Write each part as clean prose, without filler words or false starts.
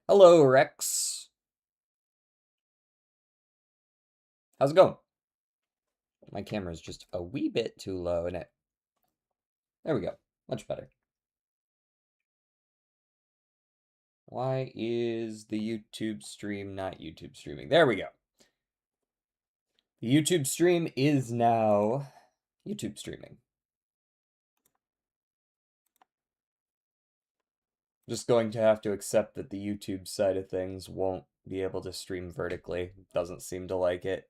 Hello, Rex. How's it going? My camera's just a wee bit too low in it. There we go. Much better. Why is the YouTube stream not YouTube streaming? There we go. The YouTube stream is now YouTube streaming. Just going to have to accept that the YouTube side of things won't be able to stream vertically. Doesn't seem to like it.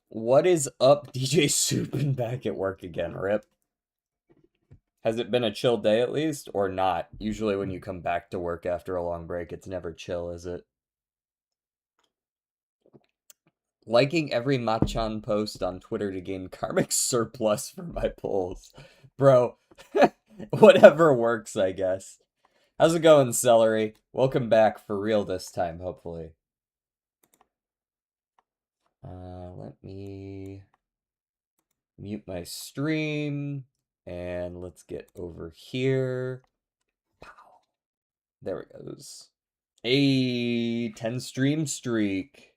What is up, DJ Soup, and back at work again, Rip? Has it been a chill day at least, or not? Usually when you come back to work after a long break, it's never chill, is it? Liking every Machan post on Twitter to gain karmic surplus for my polls. Bro, whatever works, I guess. How's it going, Celery? Welcome back for real this time, hopefully. Let me mute my stream, and let's get over here. Pow. There it goes. A 10 stream streak.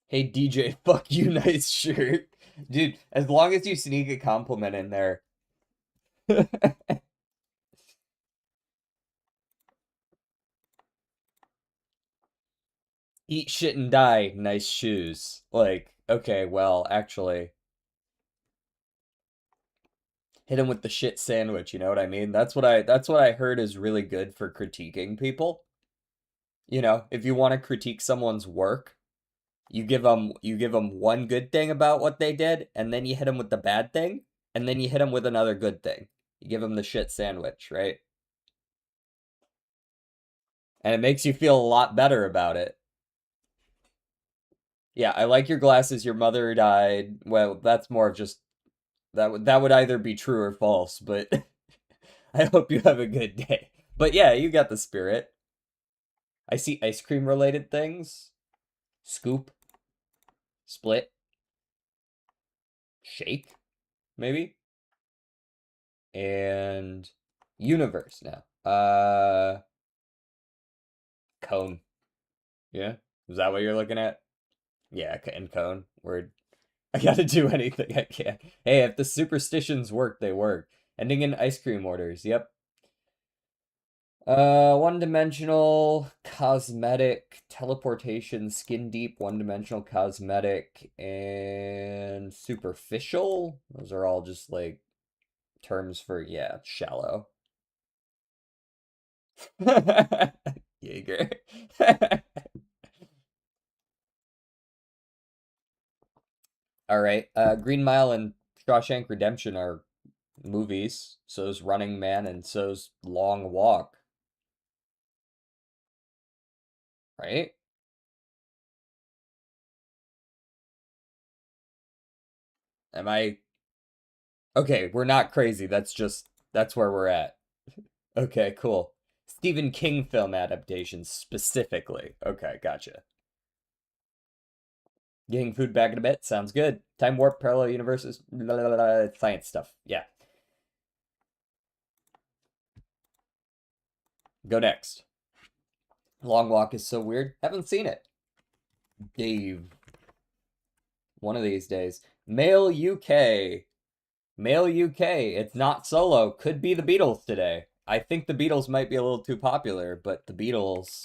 Hey DJ, fuck you, nice shirt. Dude, as long as you sneak a compliment in there. Eat shit and die, nice shoes. Like, okay, well, actually, hit him with the shit sandwich, you know what I mean? That's what I heard is really good for critiquing people. You know, if you want to critique someone's work, you give them one good thing about what they did, and then you hit them with the bad thing, and then you hit them with another good thing. You give them the shit sandwich, right? And it makes you feel a lot better about it. Yeah, I like your glasses. Your mother died. Well, that's more of just that would either be true or false, but I hope you have a good day. But yeah, you got the spirit. I see ice cream related things. Scoop, split, shake, maybe, and universe now. Cone. Yeah, is that what you're looking at? Yeah, and cone. Word. I gotta do anything I can. Hey, if the superstitions work, they work. Ending in ice cream orders. Yep. One-dimensional, cosmetic, teleportation, skin deep, one-dimensional, cosmetic, and superficial. Those are all just like terms for, yeah, shallow. Jaeger. All right. Green Mile and Shawshank Redemption are movies. So's Running Man and so's Long Walk, right? Am I okay? We're not crazy. That's where we're at. Okay, cool. Stephen King film adaptations specifically. Okay, gotcha. Getting food back in a bit. Sounds good. Time warp, parallel universes, blah, blah, blah, science stuff. Yeah. Go next. Long Walk is so weird. Haven't seen it. Dave. One of these days. Mail UK. Mail UK. It's not solo. Could be the Beatles today. I think the Beatles might be a little too popular, but the Beatles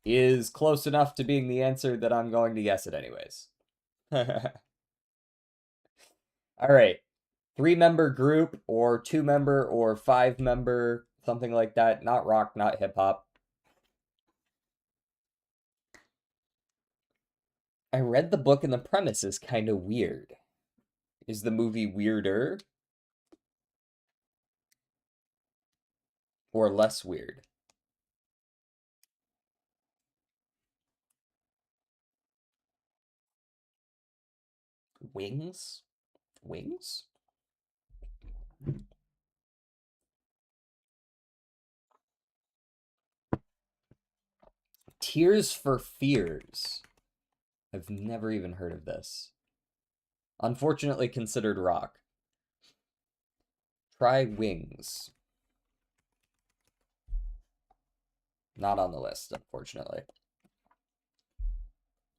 is close enough to being the answer that I'm going to guess it anyways. All right. Three-member group or two-member or five-member, something like that. Not rock, not hip hop. I read the book and the premise is kind of weird. Is the movie weirder or less weird? Wings? Wings? Tears for Fears. I've never even heard of this. Unfortunately considered rock. Try wings. Not on the list, unfortunately.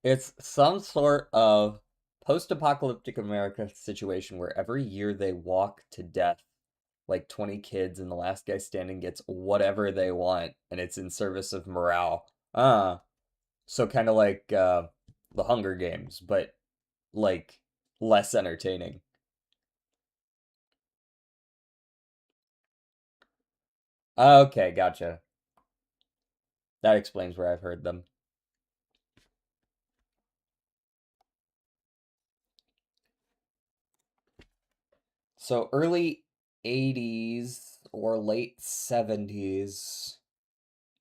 It's some sort of post-apocalyptic America situation where every year they walk to death like 20 kids and the last guy standing gets whatever they want and it's in service of morale. So kind of like the Hunger Games, but like less entertaining. Okay, gotcha. That explains where I've heard them. So early 80s or late 70s,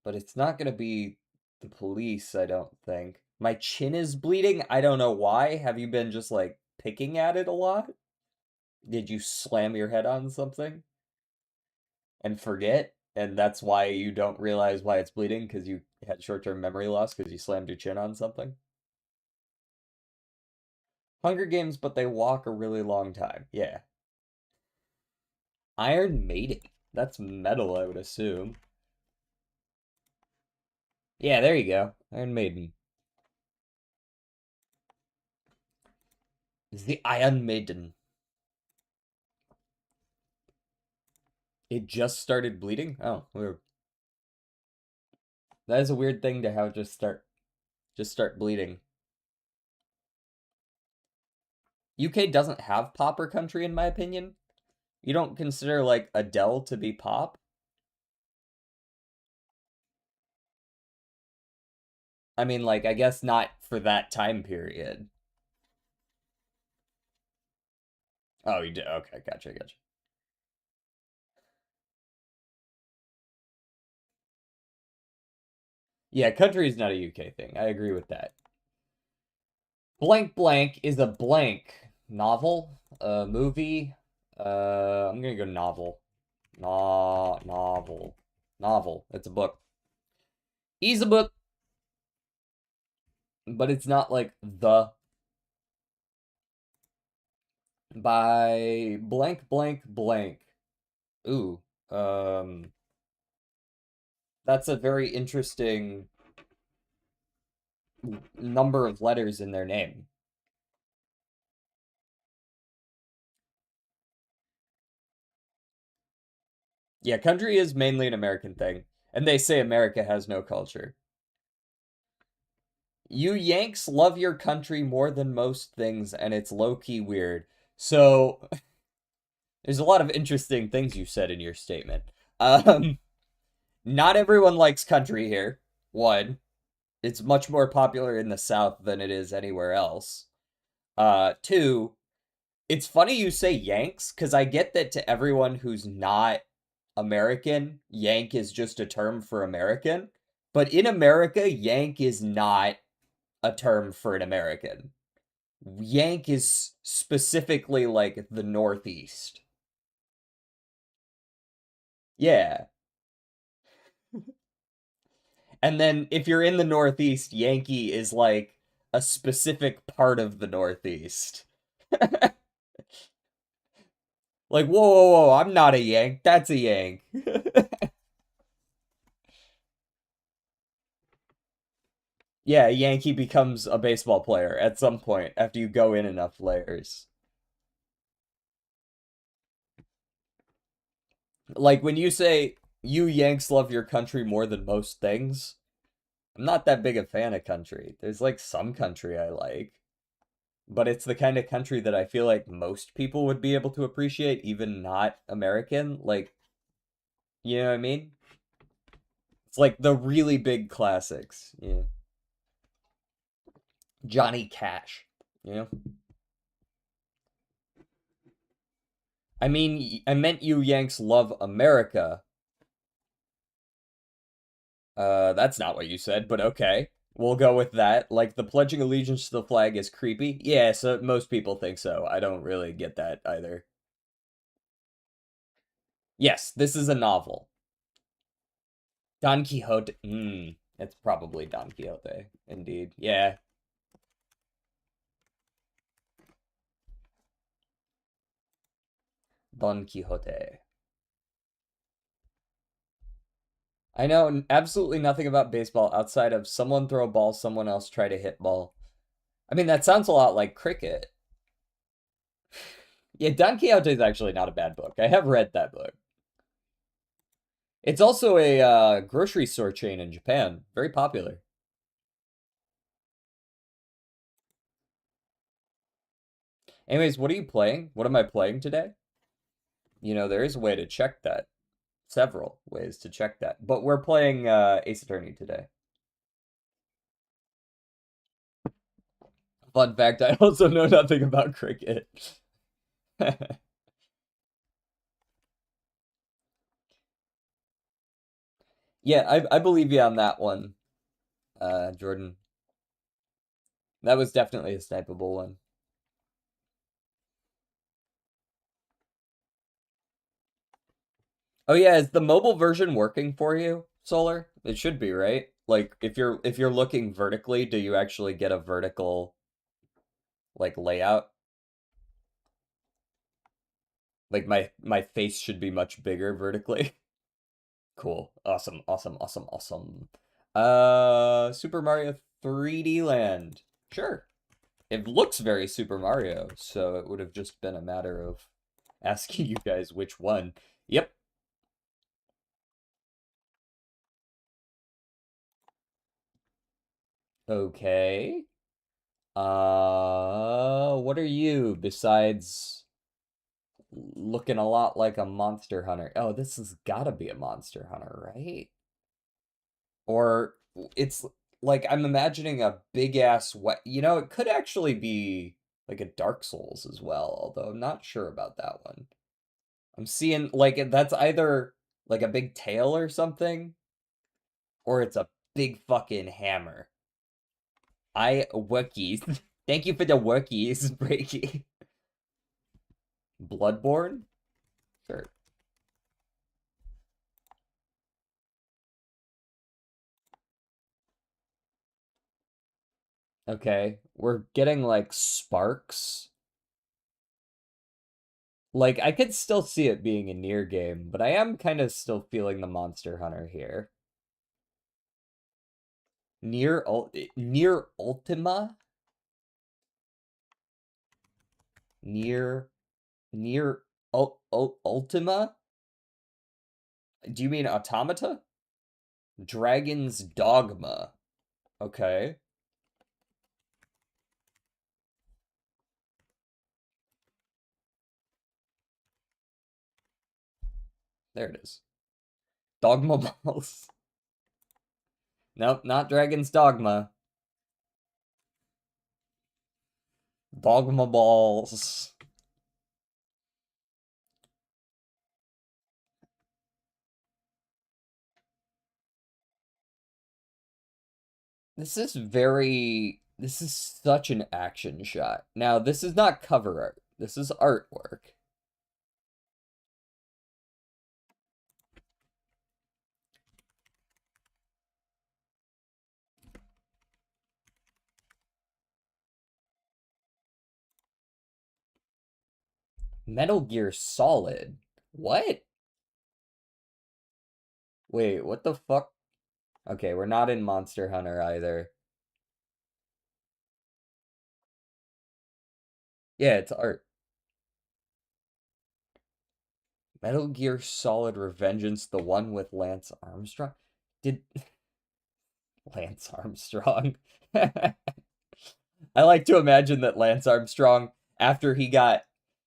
but it's not going to be the police, I don't think. My chin is bleeding. I don't know why. Have you been just like picking at it a lot? Did you slam your head on something and forget? And that's why you don't realize why it's bleeding because you had short-term memory loss because you slammed your chin on something? Hunger Games, but they walk a really long time. Yeah. Iron Maiden. That's metal, I would assume. Yeah, there you go. Iron Maiden. It's the Iron Maiden. It just started bleeding? Oh, weird. That is a weird thing to have just start bleeding. UK doesn't have popper country in my opinion. You don't consider like Adele to be pop? I mean like I guess not for that time period. Oh, you did. Okay, gotcha. Yeah, country is not a UK thing. I agree with that. Blank Blank is a blank novel, movie. I'm gonna go novel. Novel. Novel. It's a book. He's a book, but it's not like the by blank blank blank. Ooh. Um that's a very interesting number of letters in their name. Yeah, country is mainly an American thing, and they say America has no culture. You Yanks love your country more than most things, and it's low-key weird. So, there's a lot of interesting things you said in your statement. Um, not everyone likes country here. One, it's much more popular in the South than it is anywhere else. Two, it's funny you say Yanks, because I get that to everyone who's not American, Yank is just a term for American. But in America, Yank is not a term for an American. Yank is specifically like the Northeast. Yeah. And then if you're in the Northeast, Yankee is like a specific part of the Northeast. Like, whoa, I'm not a Yank. That's a Yank. Yeah, a Yankee becomes a baseball player at some point after you go in enough layers. Like when you say you Yanks love your country more than most things, I'm not that big a fan of country. There's like some country I like, but it's the kind of country that I feel like most people would be able to appreciate, even not American. Like, you know what I mean? It's like the really big classics. Yeah. Johnny Cash. You know? I mean, I meant you Yanks love America. That's not what you said, but okay. We'll go with that. Like, the pledging allegiance to the flag is creepy. Yeah, so most people think so. I don't really get that either. Yes, this is a novel. Don Quixote. It's probably Don Quixote. Indeed. Yeah. Don Quixote. I know absolutely nothing about baseball outside of someone throw a ball, someone else try to hit ball. I mean, that sounds a lot like cricket. Yeah, Don Quixote is actually not a bad book. I have read that book. It's also a grocery store chain in Japan. Very popular. Anyways, what are you playing? What am I playing today? You know, there is a way to check that. Several ways to check that. But we're playing Ace Attorney today. Fun fact, I also know nothing about cricket. Yeah, I believe you on that one, Jordan. That was definitely a snipeable one. Oh yeah, is the mobile version working for you, Solar? It should be, right? Like if you're looking vertically, do you actually get a vertical like layout? Like my face should be much bigger vertically. Cool. Awesome, awesome, awesome, awesome. Super Mario 3D Land. Sure. It looks very Super Mario, so it would have just been a matter of asking you guys which one. Yep. Okay. What are you besides looking a lot like a Monster Hunter? Oh, this has gotta be a Monster Hunter, right? Or it's like I'm imagining a big ass what it could actually be like a Dark Souls as well, although I'm not sure about that one. I'm seeing like that's either like a big tail or something, or it's a big fucking hammer. I Wookiees. Thank you for the Wookiees, Breaky. Bloodborne? Sure. Okay. We're getting like sparks. Like I could still see it being a near game, but I am kind of still feeling the Monster Hunter here. Near Ultima? Near near Ultima? Do you mean Automata? Dragon's Dogma. Okay. There it is. Dogma balls. Nope, not Dragon's Dogma. Dogma balls. This is such an action shot. Now, this is not cover art. This is artwork. Metal Gear Solid. What? Wait, what the fuck? Okay, we're not in Monster Hunter either. Yeah, it's art. Metal Gear Solid Revengeance, the one with Lance Armstrong? Did Lance Armstrong? I like to imagine that Lance Armstrong, after he got,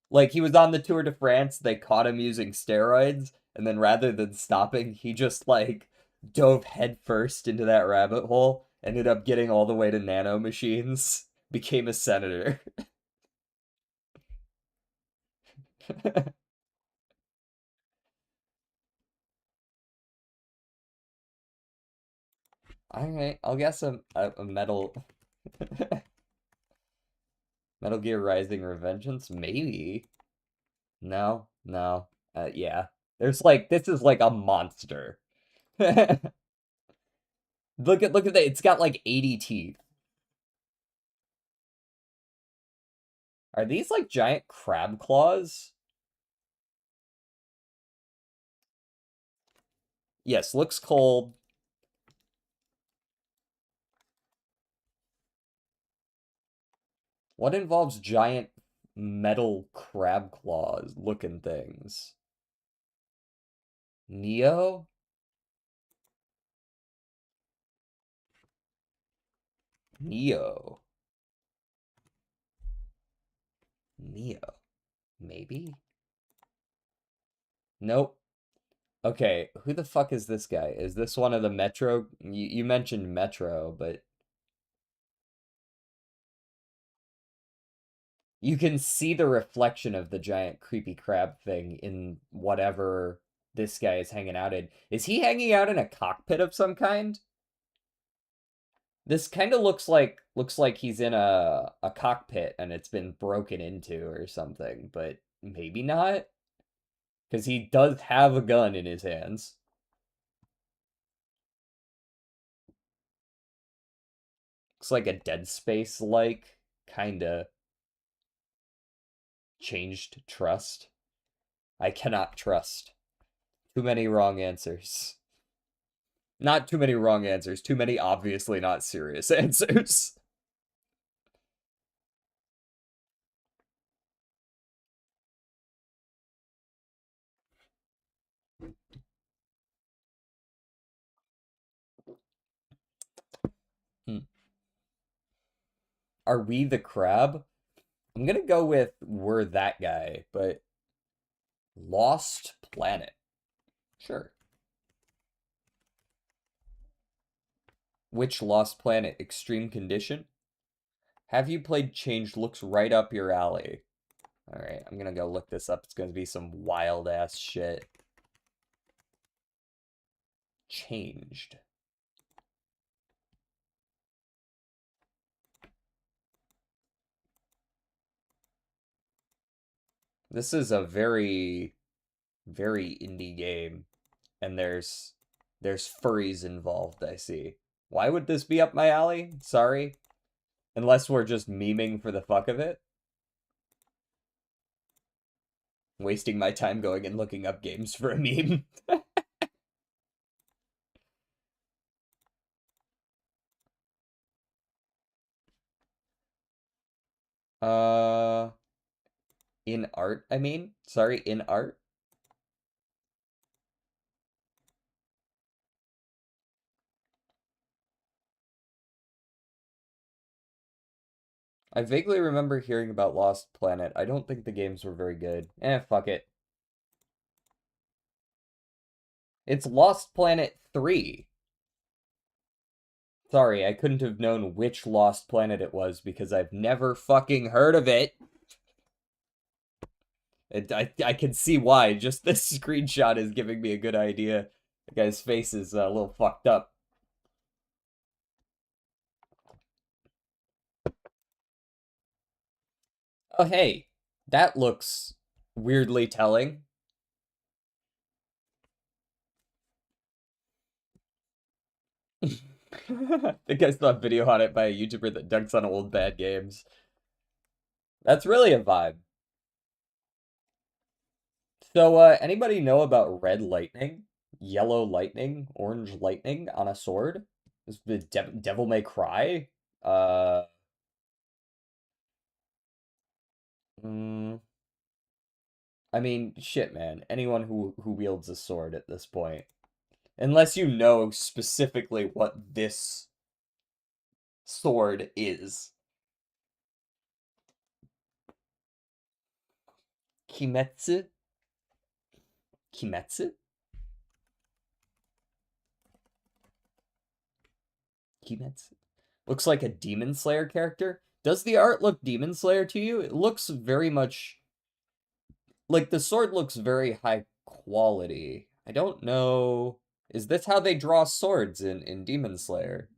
like, he was on the Tour de France, they caught him using steroids, and then rather than stopping, he just, like, dove headfirst into that rabbit hole, ended up getting all the way to nano machines, became a senator. Alright, I'll guess a Metal Gear Rising Revengeance, maybe. No, no. Yeah. There's like this is like a monster. Look at that. It's got like 80 teeth. Are these like giant crab claws? Yes, looks cold. What involves giant metal crab claws looking things? Neo? Neo. Neo. Maybe? Nope. Okay, who the fuck is this guy? Is this one of the Metro? You mentioned Metro, but you can see the reflection of the giant creepy crab thing in whatever this guy is hanging out in. Is he hanging out in a cockpit of some kind? This kind of looks like he's in a cockpit and it's been broken into or something, but maybe not, because he does have a gun in his hands. Looks like a Dead Space like kinda changed trust. I cannot trust. Too many wrong answers. Not too many wrong answers, too many obviously not serious answers. Hmm. Are we the crab? I'm gonna go with we're that guy, but Lost Planet. Sure. Which Lost Planet? Extreme Condition? Have you played Changed? Looks right up your alley. Alright, I'm gonna go look this up. It's gonna be some wild ass shit. Changed. This is a very, very indie game, and there's furries involved, I see. Why would this be up my alley? Sorry. Unless we're just memeing for the fuck of it. Wasting my time going and looking up games for a meme. uh, in art, I mean? Sorry, in art? I vaguely remember hearing about Lost Planet. I don't think the games were very good. Fuck it. It's Lost Planet 3. Sorry, I couldn't have known which Lost Planet it was because I've never fucking heard of it. I can see why. Just this screenshot is giving me a good idea. The guy's face is a little fucked up. Oh, hey, that looks weirdly telling. I think I saw a video on it by a YouTuber that dunks on old bad games. That's really a vibe. So, anybody know about red lightning, yellow lightning, orange lightning on a sword? This the Devil May Cry. Uh, mm, I mean, shit, man. Anyone who wields a sword at this point, unless you know specifically what this sword is. Kimetsu? Kimetsu? Kimetsu? Looks like a Demon Slayer character. Does the art look Demon Slayer to you? It looks very much like the sword looks very high quality. I don't know. Is this how they draw swords in Demon Slayer?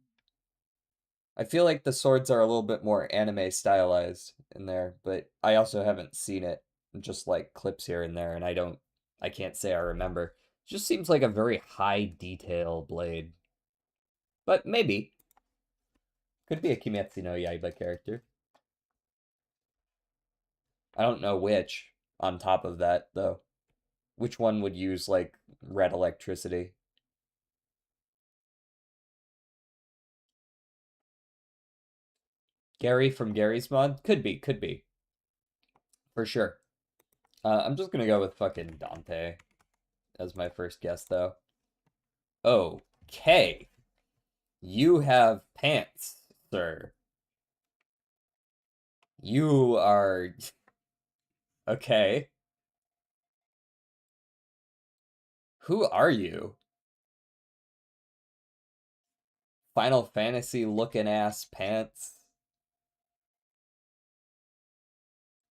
I feel like the swords are a little bit more anime stylized in there, but I also haven't seen it. Just like clips here and there, and I can't say I remember. It just seems like a very high detail blade. But maybe. Could be a Kimetsu no Yaiba character. I don't know which, on top of that, though. Which one would use, like, red electricity? Gary from Gary's Mod? Could be, for sure. I'm just gonna go with fucking Dante as my first guess, though. Okay. You have pants, sir. You are... Okay. Who are you? Final Fantasy looking ass pants.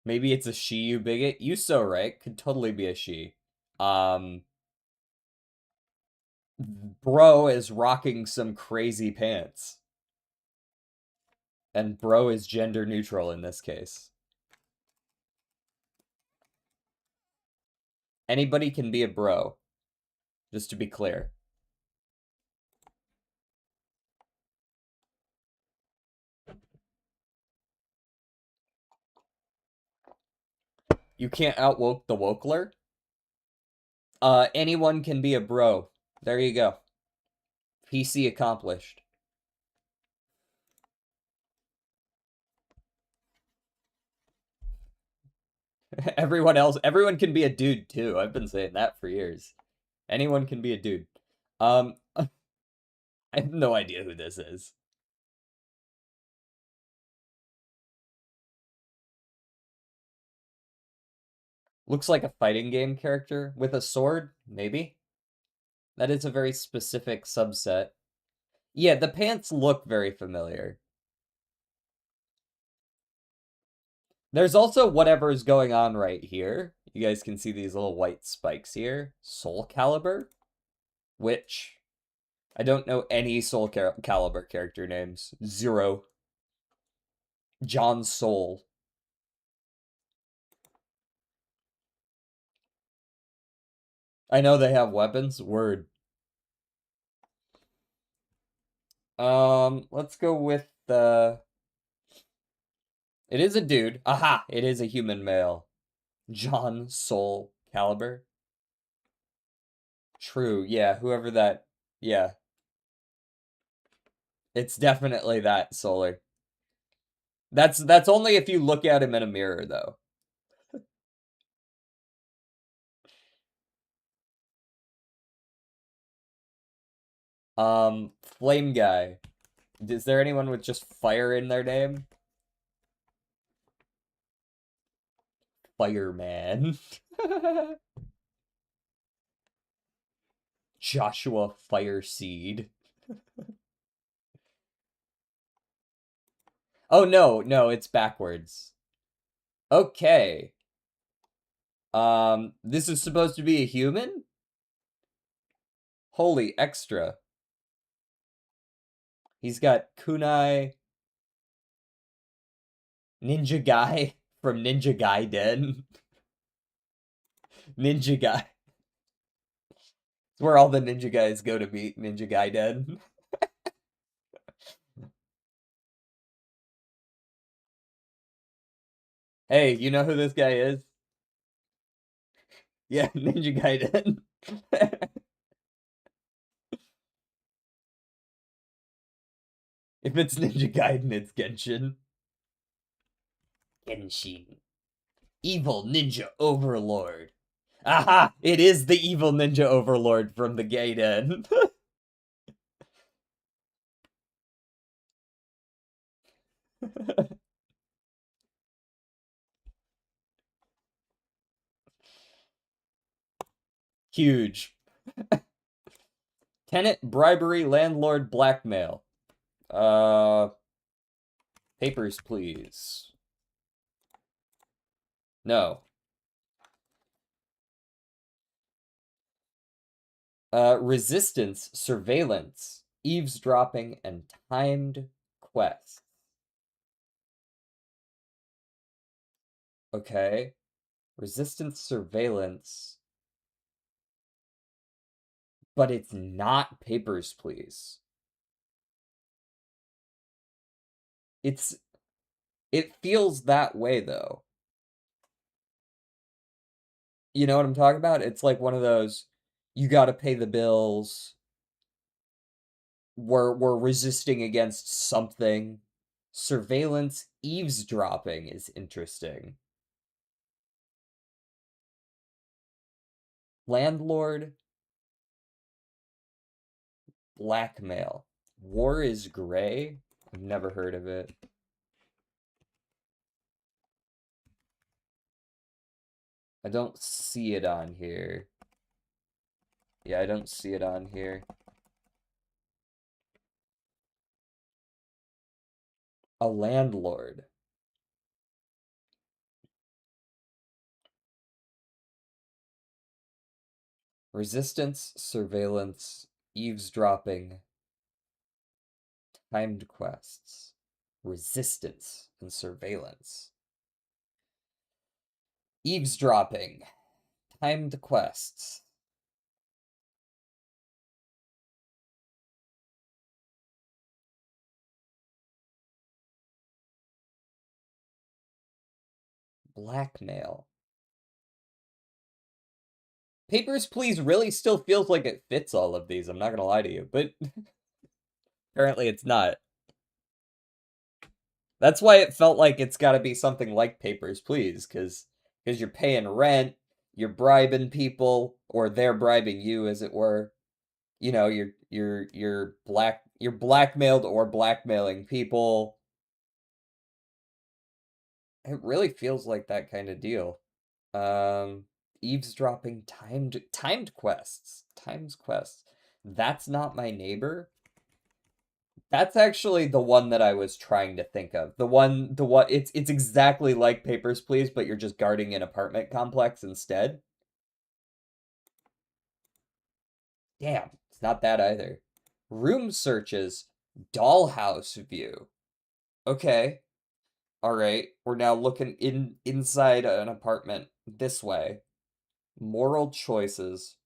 Maybe it's a she, you bigot. You so right. Could totally be a she. Um, bro is rocking some crazy pants. And bro is gender neutral in this case. Anybody can be a bro, just to be clear. You can't outwoke the wokler. Anyone can be a bro. There you go. PC accomplished. Everyone can be a dude too. I've been saying that for years. Anyone can be a dude. I have no idea who this is. Looks like a fighting game character with a sword, maybe? That is a very specific subset. Yeah, the pants look very familiar. There's also whatever's going on right here. You guys can see these little white spikes here. Soul Calibur, which I don't know any Soul Calibur character names. Zero. John Soul. I know they have weapons. Word. Let's go with the... It is a dude. Aha! It is a human male. John Soul Calibur. True, yeah, whoever that... Yeah. It's definitely that, Solar. That's only if you look at him in a mirror, though. Flame Guy. Is there anyone with just fire in their name? Fireman. Joshua Fireseed. Oh, no, it's backwards. Okay. This is supposed to be a human? Holy extra. He's got kunai Ninja Guy from Ninja Gaiden. Ninja Guy. It's where all the ninja guys go to meet Ninja Gaiden. Hey, you know who this guy is? Yeah, Ninja Gaiden. If it's Ninja Gaiden, it's Genshin. Genshin. Evil Ninja Overlord. Aha! It is the evil Ninja Overlord from the Gaiden. Huge. Tenant, bribery, landlord, blackmail. Papers, please. No. Resistance, surveillance, eavesdropping, and timed quests. Okay. Resistance, surveillance. But it's not Papers, Please. It feels that way, though. You know what I'm talking about? It's like one of those, you gotta pay the bills. We're resisting against something. Surveillance eavesdropping is interesting. Landlord, blackmail. War is gray? I've never heard of it. I don't see it on here. Yeah, I don't see it on here. A landlord. Resistance, surveillance, eavesdropping, timed quests. Resistance and surveillance. Eavesdropping, timed quests. Blackmail. Papers, Please really still feels like it fits all of these. I'm not gonna lie to you, but apparently it's not. That's why it felt like it's got to be something like Papers, Please, because you're paying rent, you're bribing people, or they're bribing you, as it were. You know, you're blackmailed or blackmailing people. It really feels like that kind of deal. Um, Eavesdropping, timed quests, times quests. That's Not My Neighbor. That's actually the one that I was trying to think of. The one it's exactly like Papers, Please, but you're just guarding an apartment complex instead. Damn, it's not that either. Room searches, dollhouse view. Okay. All right. We're now looking inside an apartment this way. Moral choices,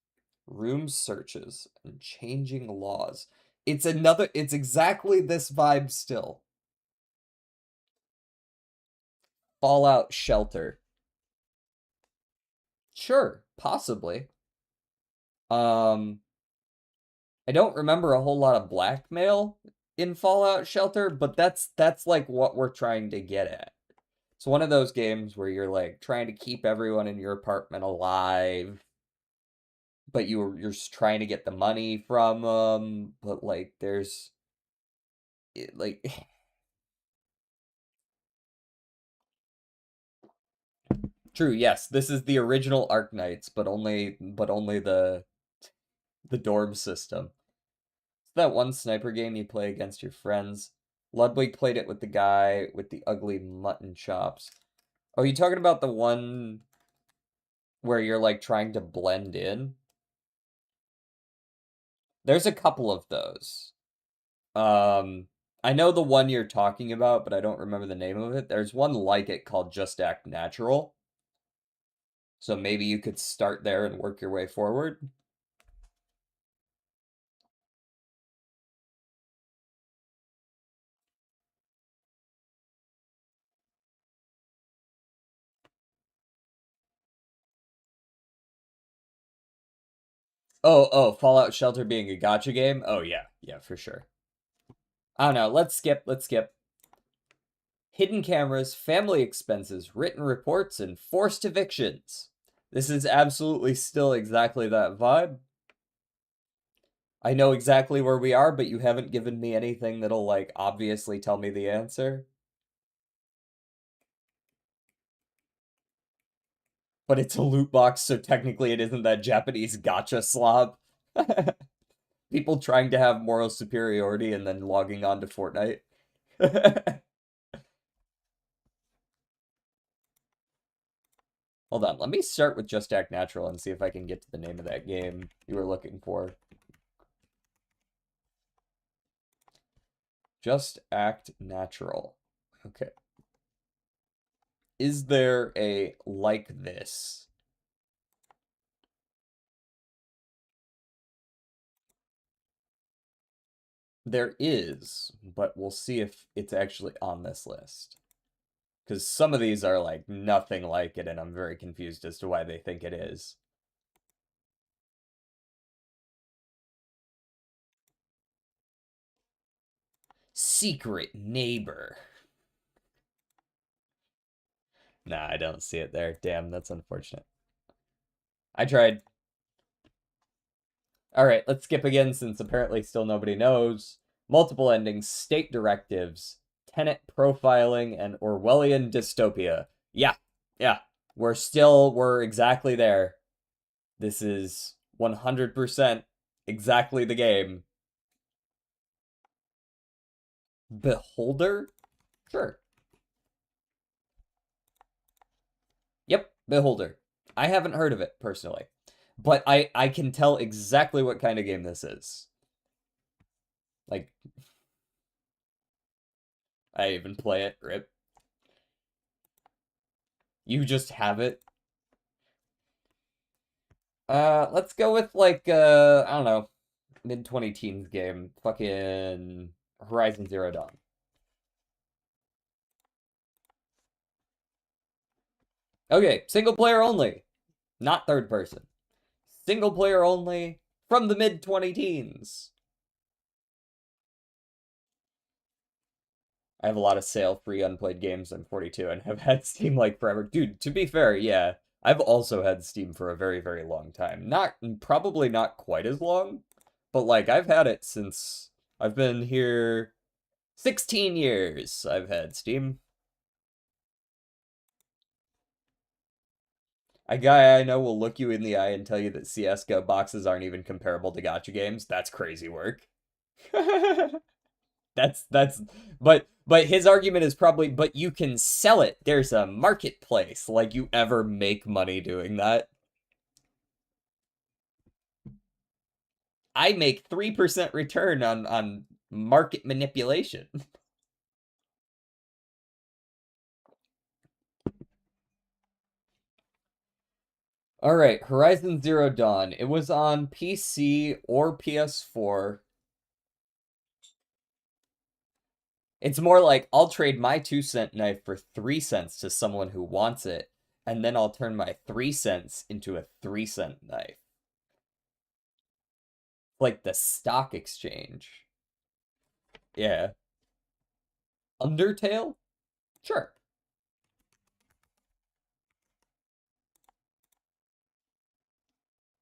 room searches, and changing laws. It's exactly this vibe still. Fallout Shelter. Sure, possibly. Um, I don't remember a whole lot of blackmail in Fallout Shelter, but that's like what we're trying to get at. It's one of those games where you're like trying to keep everyone in your apartment alive, but you're just trying to get the money from them, but like there's like true, yes, this is the original Arknights, but only the dorm system. It's that one sniper game you play against your friends. Ludwig played it with the guy with the ugly mutton chops. Oh, you talking about the one where you're like trying to blend in? There's a couple of those. Um, I know the one you're talking about, but I don't remember the name of it. There's one like it called Just Act Natural. So maybe you could start there and work your way forward. Oh, Fallout Shelter being a gotcha game? Oh yeah, yeah, for sure. I don't know. Let's skip. Hidden cameras, family expenses, written reports, and forced evictions. This is absolutely still exactly that vibe. I know exactly where we are, but you haven't given me anything that'll, like, obviously tell me the answer. But it's a loot box, so technically it isn't that Japanese gotcha slob. People trying to have moral superiority and then logging on to Fortnite. Hold on, let me start with Just Act Natural and see if I can get to the name of that game you were looking for. Just Act Natural. Okay. Is there a like this? There is, but we'll see if it's actually on this list. Because some of these are like nothing like it, and I'm very confused as to why they think it is. Secret Neighbor. Nah, I don't see it there. Damn, that's unfortunate. I tried. All right, let's skip again since apparently still nobody knows. Multiple endings, state directives, tenant profiling, and Orwellian dystopia. Yeah, yeah. We're exactly there. This is 100% exactly the game. Beholder? Sure. Yep, Beholder. I haven't heard of it personally, but I can tell exactly what kind of game this is. Like, I even play it, rip. You just have it. Let's go with like I don't know, mid 20 teens game. Fucking Horizon Zero Dawn. Okay, single player only, not third person. Single player only from the mid 20 teens. I have a lot of sale free unplayed games. I'm 42 and have had Steam like forever. Dude, to be fair, yeah. I've also had Steam for a very, very long time. Not probably not quite as long, but like I've had it since I've been here 16 years. I've had Steam. A guy I know will look you in the eye and tell you that CS:GO boxes aren't even comparable to gacha games. That's crazy work. That's but his argument is probably but you can sell it. There's a marketplace. Like you ever make money doing that? I make 3% return on market manipulation. All right, Horizon Zero Dawn. It was on PC or PS4. It's more like I'll trade my 2-cent knife for 3 cents to someone who wants it, and then I'll turn my 3 cents into a 3-cent knife. Like the stock exchange. Yeah. Undertale? Sure.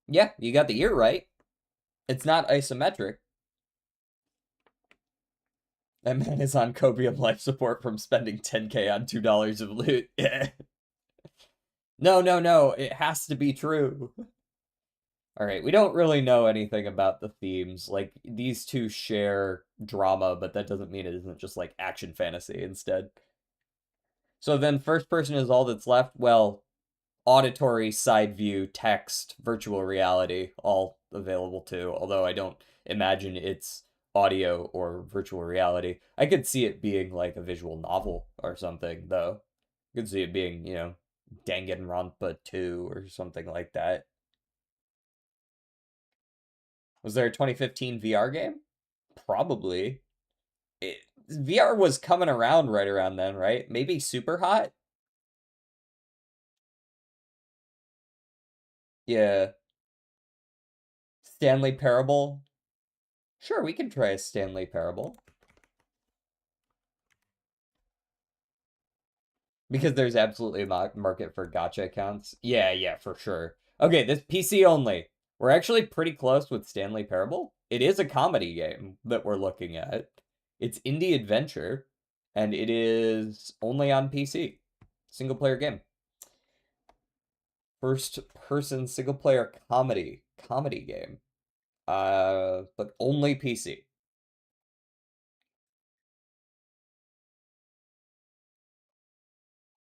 Yeah, you got the year right. It's not isometric. That man is on copium life support from spending 10K on $2 of loot. Yeah. No, no, no. It has to be true. All right, we don't really know anything about the themes. Like, these two share drama, but that doesn't mean it isn't just like action fantasy instead. So then, first person is all that's left. Well, auditory, side view, text, virtual reality, all available too. Although I don't imagine it's audio or virtual reality. I could see it being like a visual novel or something, though. I could see it being, Danganronpa 2 or something like that. Was there a 2015 VR game? Probably. VR was coming around right around then, right? Maybe Super Hot? Yeah. Stanley Parable? Sure, we can try a Stanley Parable. Because there's absolutely a market for gotcha accounts. Yeah, yeah, for sure. Okay, this PC only. We're actually pretty close with Stanley Parable. It is a comedy game that we're looking at. It's indie adventure, and it is only on PC. Single player game. First person single player comedy game. But only PC.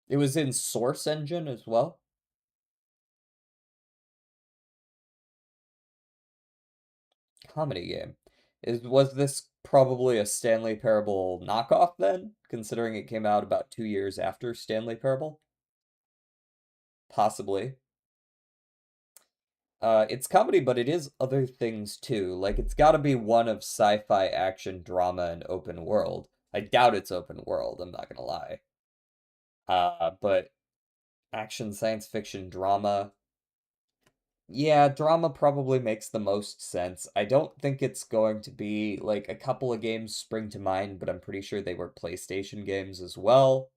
It was in Source Engine as well. Comedy game. Was this probably a Stanley Parable knockoff then, considering it came out about 2 years after Stanley Parable? Possibly. It's comedy, but it is other things too. Like it's got to be one of sci-fi, action, drama, and open world. I doubt it's open world. I'm not gonna lie. But action, science fiction, drama. Yeah, drama probably makes the most sense. I don't think it's going to be like a couple of games spring to mind, but I'm pretty sure they were PlayStation games as well.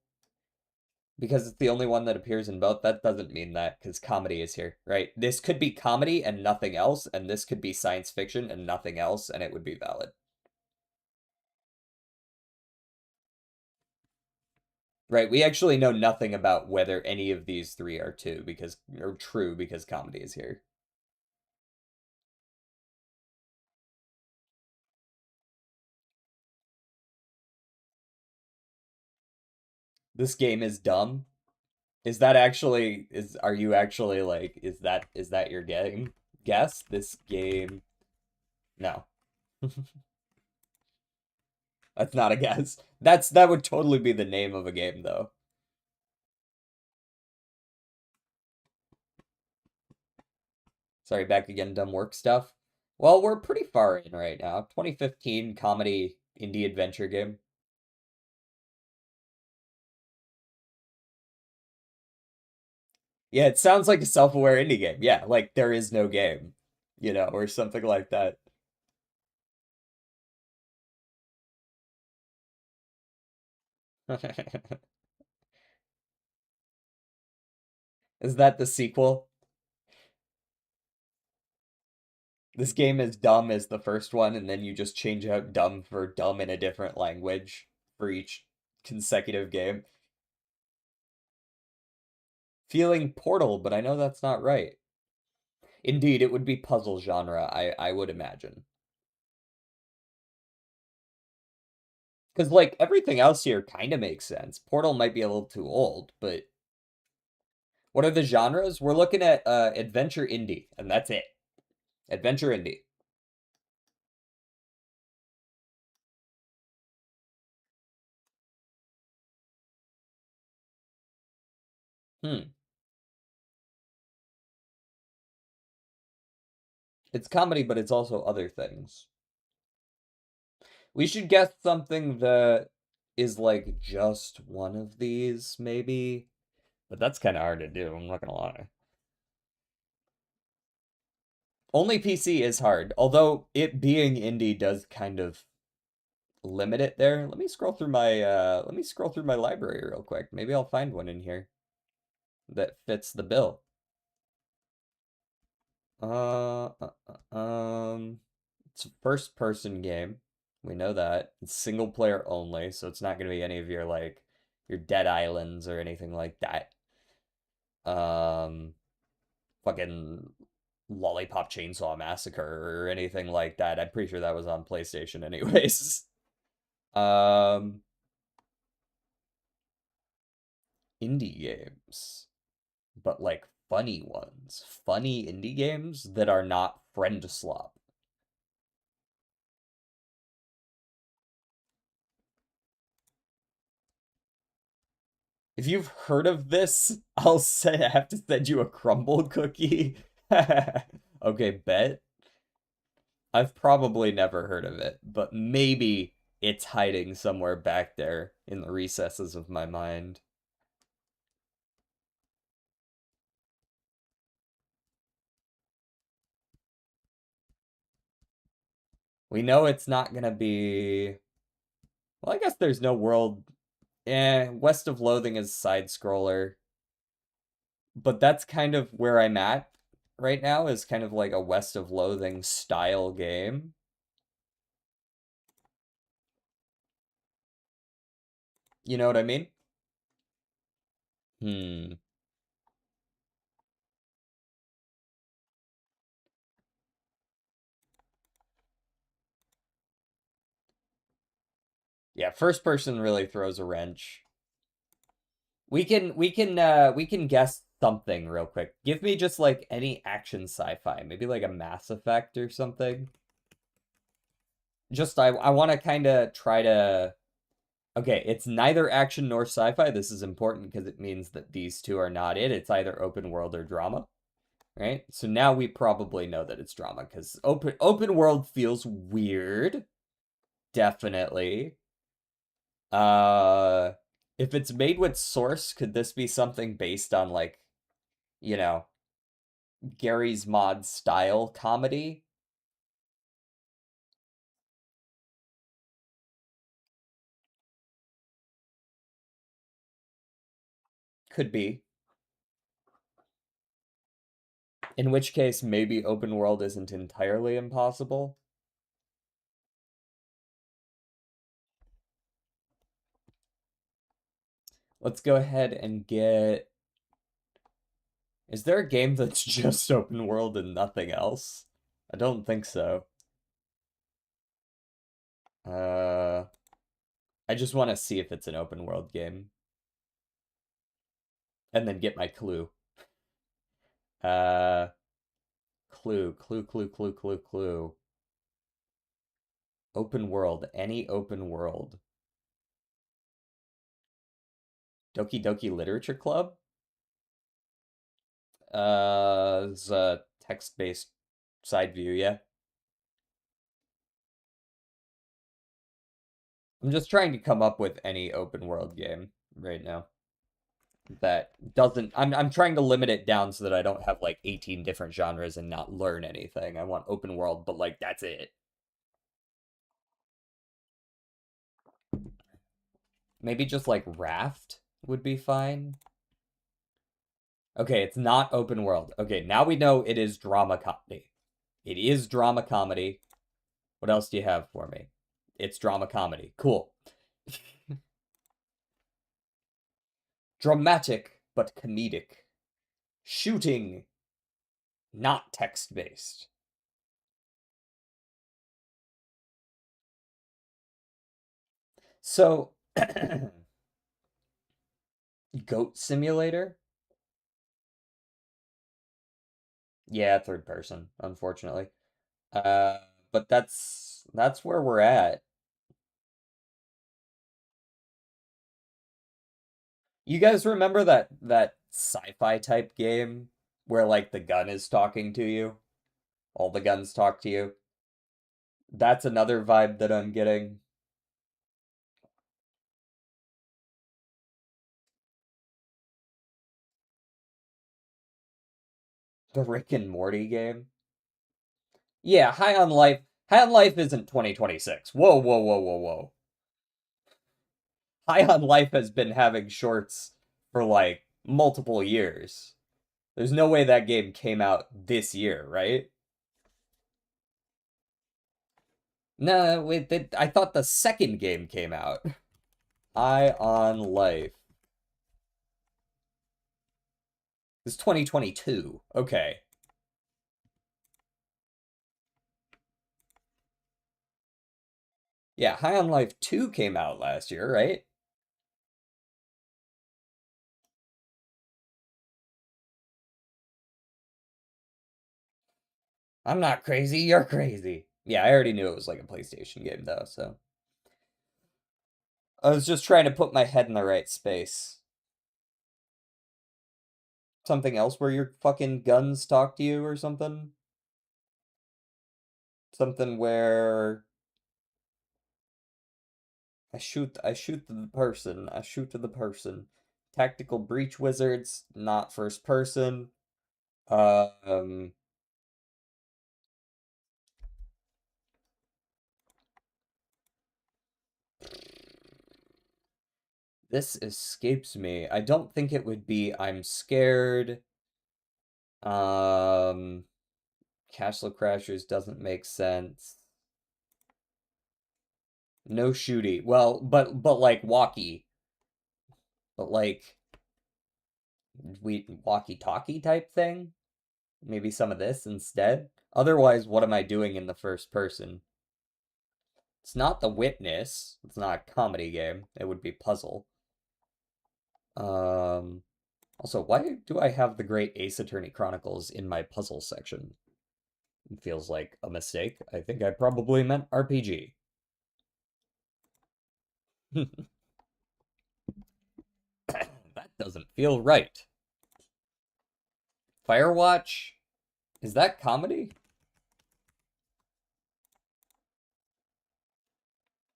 Because it's the only one that appears in both. That doesn't mean that, because comedy is here, right? This could be comedy and nothing else, and this could be science fiction and nothing else, and it would be valid. Right, we actually know nothing about whether any of these three are true because comedy is here. This game is dumb. Is that actually is are you actually like is that your game? Guess this game. No. That's not a guess. That would totally be the name of a game though. Sorry, back again, dumb work stuff. Well, we're pretty far in right now. 2015 comedy indie adventure game. Yeah, it sounds like a self-aware indie game. Yeah, like there is no game, or something like that. Is that the sequel? This game is dumb as the first one, and then you just change out dumb for dumb in a different language for each consecutive game. Feeling Portal, but I know that's not right. Indeed, it would be puzzle genre, I would imagine. Because, like, everything else here kind of makes sense. Portal might be a little too old, but what are the genres? We're looking at adventure indie, and that's it. Adventure indie. Hmm. It's comedy, but it's also other things. We should guess something that is like just one of these, maybe. But that's kind of hard to do, I'm not gonna lie. Only PC is hard, although it being indie does kind of limit it there. Let me scroll through my library real quick. Maybe I'll find one in here that fits the bill. It's a first person game. We know that. It's single player only, so it's not gonna be any of your Dead Islands or anything like that. Um, fucking Lollipop Chainsaw Massacre or anything like that. I'm pretty sure that was on PlayStation anyways. Um, Indie games, but like funny ones. Funny indie games that are not friend slop. If you've heard of this, I'll say I have to send you a crumble cookie. Okay, bet. I've probably never heard of it, but maybe it's hiding somewhere back there in the recesses of my mind. We know it's not gonna be. Well, I guess there's no world. West of Loathing is side scroller, but that's kind of where I'm at right now, is kind of like a West of Loathing style game. You know what I mean? Hmm. Yeah, first person really throws a wrench. We can guess something real quick. Give me just like any action sci-fi, maybe like a Mass Effect or something. Just I want to kind of try to. Okay, it's neither action nor sci-fi. This is important because it means that these two are not it. It's either open world or drama, right? So now we probably know that it's drama because open world feels weird. Definitely. Uh, if it's made with Source, could this be something based on like, you know, Gary's Mod style comedy? Could be. In which case, maybe open world isn't entirely impossible. Let's go ahead and get... Is there a game that's just open world and nothing else? I don't think so. Uh, I just want to see if it's an open world game. And then get my clue. Uh, clue. Open world, any open world. Doki Doki Literature Club? It's a text-based side view, yeah. I'm just trying to come up with any open world game right now that doesn't I'm trying to limit it down so that I don't have like 18 different genres and not learn anything. I want open world, but like that's it. Maybe just like Raft would be fine. Okay, it's not open world. Okay, now we know it is drama comedy. It is drama comedy. What else do you have for me? It's drama comedy. Cool. Dramatic, but comedic. Shooting, not text-based. So, Goat Simulator? Yeah, third person, unfortunately. Uh, but that's where we're at. You guys remember that sci-fi type game where like the gun is talking to you? All the guns talk to you? That's another vibe that I'm getting. The Rick and Morty game. Yeah, High on Life. High on Life isn't 2026. Whoa, whoa, whoa, whoa, whoa. High on Life has been having shorts for like multiple years. There's no way that game came out this year, right? No, wait, I thought the second game came out. High on Life. It's 2022. Okay. Yeah, High on Life 2 came out last year, right? I'm not crazy, you're crazy. Yeah, I already knew it was like a PlayStation game though, so. I was just trying to put my head in the right space. Something else where your fucking guns talk to you or something? Something where I shoot the person, I shoot to the person. Tactical Breach Wizards, not first person. Um, this escapes me. I don't think it would be I'm scared. Um, Castle Crashers doesn't make sense. No shooty. Well, but like walkie. But like we walkie-talkie type thing? Maybe some of this instead? Otherwise, what am I doing in the first person? It's not The Witness. It's not a comedy game. It would be puzzle. Um, also, why do I have the Great Ace Attorney Chronicles in my puzzle section? It feels like a mistake. I think I probably meant RPG. That doesn't feel right. Firewatch? Is that comedy?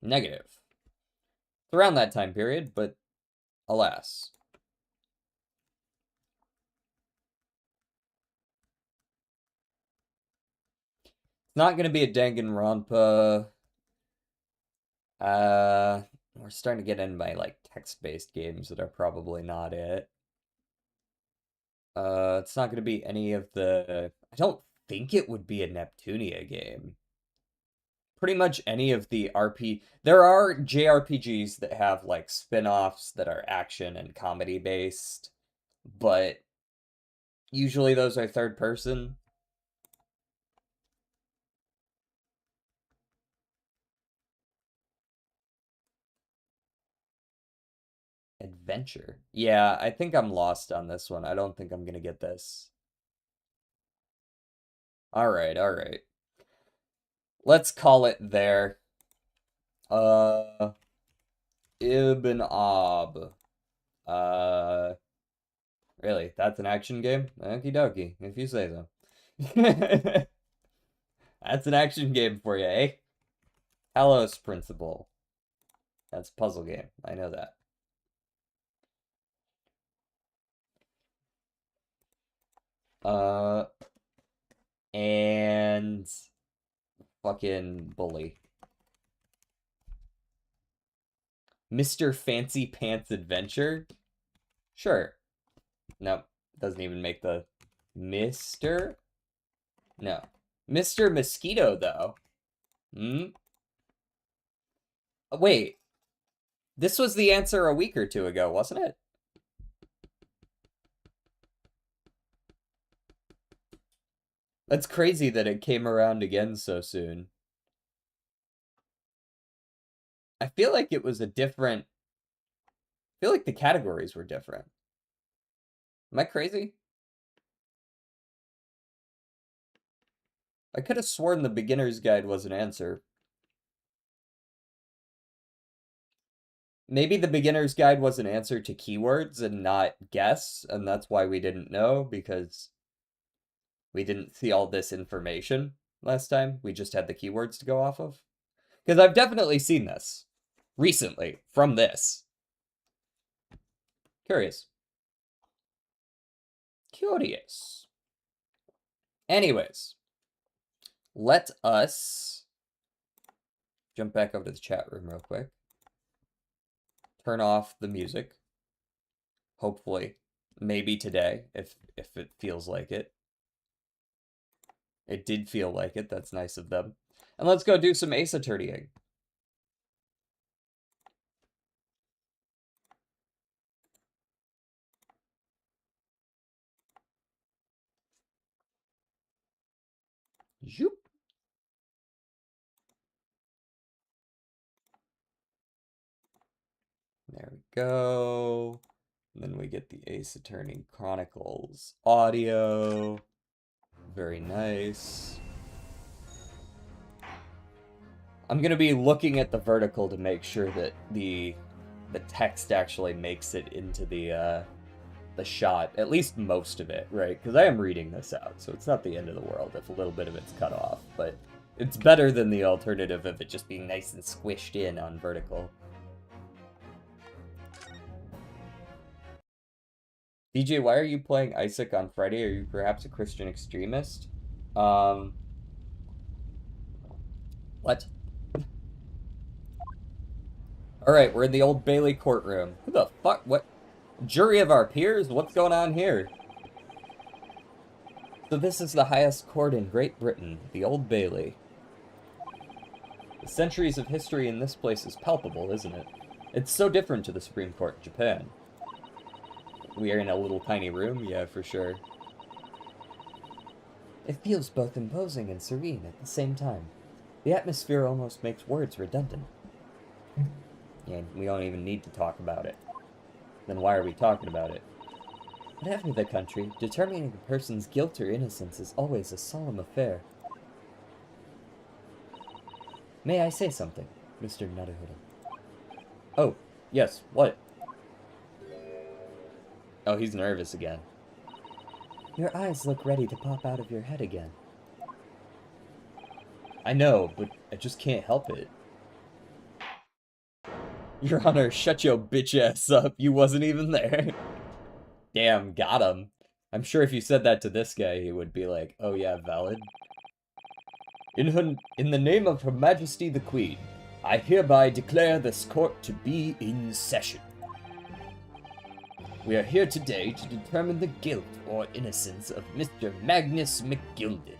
Negative. It's around that time period, but alas. It's not going to be a Danganronpa. We're starting to get into my like text-based games that are probably not it. It's not gonna be any of the... I don't think it would be a Neptunia game. Pretty much any of the RP... There are JRPGs that have, like, spin-offs that are action and comedy-based, but usually those are third person. Adventure. Yeah, I think I'm lost on this one. I don't think I'm gonna get this. Alright, alright. Let's call it there. Ibn Ab. Really? That's an action game? Okie dokie, if you say so. That's an action game for you, eh? Talos Principle. That's a puzzle game. I know that. And fucking Bully. Mr. Fancy Pants Adventure? Sure. Nope. Doesn't even make the... Mr.? No. Mr. Mosquito, though. Hmm? Wait. This was the answer a week or two ago, wasn't it? That's crazy that it came around again so soon. I feel like it was a different... I feel like the categories were different. Am I crazy? I could have sworn the beginner's guide was an answer. Maybe the beginner's guide was an answer to keywords and not guess, and that's why we didn't know, because we didn't see all this information last time. We just had the keywords to go off of. Because I've definitely seen this recently from this. Curious. Curious. Anyways, let us jump back over to the chat room real quick. Turn off the music. Hopefully. Maybe today, if it feels like it. It did feel like it. That's nice of them. And let's go do some ace attorneying. Zoop. There we go. And then we get the Ace Attorney Chronicles audio. Very nice. I'm gonna be looking at the vertical to make sure that the text actually makes it into the shot, at least most of it, right? Because I am reading this out, so it's not the end of the world if a little bit of it's cut off, but it's better than the alternative of it just being nice and squished in on vertical. DJ, why are you playing Isaac on Friday? Are you perhaps a Christian extremist? What? Alright, we're in the Old Bailey courtroom. Who the fuck? What? Jury of our peers? What's going on here? So this is the highest court in Great Britain, the Old Bailey. The centuries of history in this place is palpable, isn't it? It's so different to the Supreme Court in Japan. We are in a little tiny room? Yeah, for sure. It feels both imposing and serene at the same time. The atmosphere almost makes words redundant. And we don't even need to talk about it. Then why are we talking about it? Whatever the country, determining a person's guilt or innocence is always a solemn affair. May I say something, Mr. Naruhodo? Oh, yes, what? Oh, he's nervous again. Your eyes look ready to pop out of your head again. I know, but I just can't help it. Your Honor, shut your bitch ass up. You wasn't even there. Damn, got him. I'm sure if you said that to this guy, he would be like, oh yeah, valid. In the name of Her Majesty the Queen, I hereby declare this court to be in session. We are here today to determine the guilt or innocence of Mr. Magnus McGilded.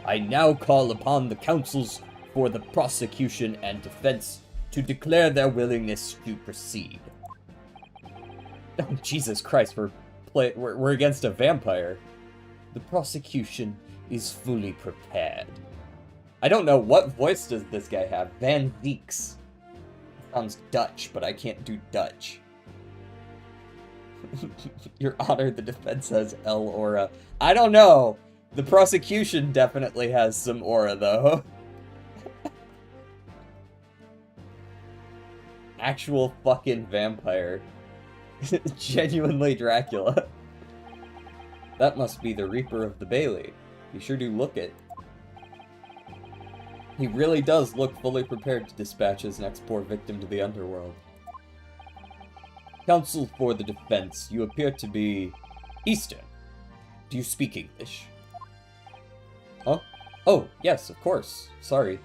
I now call upon the counsels for the prosecution and defense to declare their willingness to proceed. Oh, Jesus Christ, we're against a vampire. The prosecution is fully prepared. I don't know, what voice does this guy have? Van Deeks. Sounds Dutch, but I can't do Dutch. Your Honor, the defense has L aura. I don't know. The prosecution definitely has some aura, though. Actual fucking vampire. Genuinely Dracula. That must be the Reaper of the Bailey. You sure do look it. He really does look fully prepared to dispatch his next poor victim to the underworld. Counsel for the defense, you appear to be Eastern. Do you speak English? Huh? Oh, yes, of course. Sorry.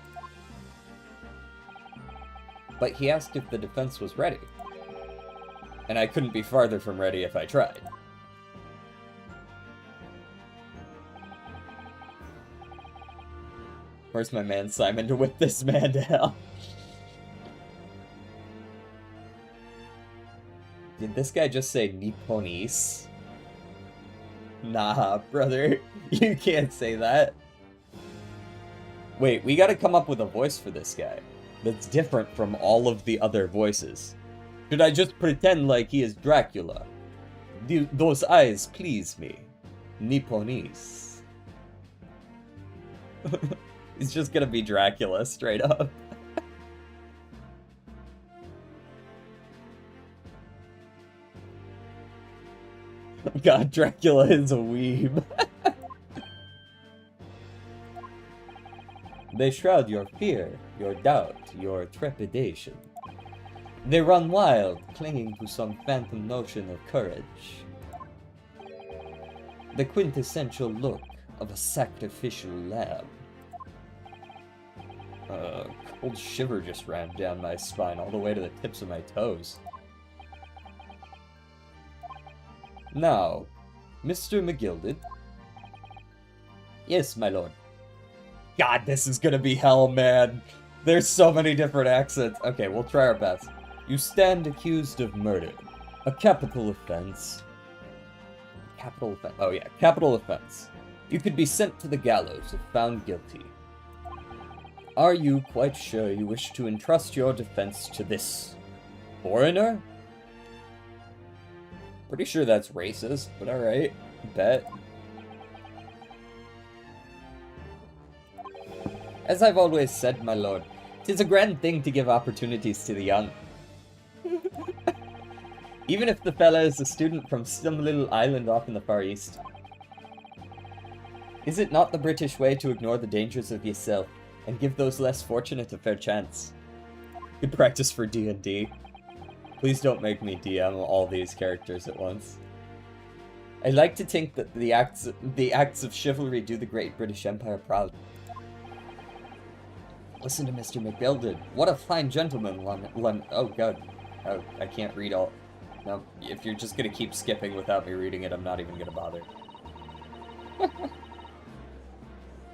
But he asked if the defense was ready. And I couldn't be farther from ready if I tried. Where's my man Simon to whip this man down? Did this guy just say Nipponese? Nah, brother. You can't say that. Wait, we gotta come up with a voice for this guy that's different from all of the other voices. Should I just pretend like he is Dracula? Those eyes please me. Nipponese. He's just gonna be Dracula, straight up. God, Dracula is a weeb. They shroud your fear, your doubt, your trepidation. They run wild, clinging to some phantom notion of courage. The quintessential look of a sacrificial lamb. Cold shiver just ran down my spine all the way to the tips of my toes. Now, Mr. McGilded? Yes, my lord. God, this is gonna be hell, man. There's so many different accents. Okay, we'll try our best. You stand accused of murder. A capital offense. Capital offense. Oh yeah, capital offense. You could be sent to the gallows if found guilty. Are you quite sure you wish to entrust your defense to this foreigner? Pretty sure that's racist, but alright. Bet. As I've always said, my lord, 'tis a grand thing to give opportunities to the young. Even if the fella is a student from some little island off in the Far East. Is it not the British way to ignore the dangers of yourself and give those less fortunate a fair chance? Good practice for D&D. Please don't make me DM all these characters at once. I like to think that the acts of chivalry do the great British Empire proud. Listen to Mr. McGilded. What a fine gentleman, oh god. Oh, I can't read all. No, if you're just gonna keep skipping without me reading it, I'm not even gonna bother.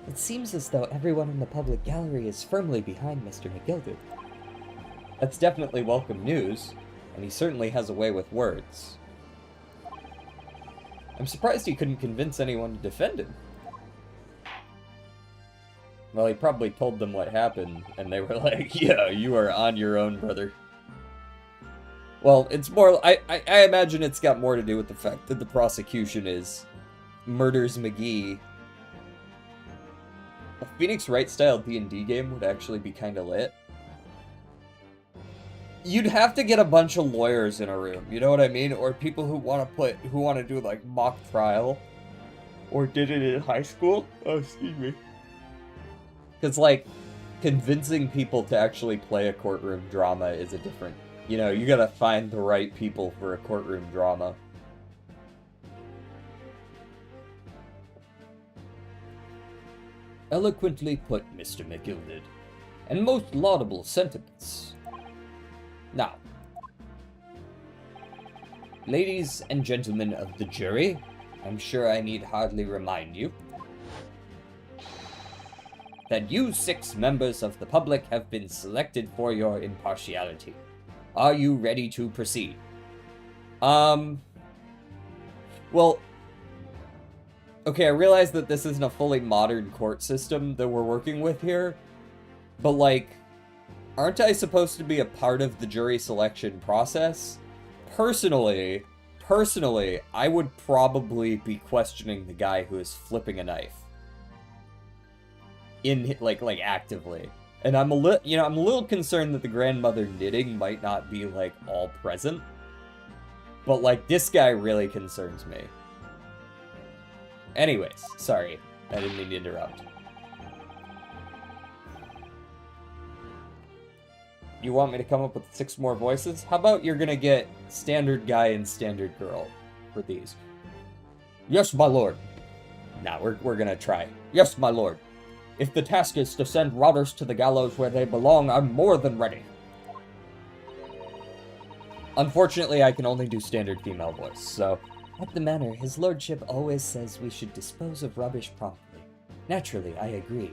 It seems as though everyone in the public gallery is firmly behind Mr. McGilded. That's definitely welcome news, and he certainly has a way with words. I'm surprised he couldn't convince anyone to defend him. Well, he probably told them what happened, and they were like, yeah, you are on your own, brother. Well, it's more, I imagine it's got more to do with the fact that the prosecution is Murders McGee. A Phoenix Wright style D&D game would actually be kinda lit. You'd have to get a bunch of lawyers in a room, you know what I mean? Or people who want to do like mock trial. Or did it in high school? Oh, excuse me. Because, like, convincing people to actually play a courtroom drama is a different... You know, you gotta find the right people for a courtroom drama. Eloquently put, Mr. McGilded, and most laudable sentiments. Now, Ladies and gentlemen of the jury, I'm sure I need hardly remind you that you 6 members of the public have been selected for your impartiality. Are you ready to proceed? Well, okay, I realize that this isn't a fully modern court system that we're working with here, but, like, aren't I supposed to be a part of the jury selection process? Personally, I would probably be questioning the guy who is flipping a knife. Like actively. And I'm a little concerned that the grandmother knitting might not be, like, all present. But, like, this guy really concerns me. Anyways, sorry. I didn't mean to interrupt. You want me to come up with 6 more voices? How about you're gonna get standard guy and standard girl for these? Yes, my lord. Nah, we're gonna try. Yes, my lord. If the task is to send robbers to the gallows where they belong, I'm more than ready. Unfortunately, I can only do standard female voice, so... At the manor, his lordship always says we should dispose of rubbish promptly. Naturally, I agree.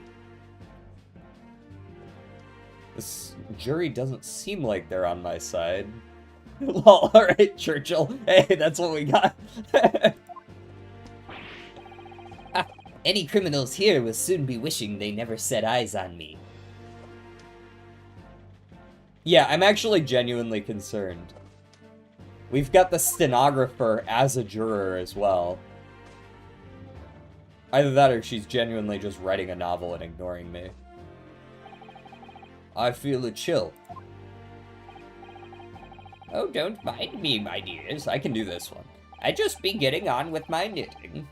This jury doesn't seem like they're on my side. Lol, alright, Churchill. Hey, that's what we got. Any criminals here will soon be wishing they never set eyes on me. Yeah, I'm actually genuinely concerned. We've got the stenographer as a juror as well. Either that or she's genuinely just writing a novel and ignoring me. I feel a chill. Oh, don't mind me, my dears. I can do this one. I just be getting on with my knitting.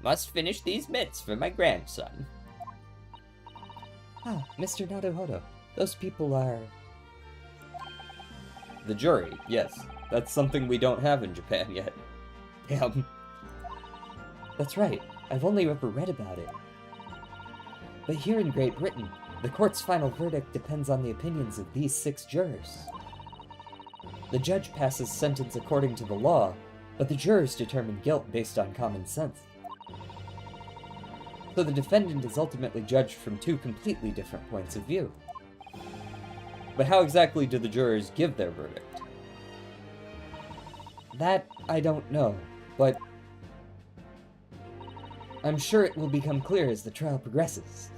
Must finish these mitts for my grandson. Ah, Mr. Naruhodo. Those people are... The jury, yes. That's something we don't have in Japan yet. Damn. That's right. I've only ever read about it. But here in Great Britain, the court's final verdict depends on the opinions of these 6 jurors. The judge passes sentence according to the law, but the jurors determine guilt based on common sense. So the defendant is ultimately judged from 2 completely different points of view. But how exactly do the jurors give their verdict? That I don't know, but I'm sure it will become clear as the trial progresses.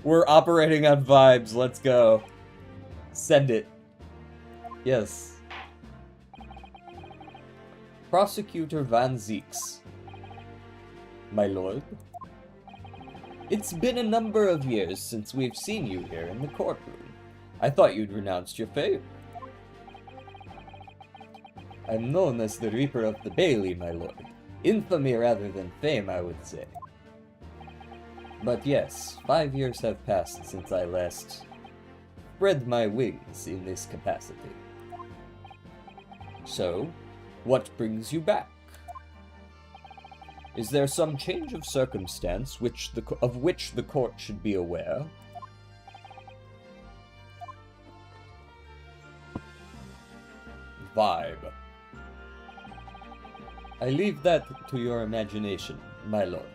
We're operating on vibes, let's go. Send it. Yes. Prosecutor Van Zieks. My lord? It's been a number of years since we've seen you here in the courtroom. I thought you'd renounced your faith. I'm known as the Reaper of the Bailey, my lord. Infamy rather than fame, I would say. But yes, 5 years have passed since I last spread my wings in this capacity. So, what brings you back? Is there some change of circumstance of which the court should be aware? Vibe. I leave that to your imagination, my lord.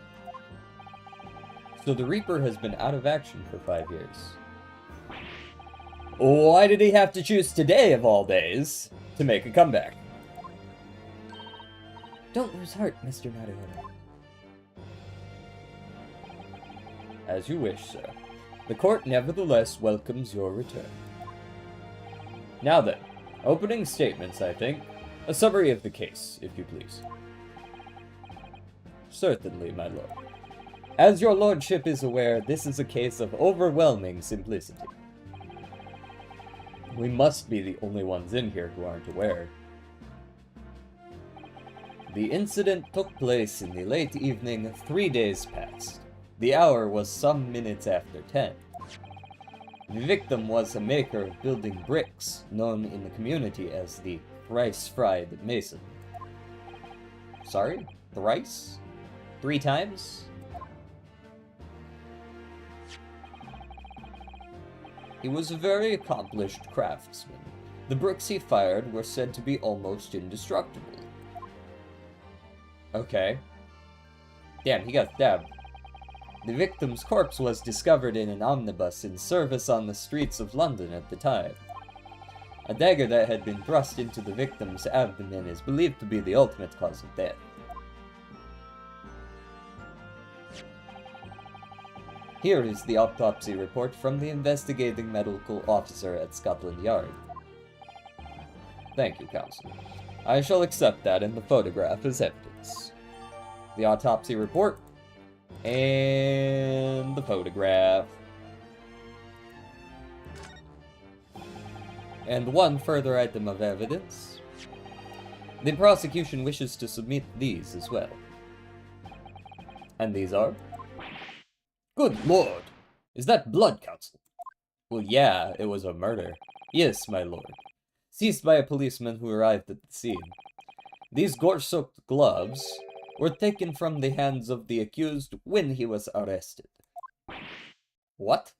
So the Reaper has been out of action for 5 years. Why did he have to choose today, of all days, to make a comeback? Don't lose heart, Mr. Naruhodo. As you wish, sir. The court nevertheless welcomes your return. Now then, opening statements, I think. A summary of the case, if you please. Certainly, my lord. As your lordship is aware, this is a case of overwhelming simplicity. We must be the only ones in here who aren't aware. The incident took place in the late evening 3 days past. The hour was some minutes after 10. The victim was a maker of building bricks, known in the community as the thrice-fried mason. Sorry? Thrice? 3 times? He was a very accomplished craftsman, The bricks he fired were said to be almost indestructible. Okay. Damn, he got stabbed. The victim's corpse was discovered in an omnibus in service on the streets of London at the time. A dagger that had been thrust into the victim's abdomen is believed to be the ultimate cause of death. Here is the autopsy report from the investigating medical officer at Scotland Yard. Thank you, Counsel. I shall accept that and the photograph as evidence. The autopsy report and the photograph. And one further item of evidence. The prosecution wishes to submit these as well. And these are? Good lord! Is that blood, Counsel? Well, yeah, it was a murder. Yes, my lord. Seized by a policeman who arrived at the scene. These gore-soaked gloves were taken from the hands of the accused when he was arrested. What?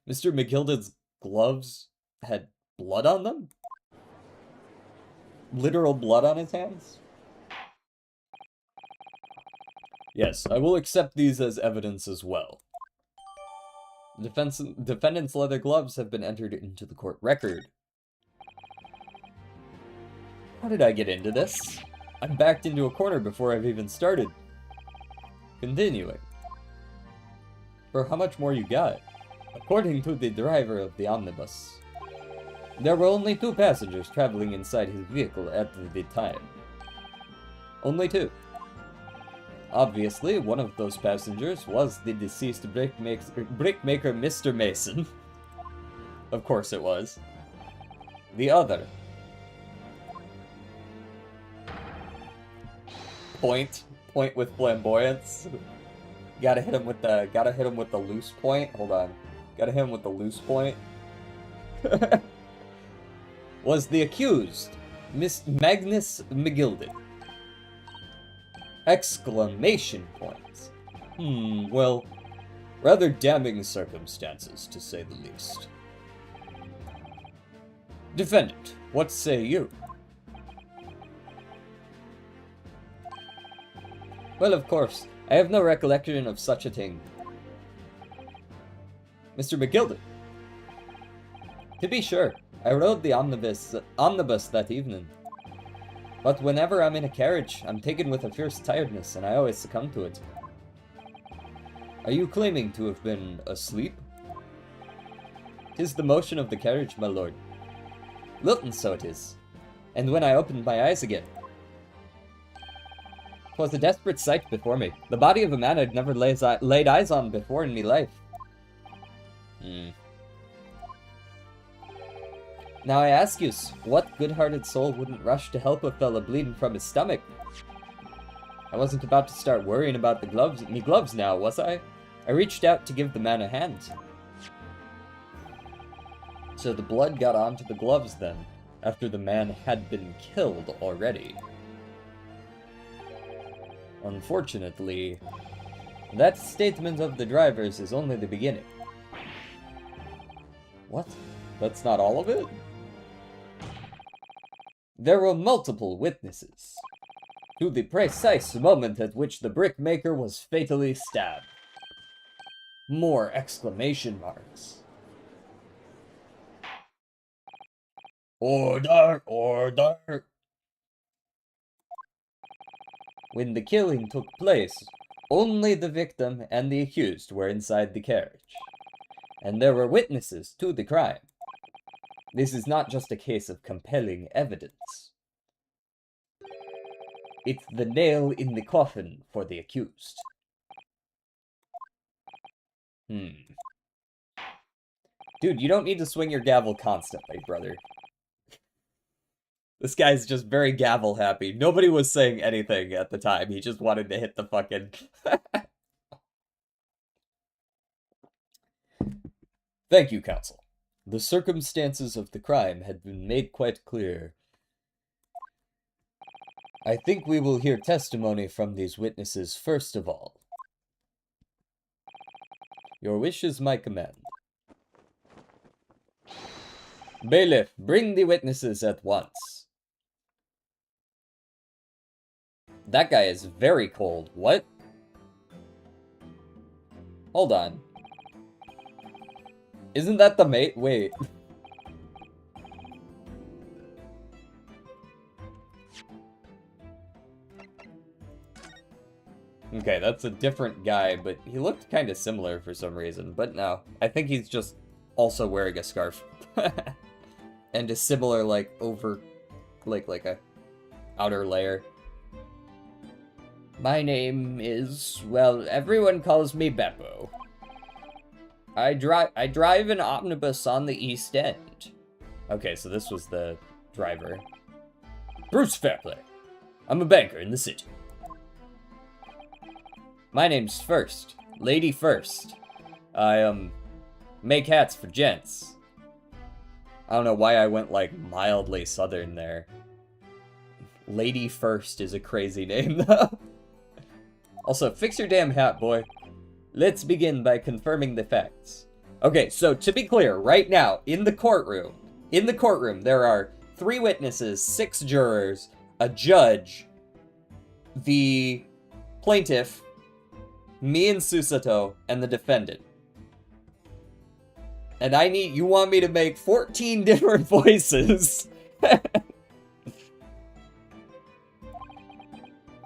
Mr. McGilden's gloves had blood on them? Literal blood on his hands? Yes, I will accept these as evidence as well. Defendant's leather gloves have been entered into the court record. How did I get into this? I'm backed into a corner before I've even started. Continuing. For how much more you got? According to the driver of the omnibus, there were only 2 passengers traveling inside his vehicle at the time. Only 2. Obviously, one of those passengers was the deceased brickmaker Mr. Mason. Of course it was. The other. Point with flamboyance. Gotta hit him with the loose point. Hold on. Gotta hit him with the loose point. Was the accused, Miss Magnus McGilden. Exclamation points. Well, rather damning circumstances, to say the least. Defendant, what say you? Well, of course, I have no recollection of such a thing. Mr. McGilden. To be sure, I rode the omnibus that evening. But whenever I'm in a carriage, I'm taken with a fierce tiredness, and I always succumb to it. Are you claiming to have been asleep? 'Tis the motion of the carriage, my lord. Little so it is. And when I opened my eyes again, 'twas a desperate sight before me. The body of a man I'd never laid eyes on before in me life. Now I ask you, what good-hearted soul wouldn't rush to help a fella bleeding from his stomach? I wasn't about to start worrying about the gloves now, was I? I reached out to give the man a hand. So the blood got onto the gloves then, after the man had been killed already. Unfortunately, that statement of the driver's is only the beginning. What? That's not all of it? There were multiple witnesses to the precise moment at which the brickmaker was fatally stabbed. More exclamation marks. Order! Order! When the killing took place, only the victim and the accused were inside the carriage, and there were witnesses to the crime. This is not just a case of compelling evidence. It's the nail in the coffin for the accused. Dude, you don't need to swing your gavel constantly, brother. This guy's just very gavel happy. Nobody was saying anything at the time. He just wanted to hit the fucking... Thank you, counsel. The circumstances of the crime had been made quite clear. I think we will hear testimony from these witnesses first of all. Your wish is my command. Bailiff, bring the witnesses at once. That guy is very cold. What? Hold on. Isn't that the mate? Wait. Okay, that's a different guy, but he looked kind of similar for some reason. But no, I think he's just also wearing a scarf. And a similar, like, like a outer layer. My name is, well, everyone calls me Beppo. I drive an omnibus on the East End. Okay, so this was the driver. Bruce Fairplay. I'm a banker in the city. My name's First. Lady First. I, make hats for gents. I don't know why I went, like, mildly southern there. Lady First is a crazy name, though. Also, fix your damn hat, boy. Let's begin by confirming the facts. Okay, so to be clear, right now, in the courtroom, there are 3 witnesses, 6 jurors, a judge, the plaintiff, me and Susato, and the defendant. And you want me to make 14 different voices.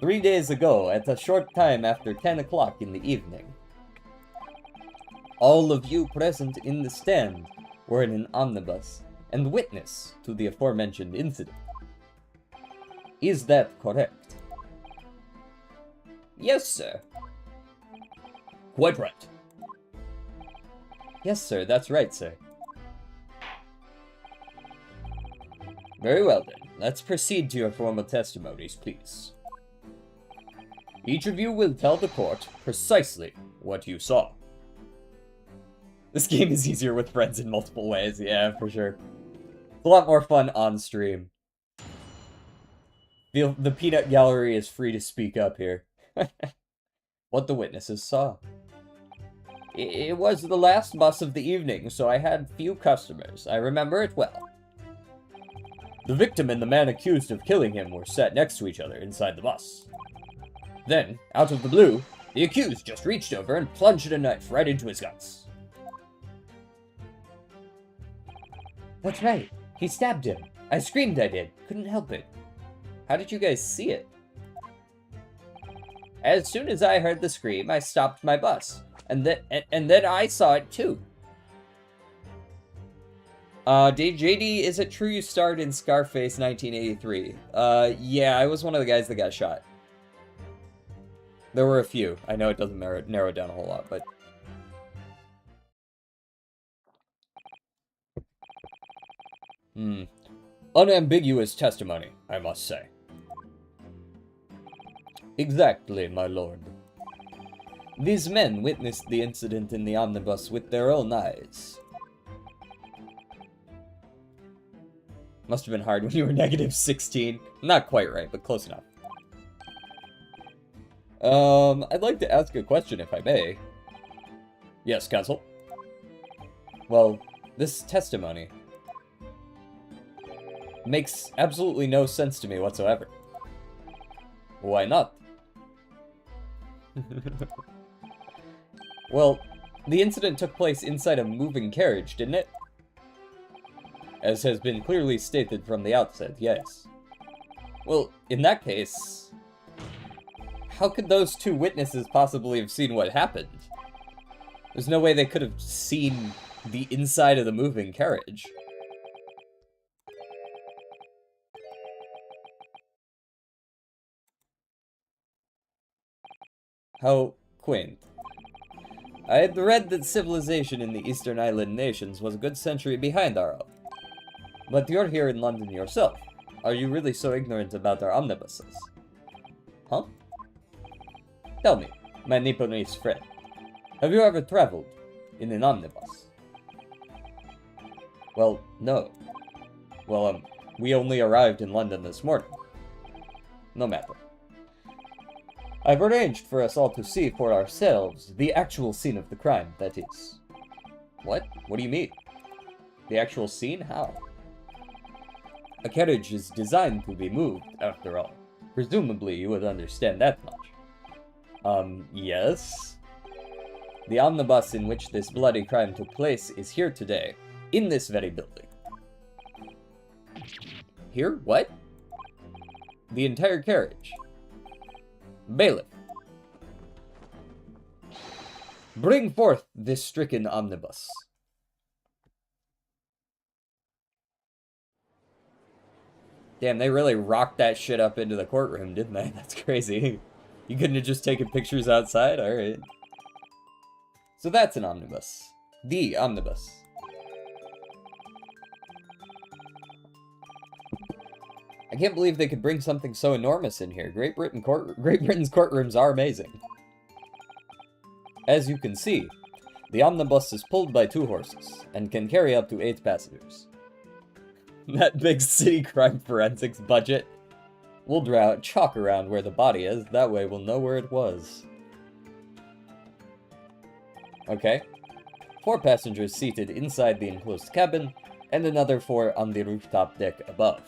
3 days ago, at a short time after 10 o'clock in the evening, all of you present in the stand were in an omnibus and witness to the aforementioned incident. Is that correct? Yes, sir. Quite right. Yes, sir, that's right, sir. Very well, then. Let's proceed to your formal testimonies, please. Each of you will tell the court precisely what you saw. This game is easier with friends in multiple ways, yeah, for sure. It's a lot more fun on stream. The peanut gallery is free to speak up here. What the witnesses saw. It was the last bus of the evening, so I had few customers. I remember it well. The victim and the man accused of killing him were sat next to each other inside the bus. Then, out of the blue, the accused just reached over and plunged a knife right into his guts. That's right. He stabbed him. I screamed, I did. Couldn't help it. How did you guys see it? As soon as I heard the scream, I stopped my bus. And then I saw it too. JD, is it true you starred in Scarface 1983? Yeah, I was one of the guys that got shot. There were a few. I know it doesn't narrow it down a whole lot, but... Unambiguous testimony, I must say. Exactly, my lord. These men witnessed the incident in the omnibus with their own eyes. Must have been hard when you were negative 16. Not quite right, but close enough. I'd like to ask a question, if I may. Yes, counsel. Well, this testimony makes absolutely no sense to me whatsoever. Why not? Well, the incident took place inside a moving carriage, didn't it? As has been clearly stated from the outset, yes. Well, in that case, how could those 2 witnesses possibly have seen what happened? There's no way they could have seen the inside of the moving carriage. How quaint. I had read that civilization in the Eastern Island nations was a good century behind our own. But you're here in London yourself. Are you really so ignorant about our omnibuses? Huh? Tell me, my Nipponese friend, have you ever traveled in an omnibus? Well, no. Well, we only arrived in London this morning. No matter. I've arranged for us all to see for ourselves the actual scene of the crime, that is. What? What do you mean? The actual scene? How? A carriage is designed to be moved, after all. Presumably you would understand that much. Yes? The omnibus in which this bloody crime took place is here today, in this very building. Here? What? The entire carriage. Bailiff. Bring forth this stricken omnibus. Damn, they really rocked that shit up into the courtroom, didn't they? That's crazy. You couldn't have just taken pictures outside? Alright. So that's an omnibus. The omnibus. I can't believe they could bring something so enormous in here. Great Britain's courtrooms are amazing. As you can see, the omnibus is pulled by 2 horses, and can carry up to 8 passengers. That big city crime forensics budget. We'll draw chalk around where the body is, that way we'll know where it was. Okay. 4 passengers seated inside the enclosed cabin, and another 4 on the rooftop deck above.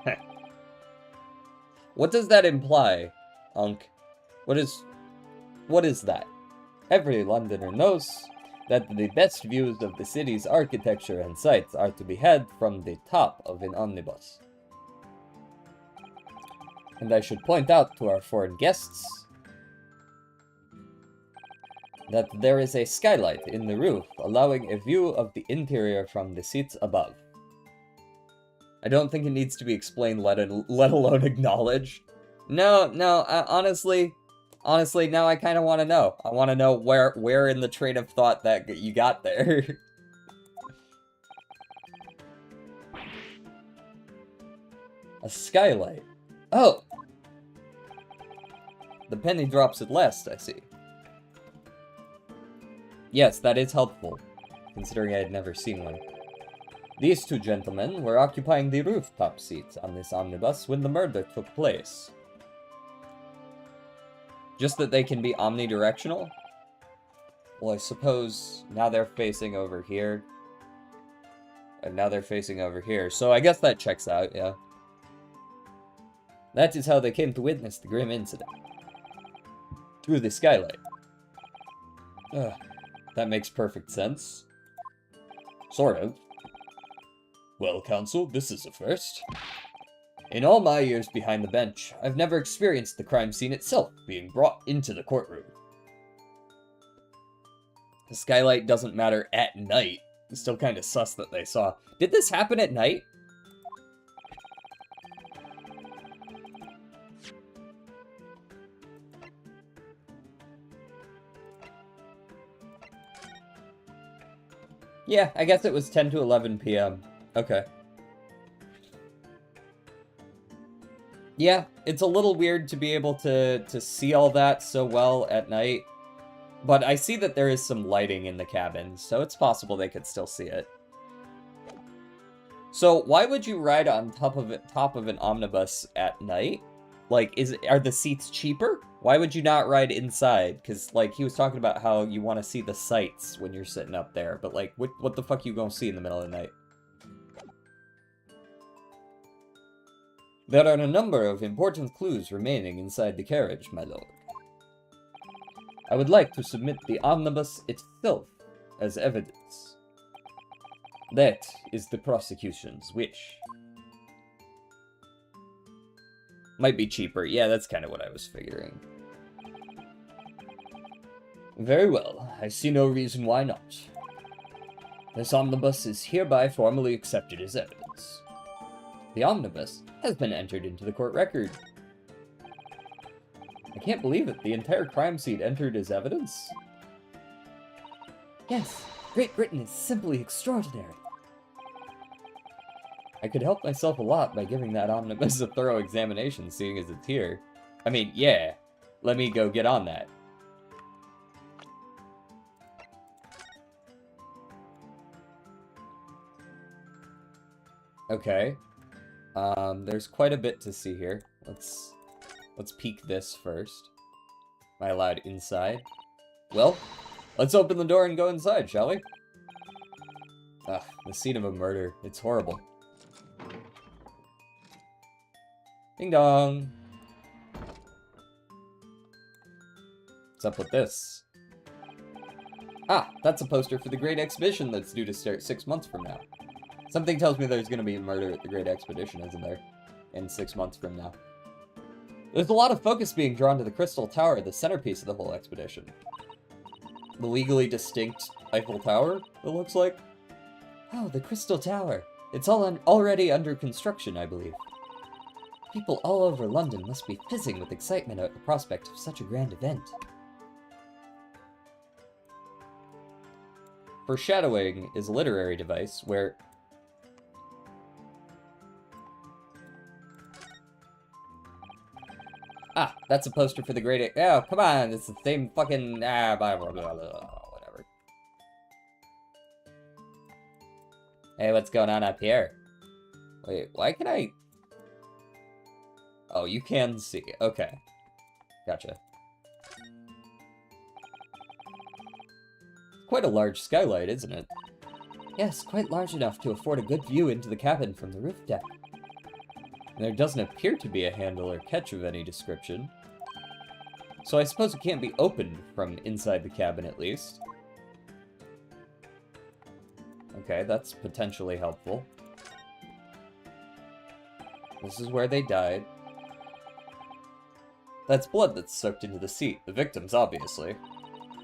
Heh. What does that imply, Unc? What is that? Every Londoner knows that the best views of the city's architecture and sights are to be had from the top of an omnibus. And I should point out to our foreign guests that there is a skylight in the roof, allowing a view of the interior from the seats above. I don't think it needs to be explained, let alone acknowledged. No, honestly, now I kind of want to know. I want to know where in the train of thought that you got there. A skylight. Oh! The penny drops at last, I see. Yes, that is helpful, considering I had never seen one. These 2 gentlemen were occupying the rooftop seats on this omnibus when the murder took place. Just that they can be omnidirectional? Well, I suppose now they're facing over here. And now they're facing over here, so I guess that checks out, yeah. That is how they came to witness the grim incident. Through the skylight. Ugh, that makes perfect sense. Sort of. Well, counsel, this is a first. In all my years behind the bench, I've never experienced the crime scene itself being brought into the courtroom. The skylight doesn't matter at night. It's still kind of sus that they saw. Did this happen at night? Yeah, I guess it was 10 to 11 p.m. Okay. Yeah, it's a little weird to be able to see all that so well at night. But I see that there is some lighting in the cabin, so it's possible they could still see it. So why would you ride on top of an omnibus at night? Like, are the seats cheaper? Why would you not ride inside? Because, like, he was talking about how you want to see the sights when you're sitting up there. But, like, what the fuck you gonna see in the middle of the night? There are a number of important clues remaining inside the carriage, my lord. I would like to submit the omnibus itself as evidence. That is the prosecution's wish. Might be cheaper. Yeah, that's kind of what I was figuring. Very well. I see no reason why not. This omnibus is hereby formally accepted as evidence. The omnibus has been entered into the court record. I can't believe it. The entire crime scene entered as evidence? Yes, Great Britain is simply extraordinary. I could help myself a lot by giving that omnibus a thorough examination, seeing as it's here. I mean, yeah. Let me go get on that. Okay. There's quite a bit to see here. Let's peek this first. Am I allowed inside? Well, let's open the door and go inside, shall we? Ugh, the scene of a murder. It's horrible. Ding dong. What's up with this? Ah, that's a poster for the Great Exhibition that's due to start 6 months from now. Something tells me there's gonna be a murder at the Great Expedition, isn't there? In 6 months from now. There's a lot of focus being drawn to the Crystal Tower, the centerpiece of the whole expedition. The legally distinct Eiffel Tower, it looks like. Oh, the Crystal Tower. It's already under construction, I believe. People all over London must be fizzing with excitement at the prospect of such a grand event. Foreshadowing is a literary device where... Ah, that's a poster for the Great... Oh, come on, it's the same fucking... Ah, blah, blah, blah, blah, whatever. Hey, what's going on up here? Wait, why can I... Oh, you can see. Okay. Gotcha. Quite a large skylight, isn't it? Yes, quite large enough to afford a good view into the cabin from the roof deck. There doesn't appear to be a handle or catch of any description. So I suppose it can't be opened from inside the cabin at least. Okay, that's potentially helpful. This is where they died. That's blood that's soaked into the seat. The victims, obviously.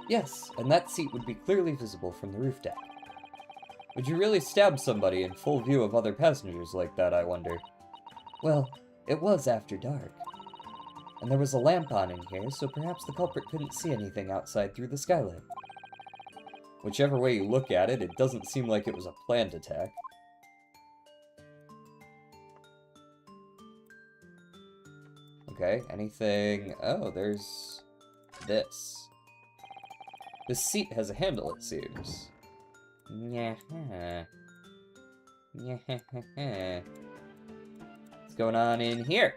Yes, and that seat would be clearly visible from the roof deck. Would you really stab somebody in full view of other passengers like that, I wonder? Well, it was after dark. And there was a lamp on in here, so perhaps the culprit couldn't see anything outside through the skylight. Whichever way you look at it, it doesn't seem like it was a planned attack. Okay, anything... Oh, there's... this. This seat has a handle, it seems. Yeah. What's going on in here?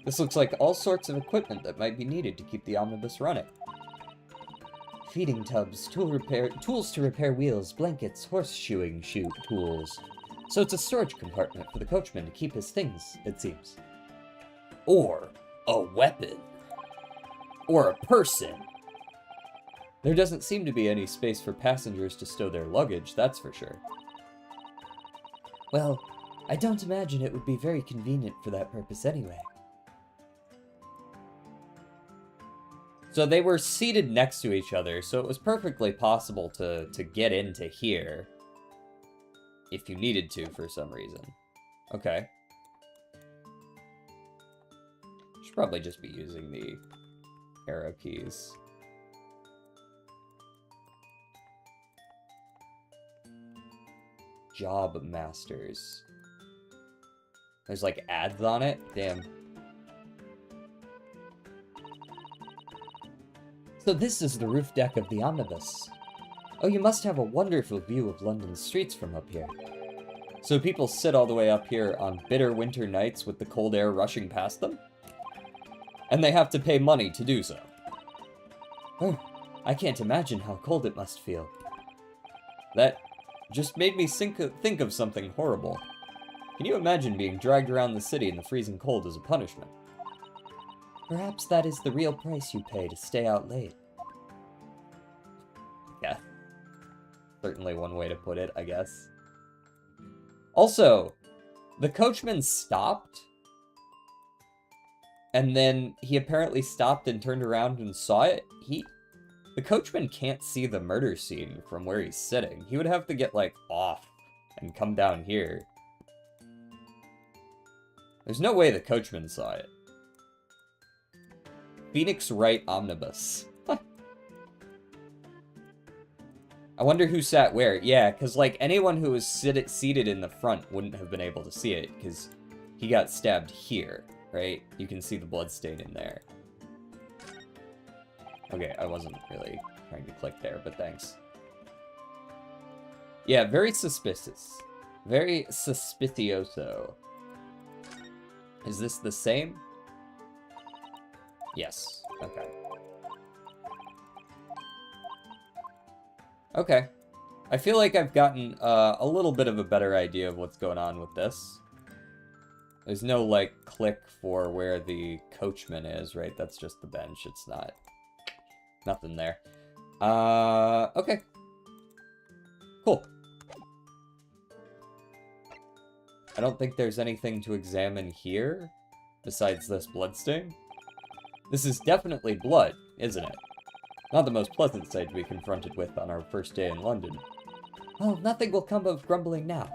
This looks like all sorts of equipment that might be needed to keep the omnibus running. Feeding tubs, tools to repair wheels, blankets, horseshoeing tools. So it's a storage compartment for the coachman to keep his things, it seems. Or a weapon. Or a person. There doesn't seem to be any space for passengers to stow their luggage, that's for sure. Well, I don't imagine it would be very convenient for that purpose anyway. So they were seated next to each other, so it was perfectly possible to get into here. If you needed to, for some reason. Okay. Should probably just be using the arrow keys. Job masters. There's like ads on it? Damn. So this is the roof deck of the omnibus. Oh, you must have a wonderful view of London's streets from up here. So people sit all the way up here on bitter winter nights with the cold air rushing past them? And they have to pay money to do so. Oh, I can't imagine how cold it must feel. That just made me think of something horrible. Can you imagine being dragged around the city in the freezing cold as a punishment? Perhaps that is the real price you pay to stay out late. Yeah. Certainly one way to put it, I guess. Also, the coachman stopped. And then he apparently stopped and turned around and saw it. The coachman can't see the murder scene from where he's sitting. He would have to get, like, off and come down here. There's no way the coachman saw it. Phoenix Wright Omnibus. I wonder who sat where. Yeah, because, like, anyone who was seated in the front wouldn't have been able to see it, because he got stabbed here, right? You can see the bloodstain in there. Okay, I wasn't really trying to click there, but thanks. Yeah, very suspicious. Very suspicioso. Is this the same? Yes. Okay. Okay. I feel like I've gotten a little bit of a better idea of what's going on with this. There's no, like, click for where the coachman is, right? That's just the bench. It's not... Nothing there. Okay. Cool. I don't think there's anything to examine here, besides this bloodstain. This is definitely blood, isn't it? Not the most pleasant sight to be confronted with on our first day in London. Well, nothing will come of grumbling now.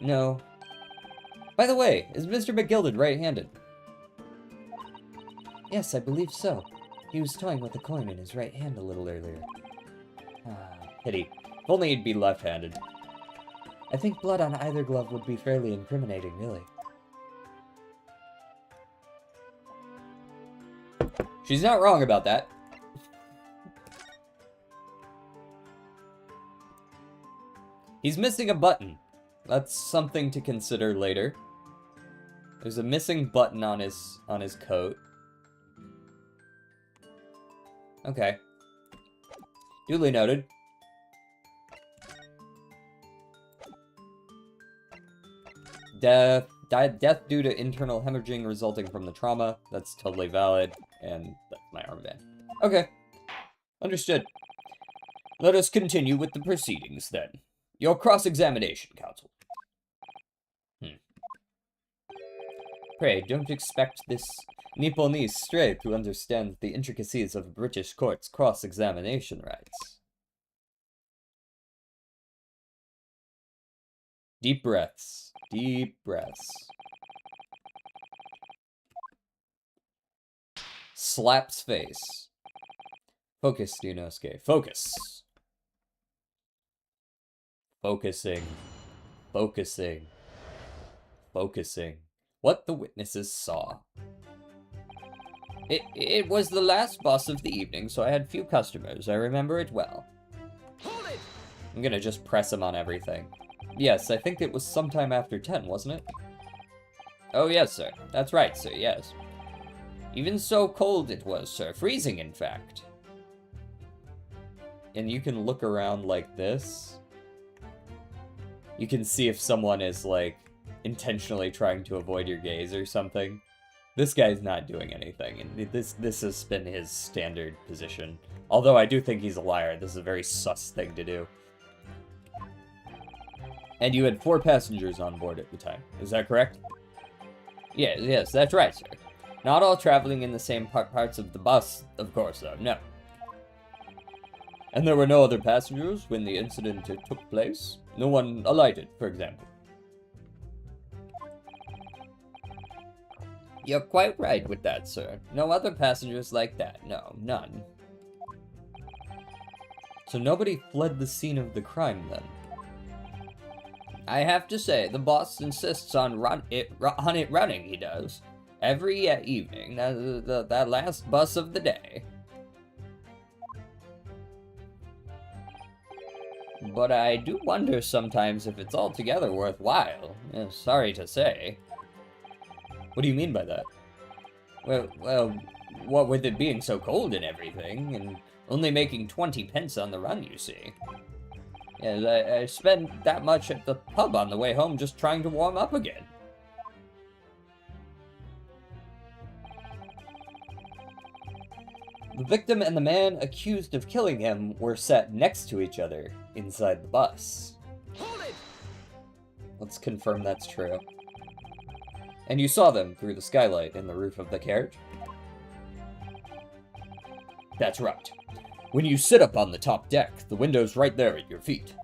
No. By the way, is Mr. McGilded right-handed? Yes, I believe so. He was toying with a coin in his right hand a little earlier. Pity. If only he'd be left-handed. I think blood on either glove would be fairly incriminating, really. She's not wrong about that. He's missing a button. That's something to consider later. There's a missing button on his coat. Okay. Duly noted. Death due to internal hemorrhaging resulting from the trauma. That's totally valid. And that's my armband. Okay. Understood. Let us continue with the proceedings, then. Your cross-examination, counsel. Pray, don't expect this Nipponese stray to understand the intricacies of British courts' cross-examination rights. Deep breaths. Deep breaths. Slaps face. Focus, Yunosuke. Focus. Focusing. Focusing. Focusing. What the witnesses saw. It was the last bus of the evening, so I had few customers. I remember it well. Hold it! I'm gonna just press him on everything. Yes, I think it was sometime after 10, wasn't it? Oh, yes, sir. That's right, sir, yes. Even so cold it was, sir. Freezing, in fact. And you can look around like this. You can see if someone is, like, intentionally trying to avoid your gaze or something. This guy's not doing anything, and this has been his standard position. Although I do think he's a liar. This is a very sus thing to do. And you had 4 passengers on board at the time. Is that correct? Yes, that's right, sir. Not all traveling in the same parts of the bus, of course, though, no. And there were no other passengers when the incident took place? No one alighted, for example? You're quite right with that, sir. No other passengers like that. No, none. So nobody fled the scene of the crime, then? I have to say, the boss insists on it running, he does. Every evening, that last bus of the day. But I do wonder sometimes if it's altogether worthwhile. Sorry to say. What do you mean by that? Well, what with it being so cold and everything, and only making 20 pence on the run, you see. Yes, I spent that much at the pub on the way home just trying to warm up again. The victim and the man accused of killing him were sat next to each other inside the bus. Hold it! Let's confirm that's true. And you saw them through the skylight in the roof of the carriage? That's right. When you sit up on the top deck, the window's right there at your feet.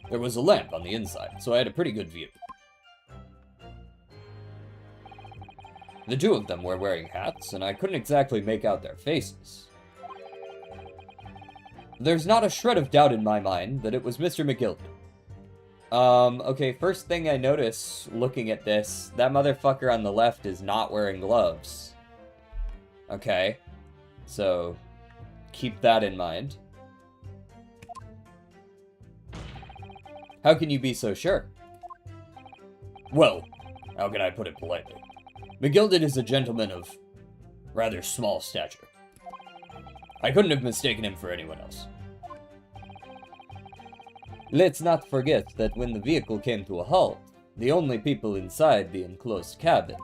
There was a lamp on the inside, so I had a pretty good view. The 2 of them were wearing hats, and I couldn't exactly make out their faces. There's not a shred of doubt in my mind that it was Mr. McGilded. Okay, first thing I notice looking at this, that motherfucker on the left is not wearing gloves. Okay, so keep that in mind. How can you be so sure? Well, how can I put it politely? McGilded is a gentleman of rather small stature. I couldn't have mistaken him for anyone else. Let's not forget that when the vehicle came to a halt, the only people inside the enclosed cabin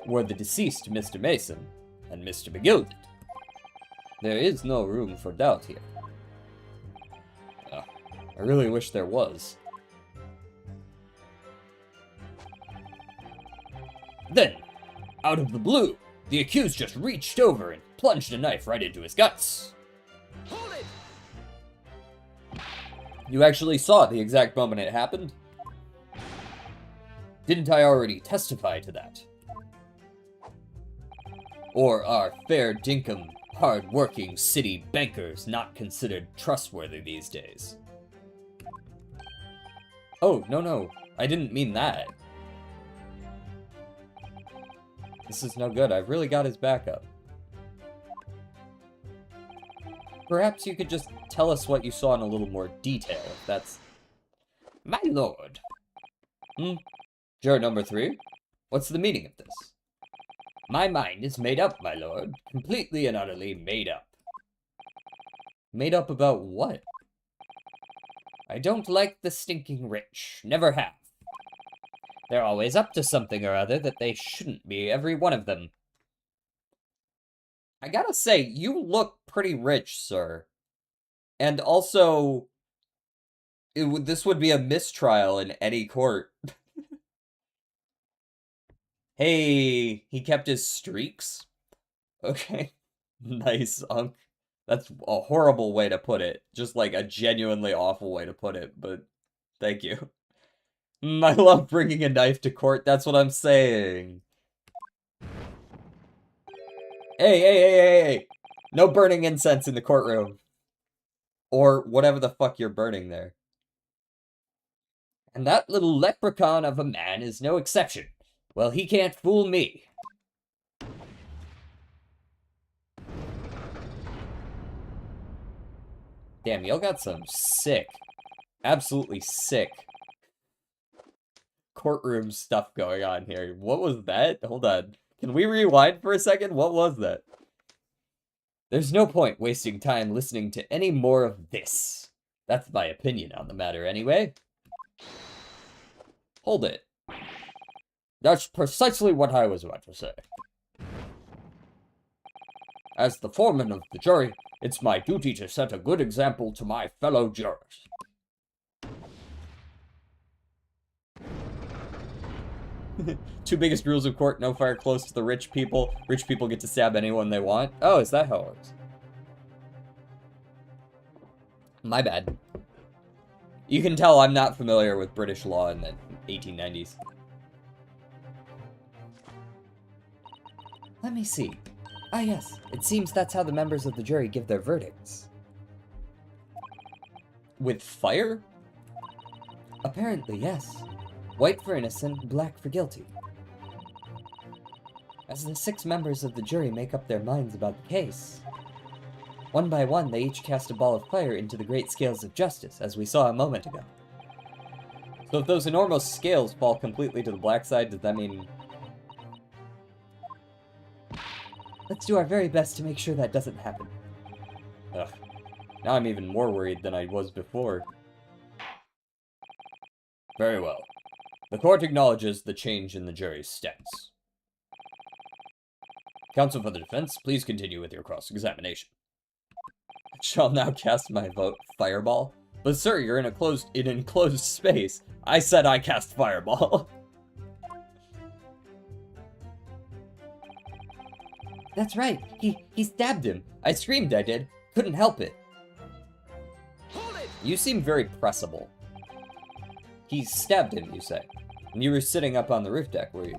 were the deceased Mr. Mason and Mr. McGilded. There is no room for doubt here. I really wish there was. Then, out of the blue, the accused just reached over and plunged a knife right into his guts. Hold it! You actually saw the exact moment it happened? Didn't I already testify to that? Or are fair dinkum, hard-working city bankers not considered trustworthy these days? Oh, no, I didn't mean that. This is no good. I've really got his back up. Perhaps you could just tell us what you saw in a little more detail, if that's... My lord. Juror number 3? What's the meaning of this? My mind is made up, my lord. Completely and utterly made up. Made up about what? I don't like the stinking rich. Never have. They're always up to something or other that they shouldn't be, every one of them. I gotta say, you look pretty rich, sir. And also, this would be a mistrial in any court. Hey, he kept his streaks? Okay. Nice, Unc. That's a horrible way to put it. Just like a genuinely awful way to put it, but thank you. I love bringing a knife to court, that's what I'm saying. Hey. No burning incense in the courtroom. Or whatever the fuck you're burning there. And that little leprechaun of a man is no exception. Well, he can't fool me. Damn, y'all got some sick, absolutely sick courtroom stuff going on here. What was that? Hold on. Can we rewind for a second? What was that? There's no point wasting time listening to any more of this. That's my opinion on the matter anyway. Hold it. That's precisely what I was about to say. As the foreman of the jury, it's my duty to set a good example to my fellow jurors. Two biggest rules of court: no fire close to the rich people. Rich people get to stab anyone they want. Oh, is that how it works? My bad. You can tell I'm not familiar with British law in the 1890s. Let me see. Ah yes, it seems that's how the members of the jury give their verdicts. With fire? Apparently, yes. White for innocent, black for guilty. As the 6 members of the jury make up their minds about the case, one by one they each cast a ball of fire into the great scales of justice, as we saw a moment ago. So if those enormous scales fall completely to the black side, does that mean... Let's do our very best to make sure that doesn't happen. Ugh. Now I'm even more worried than I was before. Very well. The court acknowledges the change in the jury's stance. Counsel for the defense, please continue with your cross-examination. I shall now cast my vote, Fireball. But sir, you're in an enclosed space. I said I cast Fireball. That's right, he stabbed him. I screamed, I did. Couldn't help it. Hold it! You seem very pressable. He stabbed him, you say. And you were sitting up on the roof deck, were you?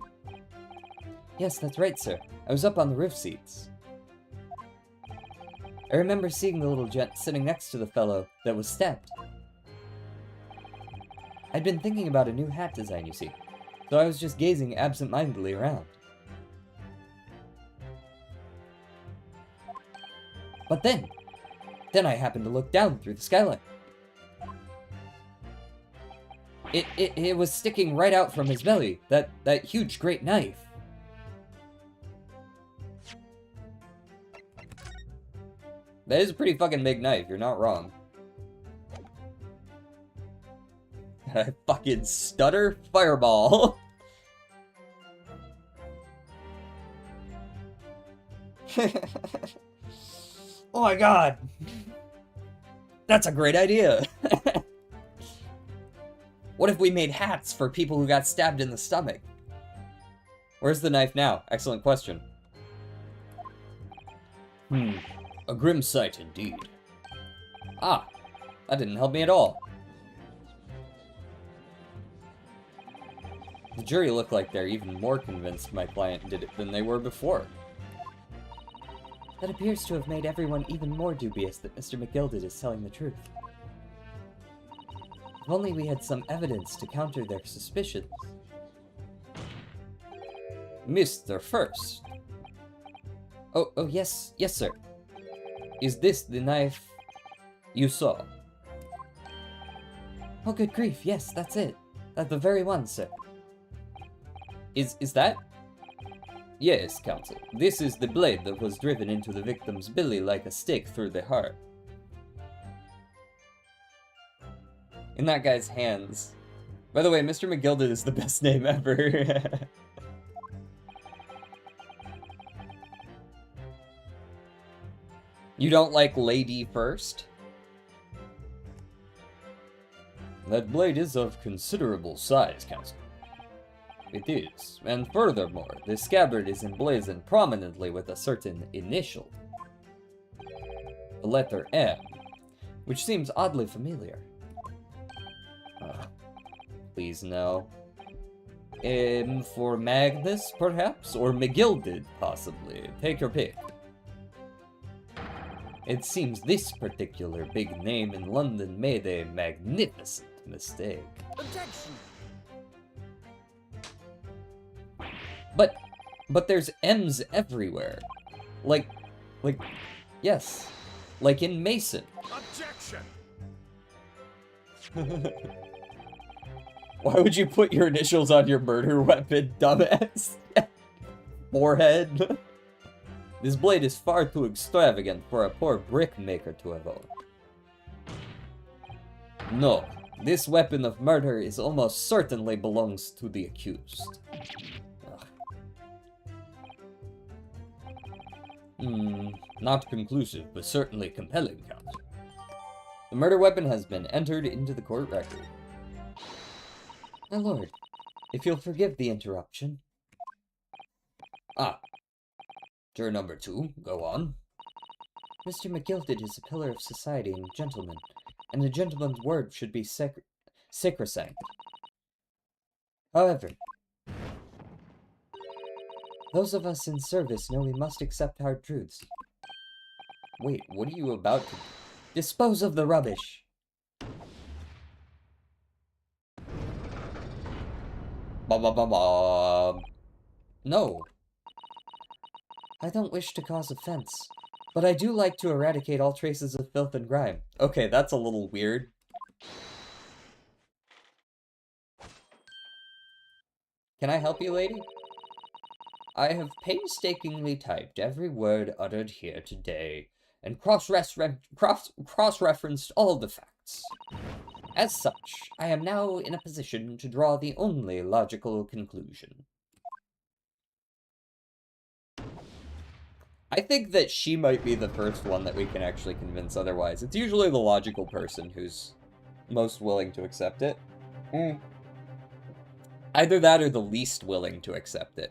Yes, that's right, sir. I was up on the roof seats. I remember seeing the little gent sitting next to the fellow that was stabbed. I'd been thinking about a new hat design, you see, so I was just gazing absent-mindedly around. But then I happened to look down through the skylight. It was sticking right out from his belly, that huge great knife. That is a pretty fucking big knife, you're not wrong. Fucking stutter fireball. Oh my god. That's a great idea. What if we made hats for people who got stabbed in the stomach? Where's the knife now? Excellent question. A grim sight indeed. Ah, that didn't help me at all. The jury look like they're even more convinced my client did it than they were before. That appears to have made everyone even more dubious that Mr. McGilded is telling the truth. If only we had some evidence to counter their suspicions. Mr. First. Oh, yes, sir. Is this the knife you saw? Oh, good grief, yes, that's it. That's the very one, sir. Is that? Yes, Counsel. This is the blade that was driven into the victim's belly like a stake through the heart. In that guy's hands. By the way, Mr. McGilded is the best name ever. You don't like Lady First? That blade is of considerable size, Counsel. It is, and furthermore, the scabbard is emblazoned prominently with a certain initial. The letter M, Which seems oddly familiar. please no. M for Magnus, perhaps? Or McGilded, possibly. Take your pick. It seems this particular big name in London made a magnificent mistake. Objection! But there's M's everywhere. Like, yes. Like in Mason. Objection! Why would you put your initials on your murder weapon, dumbass? Forehead. This blade is far too extravagant for a poor brickmaker to have owned. No, this weapon of murder is almost certainly belongs to the accused. Not conclusive, but certainly compelling, Counsel. The murder weapon has been entered into the court record. My lord, if you'll forgive the interruption. Ah. Juror number 2, go on. Mr. McGilded is a pillar of society and a gentleman, and a gentleman's word should be sacrosanct. However, those of us in service know we must accept hard truths. Wait, what are you about to... Dispose of the rubbish. No. I don't wish to cause offense, but I do like to eradicate all traces of filth and grime. Okay, that's a little weird. Can I help you, lady? I have painstakingly typed every word uttered here today, and cross-referenced all the facts. As such, I am now in a position to draw the only logical conclusion. I think that she might be the first one that we can actually convince otherwise. It's usually the logical person who's most willing to accept it. Either that or the least willing to accept it.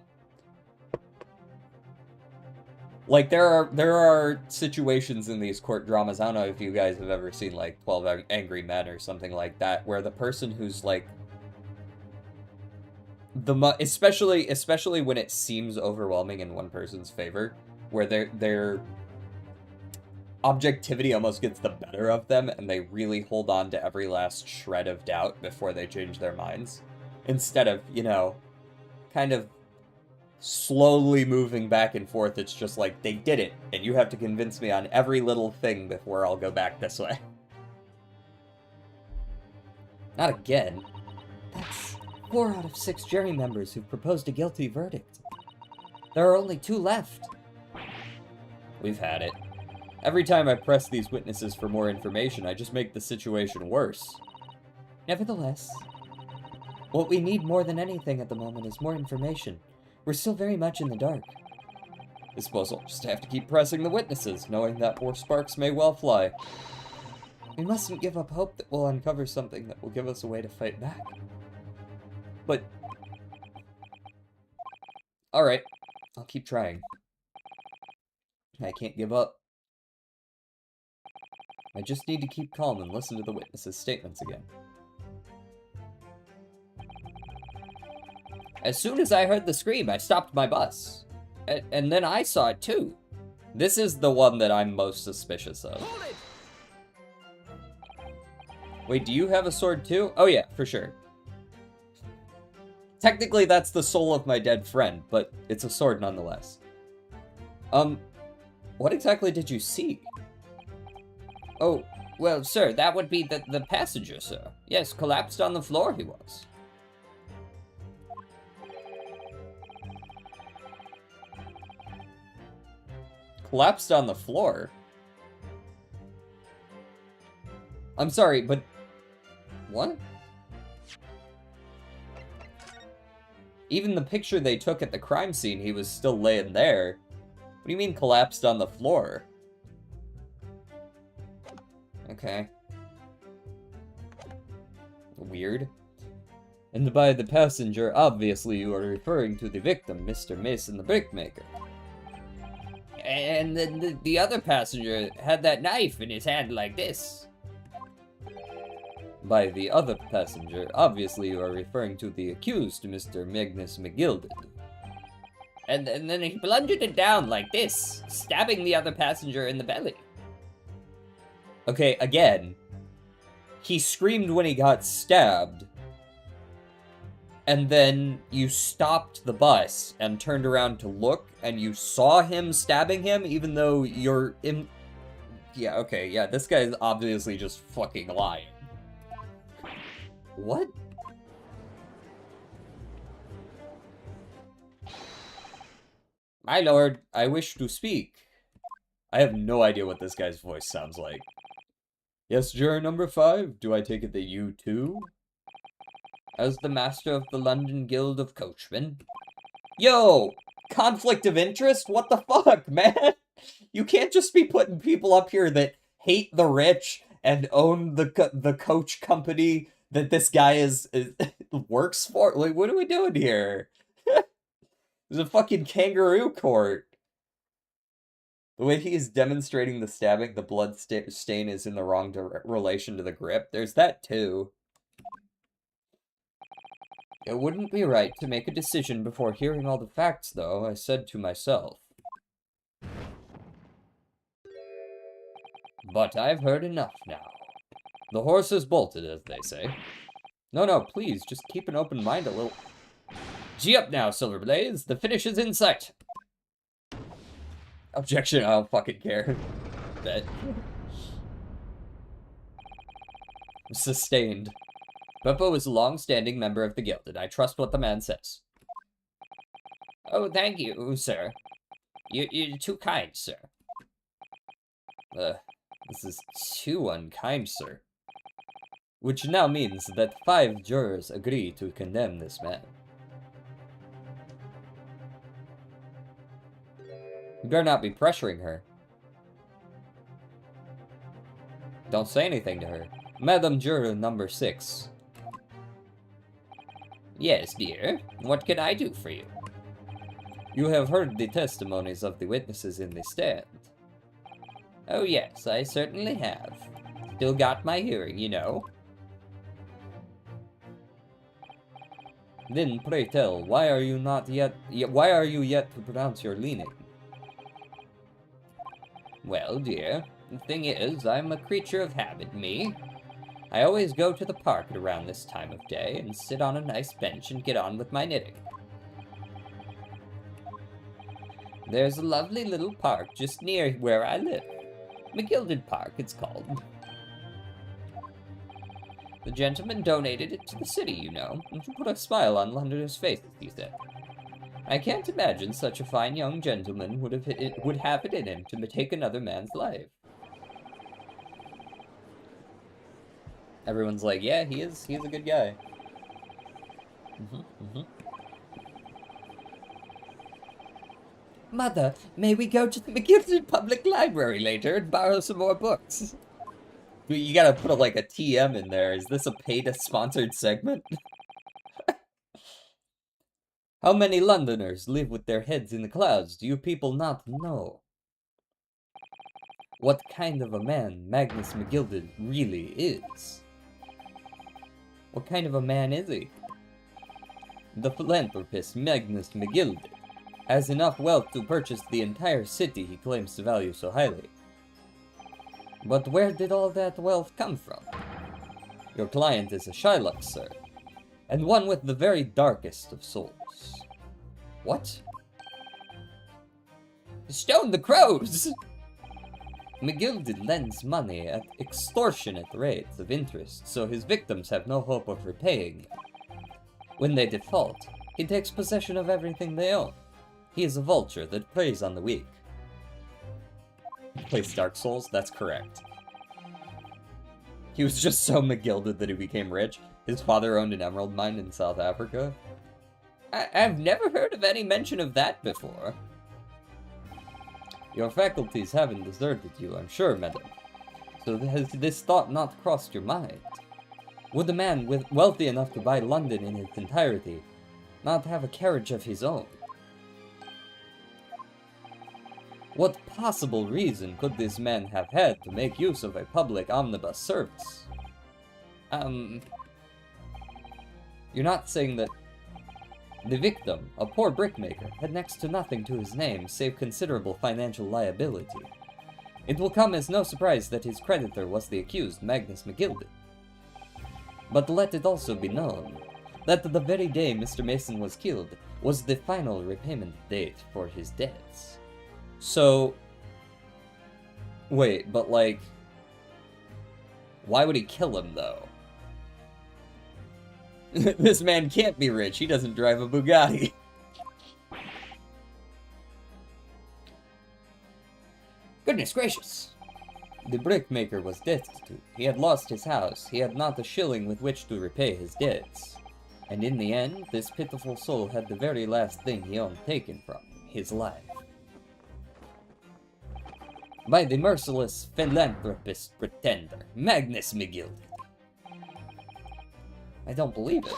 Like, there are situations in these court dramas, I don't know if you guys have ever seen, like, 12 Angry Men or something like that, where the person who's, like, especially when it seems overwhelming in one person's favor, where their objectivity almost gets the better of them, and they really hold on to every last shred of doubt before they change their minds. Instead of, you know, kind of slowly moving back and forth, it's just like, they did it, and you have to convince me on every little thing before I'll go back this way. Not again. That's 4 out of 6 jury members who've proposed a guilty verdict. There are only 2 left. We've had it. Every time I press these witnesses for more information, I just make the situation worse. Nevertheless, What we need more than anything at the moment is more information. We're still very much in the dark. I suppose I'll just have to keep pressing the witnesses, knowing that more sparks may well fly. We mustn't give up hope that we'll uncover something that will give us a way to fight back. But... Alright, I'll keep trying. I can't give up. I just need to keep calm and listen to the witnesses' statements again. As soon as I heard the scream, I stopped my bus. And then I saw it too. This is the one that I'm most suspicious of. Wait, do you have a sword too? Oh yeah, for sure. Technically, that's the soul of my dead friend, but it's a sword nonetheless. What exactly did you see? Oh, well, sir, that would be the passenger, sir. Yes, collapsed on the floor he was. Collapsed on the floor? I'm sorry, but... What? Even the picture they took at the crime scene, he was still laying there. What do you mean collapsed on the floor? Okay. Weird. And by the passenger, obviously you are referring to the victim, Mr. Mason the brickmaker. And then the other passenger had that knife in his hand like this. By the other passenger, obviously you are referring to the accused, Mr. Magnus McGilded. And then he plunged it down like this, stabbing the other passenger in the belly. Okay, again, he screamed when he got stabbed, and then you stopped the bus and turned around to look, and you saw him stabbing him, even though you're in... Yeah, okay, yeah, this guy is obviously just fucking lying. What? My lord, I wish to speak. I have no idea what this guy's voice sounds like. Yes, juror number 5, do I take it that you too? As the master of the London Guild of Coachmen. Yo! Conflict of interest? What the fuck, man? You can't just be putting people up here that hate the rich and own the coach company that this guy is works for. Like, what are we doing here? There's a fucking kangaroo court. The way he is demonstrating the stabbing, the blood stain is in the wrong relation to the grip. There's that too. It wouldn't be right to make a decision before hearing all the facts, though, I said to myself. But I've heard enough now. The horse is bolted, as they say. No, please, just keep an open mind a little. Gee up now, Silverblaze. The finish is in sight. Objection, I don't fucking care. Bet. Sustained. Beppo is a long-standing member of the guild, and I trust what the man says. Oh, thank you, sir. You're too kind, sir. This is too unkind, sir. Which now means that 5 jurors agree to condemn this man. You better not be pressuring her. Don't say anything to her. Madam Juror number 6. Yes, dear. What can I do for you? You have heard the testimonies of the witnesses in the stand. Oh yes, I certainly have. Still got my hearing, you know. Then pray tell, why are you yet to pronounce your leaning? Well, dear, the thing is, I'm a creature of habit, me. I always go to the park at around this time of day and sit on a nice bench and get on with my knitting. There's a lovely little park just near where I live. McGilded Park, it's called. The gentleman donated it to the city, you know, and to put a smile on Londoners' faces, he said. I can't imagine such a fine young gentleman would have it in him to take another man's life. Everyone's like, yeah, he's a good guy. Mother, may we go to the McGilton Public Library later and borrow some more books? You gotta put like a TM in there. Is this a paid sponsored segment? How many Londoners live with their heads in the clouds? Do you people not know? What kind of a man Magnus McGilded really is? What kind of a man is he? The philanthropist Magnus McGilded has enough wealth to purchase the entire city he claims to value so highly. But where did all that wealth come from? Your client is a Shylock, sir, and one with the very darkest of souls. What? Stone the crows! McGilded lends money at extortionate rates of interest, so his victims have no hope of repaying him. When they default, he takes possession of everything they own. He is a vulture that preys on the weak. Plays Dark Souls? That's correct. He was just so McGilded that he became rich. His father owned an emerald mine in South Africa. I've never heard of any mention of that before. Your faculties haven't deserted you, I'm sure, madam. So has this thought not crossed your mind? Would a man wealthy enough to buy London in its entirety not have a carriage of his own? What possible reason could this man have had to make use of a public omnibus service? You're not saying that the victim, a poor brickmaker, had next to nothing to his name save considerable financial liability. It will come as no surprise that his creditor was the accused, Magnus McGilded. But let it also be known that the very day Mr. Mason was killed was the final repayment date for his debts. So, wait, but like, why would he kill him though? This man can't be rich. He doesn't drive a Bugatti. Goodness gracious! The brickmaker was destitute. He had lost his house. He had not a shilling with which to repay his debts. And in the end, this pitiful soul had the very last thing he owned taken from him, his life. By the merciless philanthropist pretender, Magnus McGilded. I don't believe it.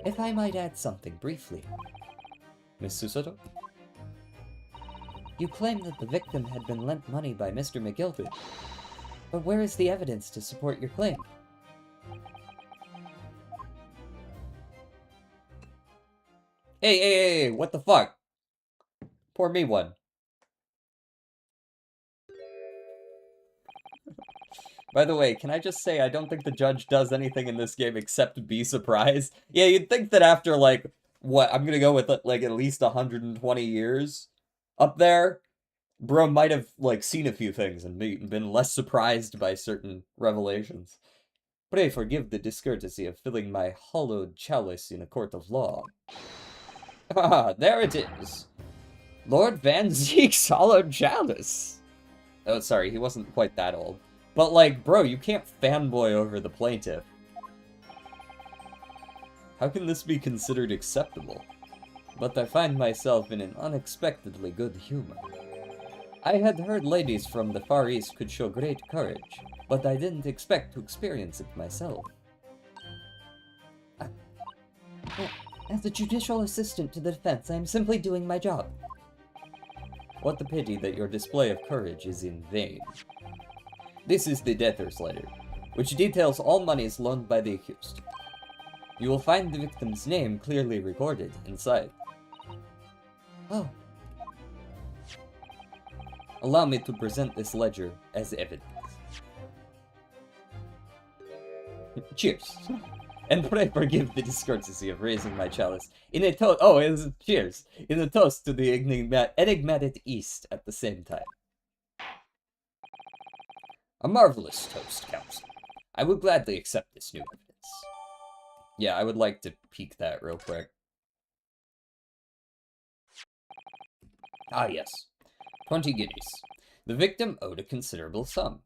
If I might add something briefly. Miss Susato? You claim that the victim had been lent money by Mr. McGilded. But where is the evidence to support your claim? Hey, what the fuck? Pour me one. By the way, can I just say I don't think the judge does anything in this game except be surprised? Yeah, you'd think that after, like, what, I'm gonna go with, like, at least 120 years up there, bro might have, like, seen a few things and been less surprised by certain revelations. Pray forgive the discourtesy of filling my hollowed chalice in a court of law. Ah, there it is. Lord Van Zeek's hollowed chalice. Oh, sorry, he wasn't quite that old. But, like, bro, you can't fanboy over the plaintiff. How can this be considered acceptable? But I find myself in an unexpectedly good humor. I had heard ladies from the Far East could show great courage, but I didn't expect to experience it myself. As a judicial assistant to the defense, I am simply doing my job. What a pity that your display of courage is in vain. This is the debtor's letter, which details all monies loaned by the accused. You will find the victim's name clearly recorded inside. Oh. Allow me to present this ledger as evidence. Cheers. And pray forgive the discourtesy of raising my chalice in a toast. Oh, it was cheers! In a toast to the enigmatic East at the same time. A marvelous toast, Counsel. I would gladly accept this new evidence. Yeah, I would like to peek that real quick. Ah, yes. 20 guineas. The victim owed a considerable sum.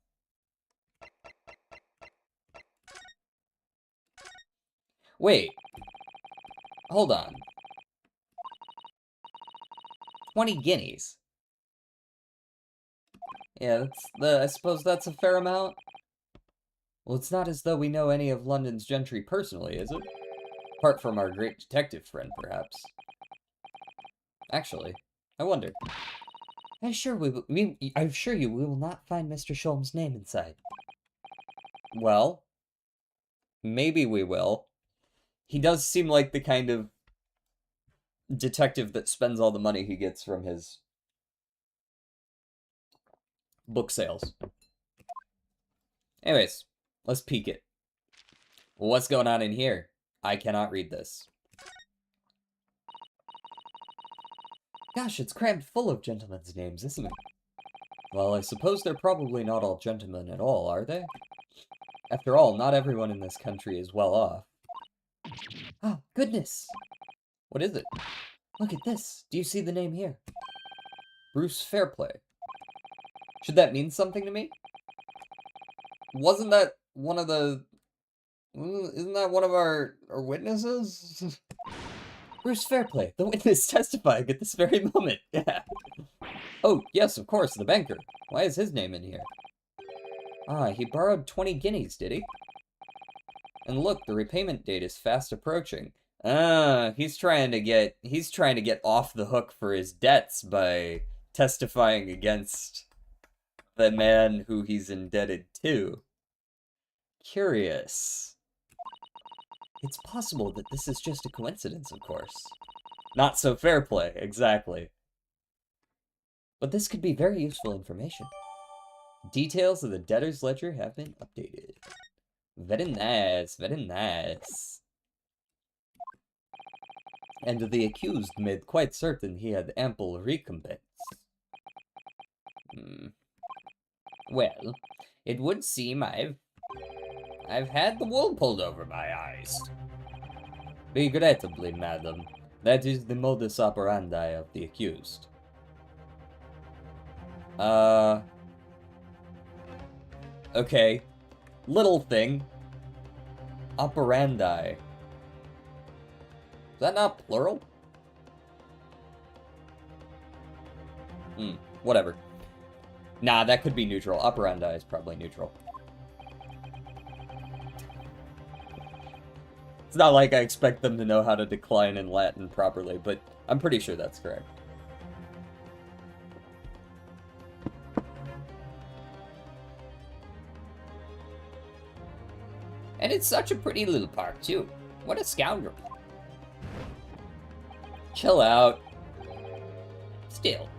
Wait. Hold on. 20 guineas. Yeah, I suppose that's a fair amount. Well, it's not as though we know any of London's gentry personally, is it? Apart from our great detective friend, perhaps. Actually, I wonder. I'm sure you we will not find Mr. Sholm's name inside. Well, maybe we will. He does seem like the kind of detective that spends all the money he gets from his book sales. Anyways, let's peek it. What's going on in here? I cannot read this. Gosh, it's crammed full of gentlemen's names, isn't it? Well, I suppose they're probably not all gentlemen at all, are they? After all, not everyone in this country is well off. Oh, goodness! What is it? Look at this. Do you see the name here? Bruce Fairplay. Should that mean something to me? Wasn't that one of the... Isn't that one of our witnesses? Bruce Fairplay, the witness testifying at this very moment. Yeah. Oh, yes, of course, the banker. Why is his name in here? Ah, he borrowed 20 guineas, did he? And look, the repayment date is fast approaching. Ah, he's trying to get off the hook for his debts by testifying against the man who he's indebted to. Curious. It's possible that this is just a coincidence, of course. Not so fair play, exactly. But this could be very useful information. Details of the debtor's ledger have been updated. Very nice, very nice. And the accused made quite certain he had ample recompense. Well, it would seem I've had the wool pulled over my eyes. Regrettably, madam, that is the modus operandi of the accused. Okay. Little thing. Operandi. Is that not plural? Whatever. Nah, that could be neutral. Operandi is probably neutral. It's not like I expect them to know how to decline in Latin properly, but I'm pretty sure that's correct. And it's such a pretty little park, too. What a scoundrel. Chill out. Still.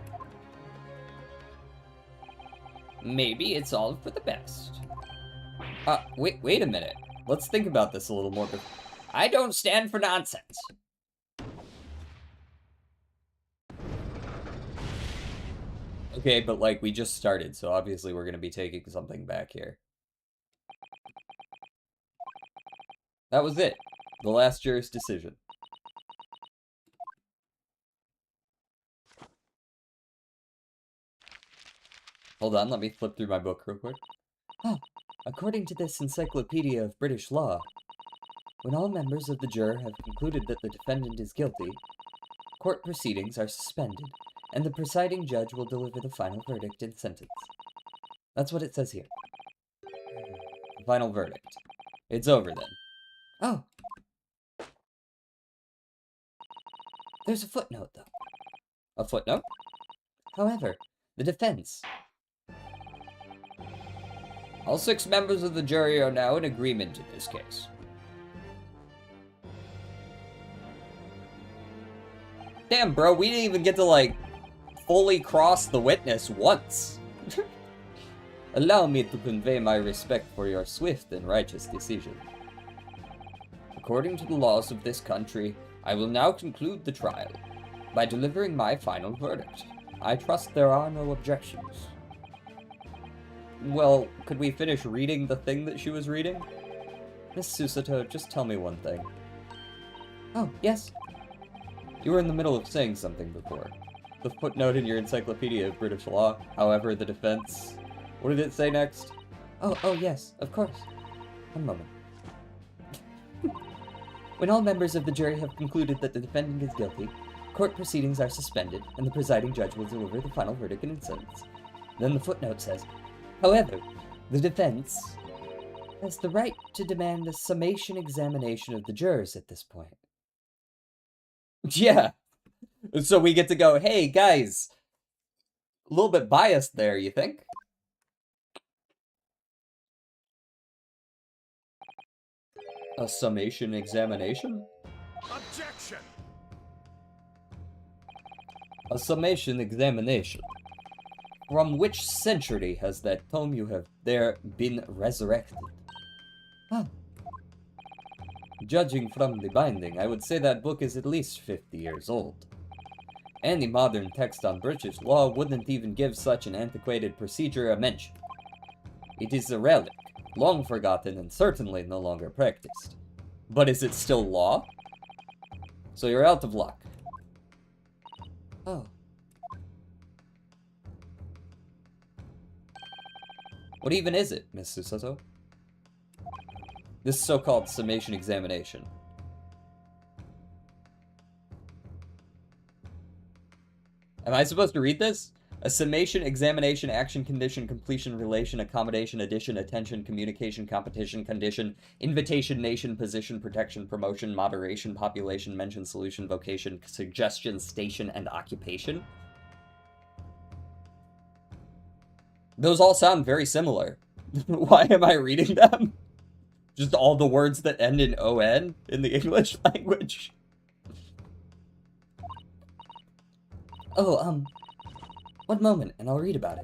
Maybe it's all for the best. Wait a minute. Let's think about this a little more. I don't stand for nonsense. Okay, but like, we just started, so obviously we're gonna be taking something back here. That was it. The last juror's decision. Hold on, let me flip through my book real quick. Oh, according to this Encyclopedia of British Law, when all members of the juror have concluded that the defendant is guilty, court proceedings are suspended, and the presiding judge will deliver the final verdict and sentence. That's what it says here. Final verdict. It's over then. Oh. There's a footnote, though. A footnote? However, the defense... All 6 members of the jury are now in agreement in this case. Damn, bro, we didn't even get to, like, fully cross the witness once. Allow me to convey my respect for your swift and righteous decision. According to the laws of this country, I will now conclude the trial by delivering my final verdict. I trust there are no objections. Well, could we finish reading the thing that she was reading? Miss Susato, just tell me one thing. Oh, yes? You were in the middle of saying something before. The footnote in your Encyclopedia of British Law, however, the defense... What did it say next? Oh, yes, of course. One moment. When all members of the jury have concluded that the defendant is guilty, court proceedings are suspended, and the presiding judge will deliver the final verdict in sentence. Then the footnote says, however, the defense has the right to demand a summation examination of the jurors at this point. Yeah. So we get to go, hey, guys, a little bit biased there, you think? A summation examination? Objection! A summation examination. From which century has that tome you have there been resurrected? Oh, Judging from the binding, I would say that book is at least 50 years old. Any modern text on British law wouldn't even give such an antiquated procedure a mention. It is a relic, long forgotten and certainly no longer practiced. But is it still law? So you're out of luck. oh. What even is it, Miss Susato? This so-called summation examination. Am I supposed to read this? A summation, examination, action, condition, completion, relation, accommodation, addition, attention, communication, competition, condition, invitation, nation, position, protection, promotion, moderation, population, mention, solution, vocation, suggestion, station, and occupation? Those all sound very similar. Why am I reading them? Just all the words that end in ON in the English language. Oh, one moment, and I'll read about it.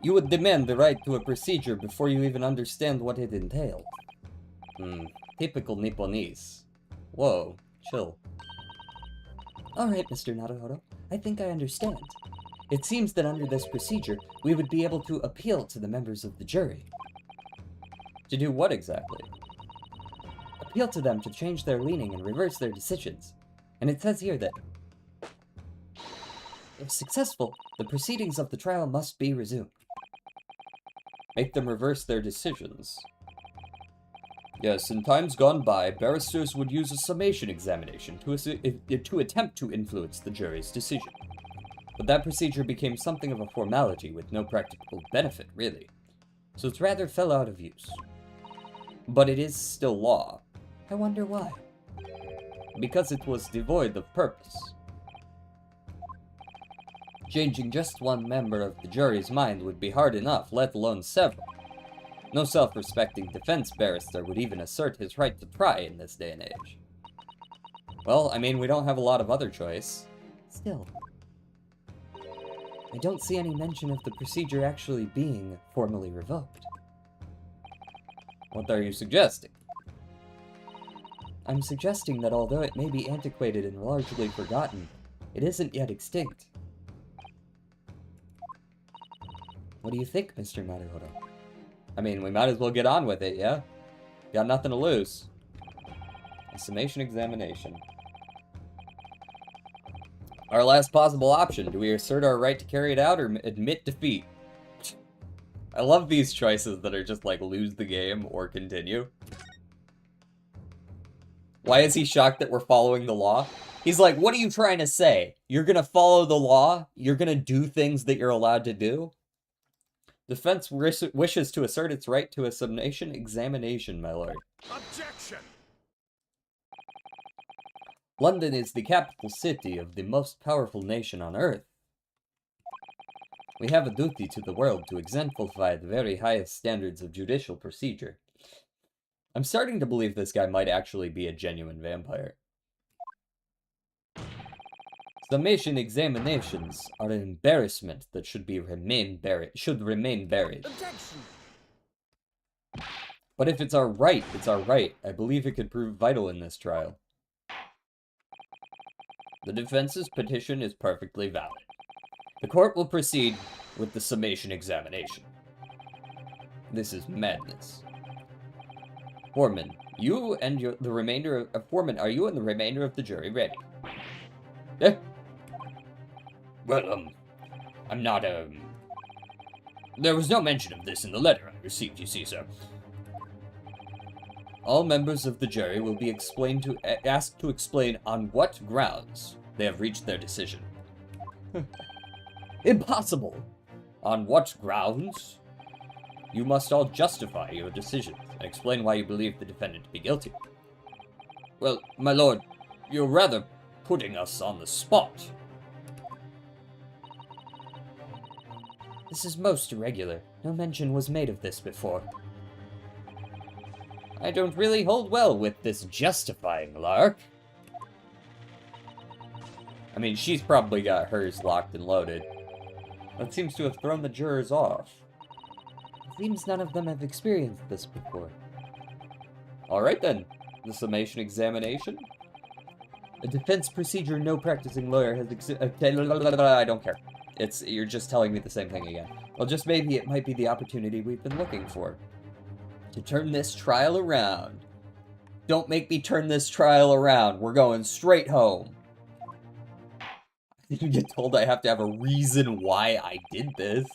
You would demand the right to a procedure before you even understand what it entailed. Typical Nipponese. Whoa, chill. Alright, Mr. Naruhodo, I think I understand. It seems that under this procedure, we would be able to appeal to the members of the jury. To do what exactly? Appeal to them to change their leaning and reverse their decisions. And it says here that, if successful, the proceedings of the trial must be resumed. Make them reverse their decisions. Yes, in times gone by, barristers would use a summation examination to attempt to influence the jury's decision. But that procedure became something of a formality with no practical benefit, really. So it rather fell out of use. But it is still law. I wonder why. Because it was devoid of purpose. Changing just one member of the jury's mind would be hard enough, let alone several. No self-respecting defense barrister would even assert his right to try in this day and age. Well, I mean, we don't have a lot of other choice. Still, I don't see any mention of the procedure actually being formally revoked. What are you suggesting? I'm suggesting that although it may be antiquated and largely forgotten, it isn't yet extinct. What do you think, Mr. Naruhodo? I mean, we might as well get on with it, yeah? Got nothing to lose. A summation examination. Our last possible option. Do we assert our right to carry it out or admit defeat? I love these choices that are just like lose the game or continue. Why is he shocked that we're following the law? He's like, what are you trying to say? You're gonna follow the law? You're gonna do things that you're allowed to do? Defense wishes to assert its right to a summation examination, my lord. Objection! London is the capital city of the most powerful nation on earth. We have a duty to the world to exemplify the very highest standards of judicial procedure. I'm starting to believe this guy might actually be a genuine vampire. Summation examinations are an embarrassment that should remain buried. Objection! But if it's our right, it's our right. I believe it could prove vital in this trial. The defense's petition is perfectly valid. The court will proceed with the summation examination. This is madness. Foreman, you and the remainder of Foreman, are you and the remainder of the jury ready? Eh? Well, I'm not, There was no mention of this in the letter I received, you see, sir. All members of the jury will be asked to explain on what grounds they have reached their decision. Impossible! On what grounds? You must all justify your decisions and explain why you believe the defendant to be guilty. Well, my lord, you're rather putting us on the spot. This is most irregular. No mention was made of this before. I don't really hold well with this justifying lark. I mean, she's probably got hers locked and loaded. That seems to have thrown the jurors off. It seems none of them have experienced this before. Alright then, the summation examination. A defense procedure no practicing lawyer has I don't care. You're just telling me the same thing again. Well, just maybe it might be the opportunity we've been looking for. To turn this trial around. Don't make me turn this trial around. We're going straight home. I didn't get told I have to have a reason why I did this.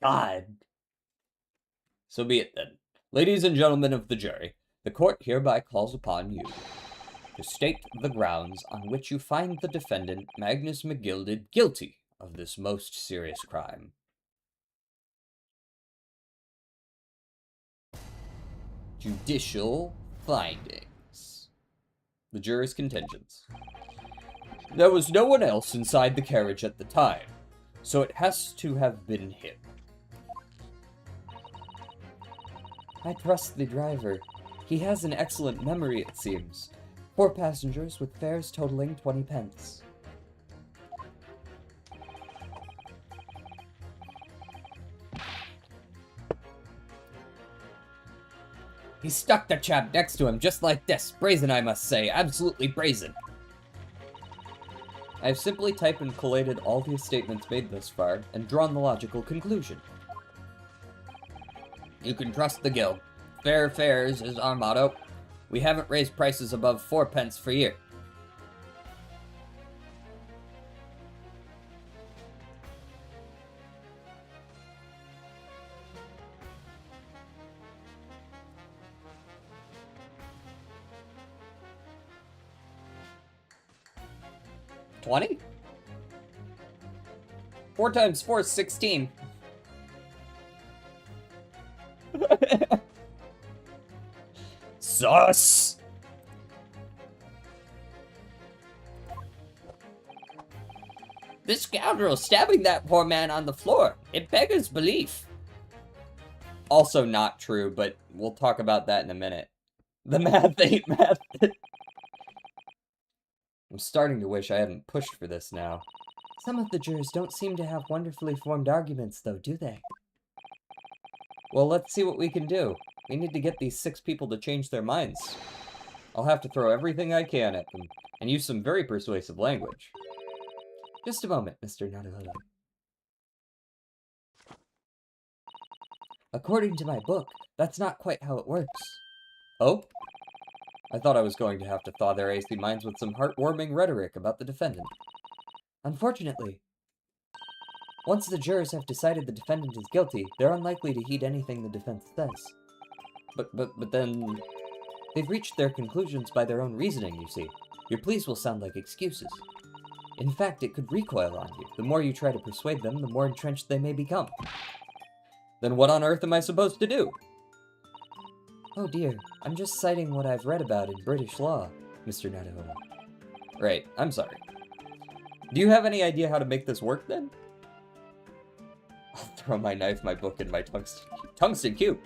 God. So be it then. Ladies and gentlemen of the jury, the court hereby calls upon you to state the grounds on which you find the defendant, Magnus McGilded, guilty of this most serious crime. Judicial findings. The juror's contentions. There was no one else inside the carriage at the time, so it has to have been him. I trust the driver. He has an excellent memory, it seems. 4 passengers with fares totaling 20 pence. He stuck the chap next to him just like this. Brazen, I must say. Absolutely brazen. I've simply typed and collated all the statements made thus far and drawn the logical conclusion. You can trust the guild. Fair fares is our motto. We haven't raised prices above 4 pence for year. $20? 4 times 4 is 16. Sus! This scoundrel stabbing that poor man on the floor. It beggars belief. Also not true, but we'll talk about that in a minute. The math ain't math. I'm starting to wish I hadn't pushed for this now. Some of the jurors don't seem to have wonderfully formed arguments, though, do they? Well, let's see what we can do. We need to get these 6 people to change their minds. I'll have to throw everything I can at them, and use some very persuasive language. Just a moment, Mr. Naruhodo. According to my book, that's not quite how it works. Oh? I thought I was going to have to thaw their hasty minds with some heartwarming rhetoric about the defendant. Unfortunately, once the jurors have decided the defendant is guilty, they're unlikely to heed anything the defense says. But then... They've reached their conclusions by their own reasoning, you see. Your pleas will sound like excuses. In fact, it could recoil on you. The more you try to persuade them, the more entrenched they may become. Then what on earth am I supposed to do? Oh dear, I'm just citing what I've read about in British law, Mr. Naruhodo. Right, I'm sorry. Do you have any idea how to make this work, then? I'll throw my knife, my book, and my tungsten cube.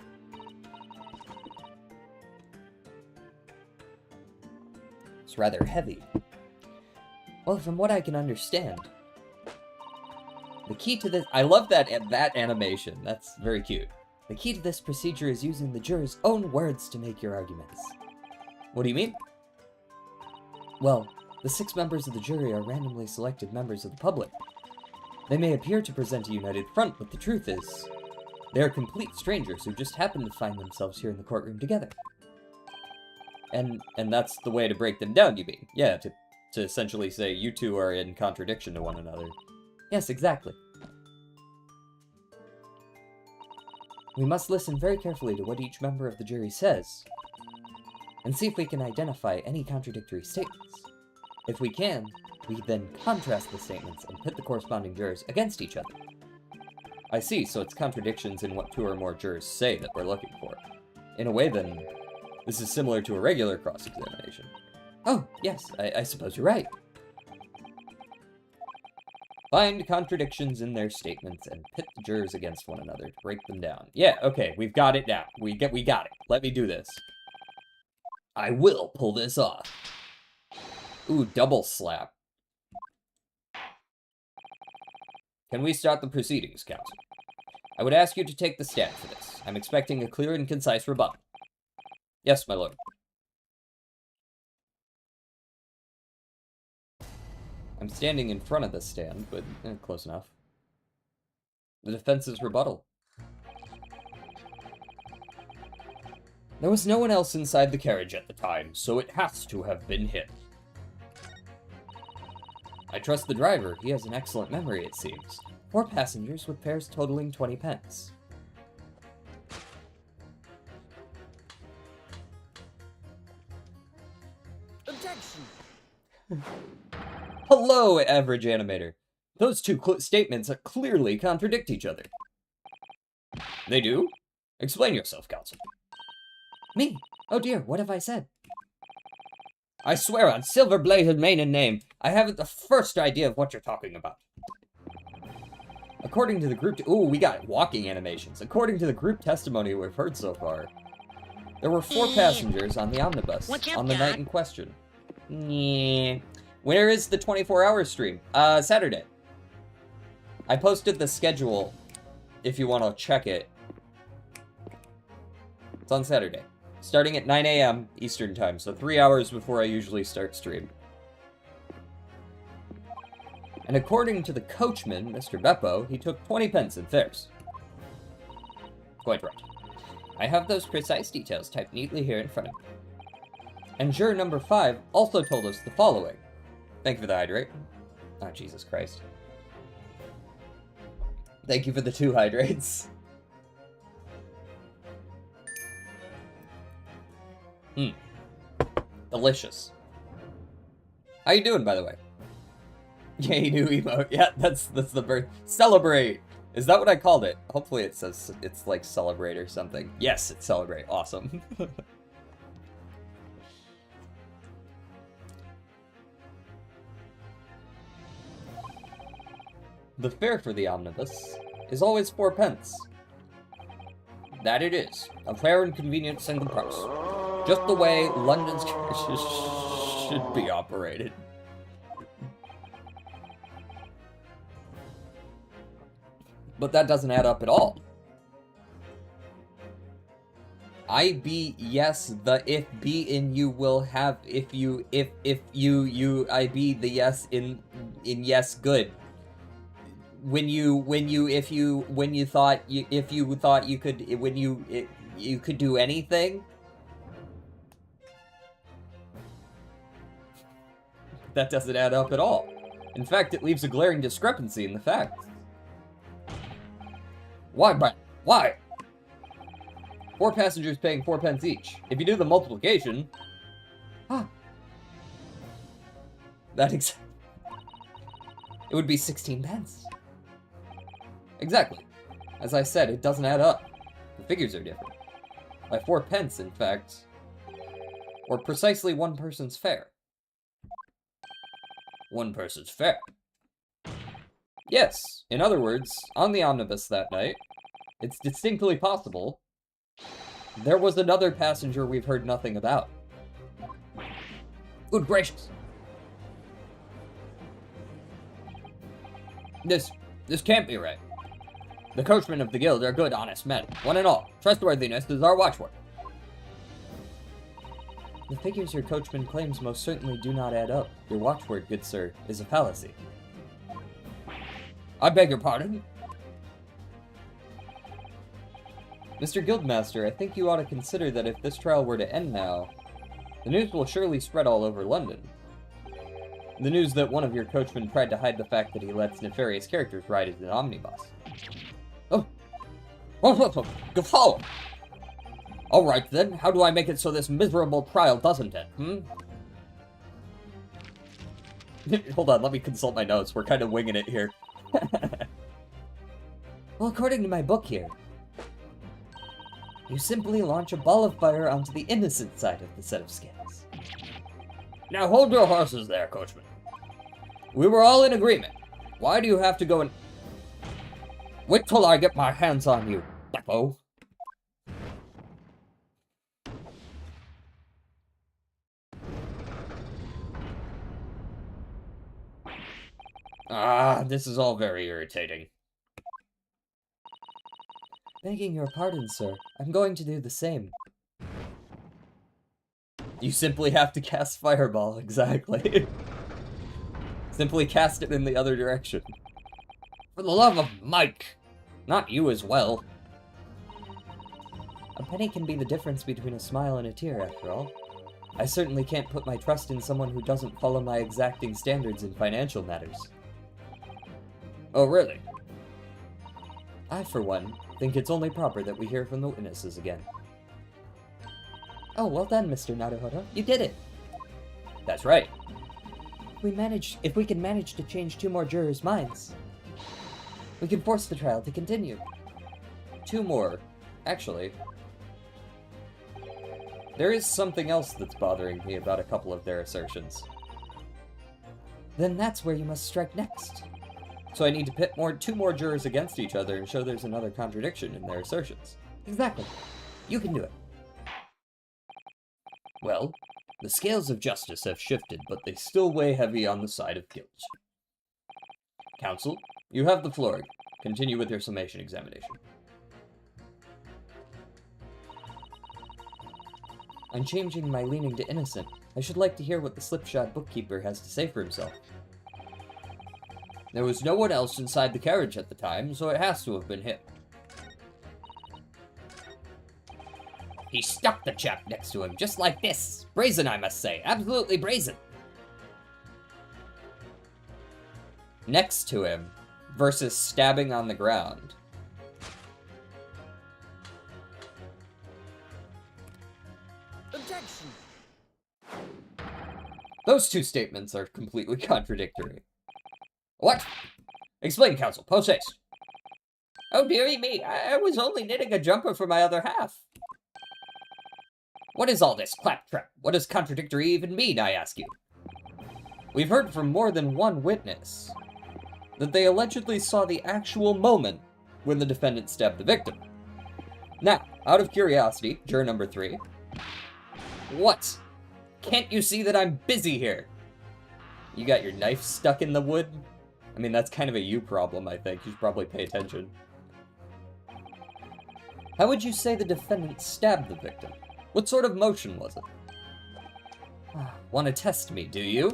It's rather heavy. Well, from what I can understand, the key to this... I love that animation. That's very cute. The key to this procedure is using the jurors' own words to make your arguments. What do you mean? Well, the 6 members of the jury are randomly selected members of the public. They may appear to present a united front, but the truth is, they are complete strangers who just happen to find themselves here in the courtroom together. And that's the way to break them down, you mean? Yeah, to essentially say you two are in contradiction to one another. Yes, exactly. We must listen very carefully to what each member of the jury says. and see if we can identify any contradictory statements. If we can, we then contrast the statements and pit the corresponding jurors against each other. I see, so it's contradictions in what 2 or more jurors say that we're looking for. In a way, then, this is similar to a regular cross-examination. Oh, yes, I suppose you're right. Find contradictions in their statements and pit the jurors against one another to break them down. Yeah, okay, we've got it now. We got it. Let me do this. I will pull this off. Ooh, double slap. Can we start the proceedings, counsel? I would ask you to take the stand for this. I'm expecting a clear and concise rebuttal. Yes, my lord. I'm standing in front of the stand, but close enough. The defense's rebuttal. There was no one else inside the carriage at the time, so it has to have been him. I trust the driver. He has an excellent memory, it seems. 4 passengers with fares totaling 20 pence. Objection! Hello, average animator. Those 2 statements clearly contradict each other. They do? Explain yourself, counsel. Me? Oh dear, what have I said? I swear on silver-bladed mane and name, I haven't the first idea of what you're talking about. According to the group... Ooh, we got walking animations. According to the group testimony we've heard so far, there were 4 passengers on the omnibus on the night in question. Yeah. Where is the 24-hour stream? Saturday. I posted the schedule if you want to check it. It's on Saturday. Starting at 9 a.m. Eastern Time, so 3 hours before I usually start stream. And according to the coachman, Mr. Beppo, he took 20 pence in fares. Quite right. I have those precise details typed neatly here in front of me. And juror number 5 also told us the following. Thank you for the hydrate. Oh, Jesus Christ. Thank you for the 2 hydrates. Delicious. How you doing, by the way? Yay, new emote. Yeah, that's the birth. Celebrate! Is that what I called it? Hopefully it says it's like celebrate or something. Yes, it's celebrate. Awesome. The fare for the omnibus is always 4 pence. That it is. A fair and convenient single price. Just the way London's carriages should be operated. But that doesn't add up at all. I be yes, the if be in you will have if you I be the yes in yes good. When you thought you could do anything. That doesn't add up at all. In fact, it leaves a glaring discrepancy in the facts. Why, Brett? Why? 4 passengers paying 4 pence each. If you do the multiplication... It would be 16 pence. Exactly. As I said, it doesn't add up. The figures are different. By 4 pence, in fact. Or precisely 1 person's fare. 1 person's fare. Yes, in other words, on the omnibus that night, it's distinctly possible there was another passenger we've heard nothing about. Good gracious. This can't be right. The coachmen of the guild are good, honest men, one and all. Trustworthiness is our watchword. The figures your coachman claims most certainly do not add up. Your watchword, good sir, is a fallacy. I beg your pardon? Mr. Guildmaster, I think you ought to consider that if this trial were to end now, the news will surely spread all over London. The news that one of your coachmen tried to hide the fact that he lets nefarious characters ride in an omnibus. Oh! Go follow! Alright then, how do I make it so this miserable trial doesn't end, Hold on, let me consult my notes. We're kind of winging it here. Well, according to my book here, you simply launch a ball of fire onto the innocent side of the set of scales. Now hold your horses there, coachman. We were all in agreement. Why do you have to go and... Wait till I get my hands on you, Beppo. Ah, this is all very irritating. Begging your pardon, sir. I'm going to do the same. You simply have to cast Fireball, exactly. Simply cast it in the other direction. For the love of Mike! Not you as well. A penny can be the difference between a smile and a tear, after all. I certainly can't put my trust in someone who doesn't follow my exacting standards in financial matters. Oh, really? I, for one, think it's only proper that we hear from the witnesses again. Oh, well done, Mr. Naruhodo. You did it! That's right. If we can manage to change 2 more jurors' minds, we can force the trial to continue. 2 more. Actually, there is something else that's bothering me about a couple of their assertions. Then that's where you must strike next. So I need to pit 2 more jurors against each other and show there's another contradiction in their assertions. Exactly. You can do it. Well, the scales of justice have shifted, but they still weigh heavy on the side of guilt. Counsel, you have the floor. Continue with your summation examination. On changing my leaning to innocent, I should like to hear what the slipshod bookkeeper has to say for himself. There was no one else inside the carriage at the time, so it has to have been him. He stuck the chap next to him, just like this. Brazen, I must say. Absolutely brazen. Next to him, versus stabbing on the ground. Objection! Those 2 statements are completely contradictory. What? Explain, counsel. Post haste. Oh, dearie me. I was only knitting a jumper for my other half. What is all this claptrap? What does contradictory even mean, I ask you? We've heard from more than one witness that they allegedly saw the actual moment when the defendant stabbed the victim. Now, out of curiosity, juror number 3. What? Can't you see that I'm busy here? You got your knife stuck in the wood? I mean, that's kind of a you problem, I think. You should probably pay attention. How would you say the defendant stabbed the victim? What sort of motion was it? Want to test me, do you?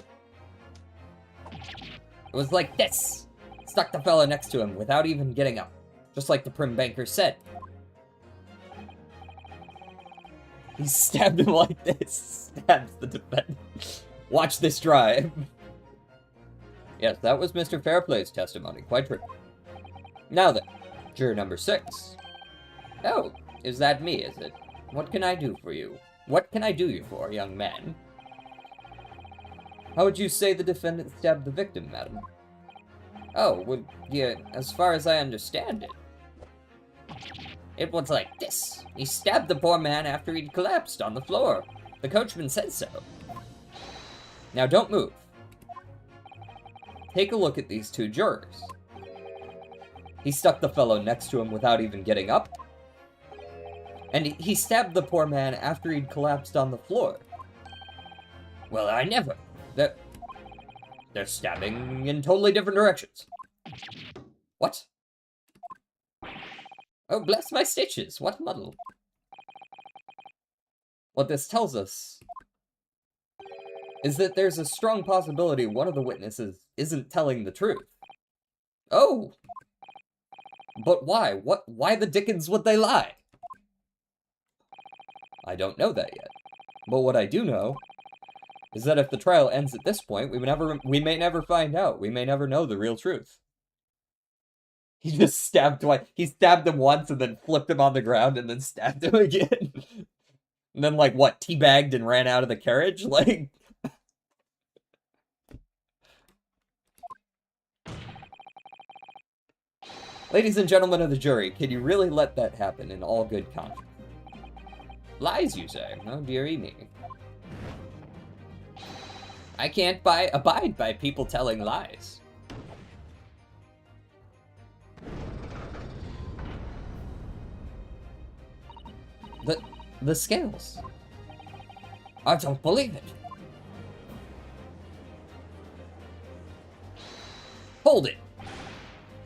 It was like this. Stuck the fella next to him without even getting up. Just like the prim banker said. He stabbed him like this. Stabs the defendant. Watch this drive. Yes, that was Mr. Fairplay's testimony. Quite true. Now then, juror number 6. Oh, is that me, is it? What can I do for you? What can I do you for, young man? How would you say the defendant stabbed the victim, madam? Oh, well, yeah, as far as I understand it. It was like this. He stabbed the poor man after he'd collapsed on the floor. The coachman said so. Now don't move. Take a look at these 2 jurors. He stuck the fellow next to him without even getting up. And he stabbed the poor man after he'd collapsed on the floor. Well, I never. They're stabbing in totally different directions. What? Oh, bless my stitches. What muddle. What this tells us is that there's a strong possibility one of the witnesses isn't telling the truth. Oh! But why? Why the dickens would they lie? I don't know that yet. But what I do know is that if the trial ends at this point, we may never find out. We may never know the real truth. He just stabbed twice. He stabbed him once and then flipped him on the ground and then stabbed him again. And then, like, what, teabagged and ran out of the carriage? Like... Ladies and gentlemen of the jury, can you really let that happen in all good conscience? Lies, you say? Oh, dearie me. I can't abide by people telling lies. The scales. I don't believe it. Hold it.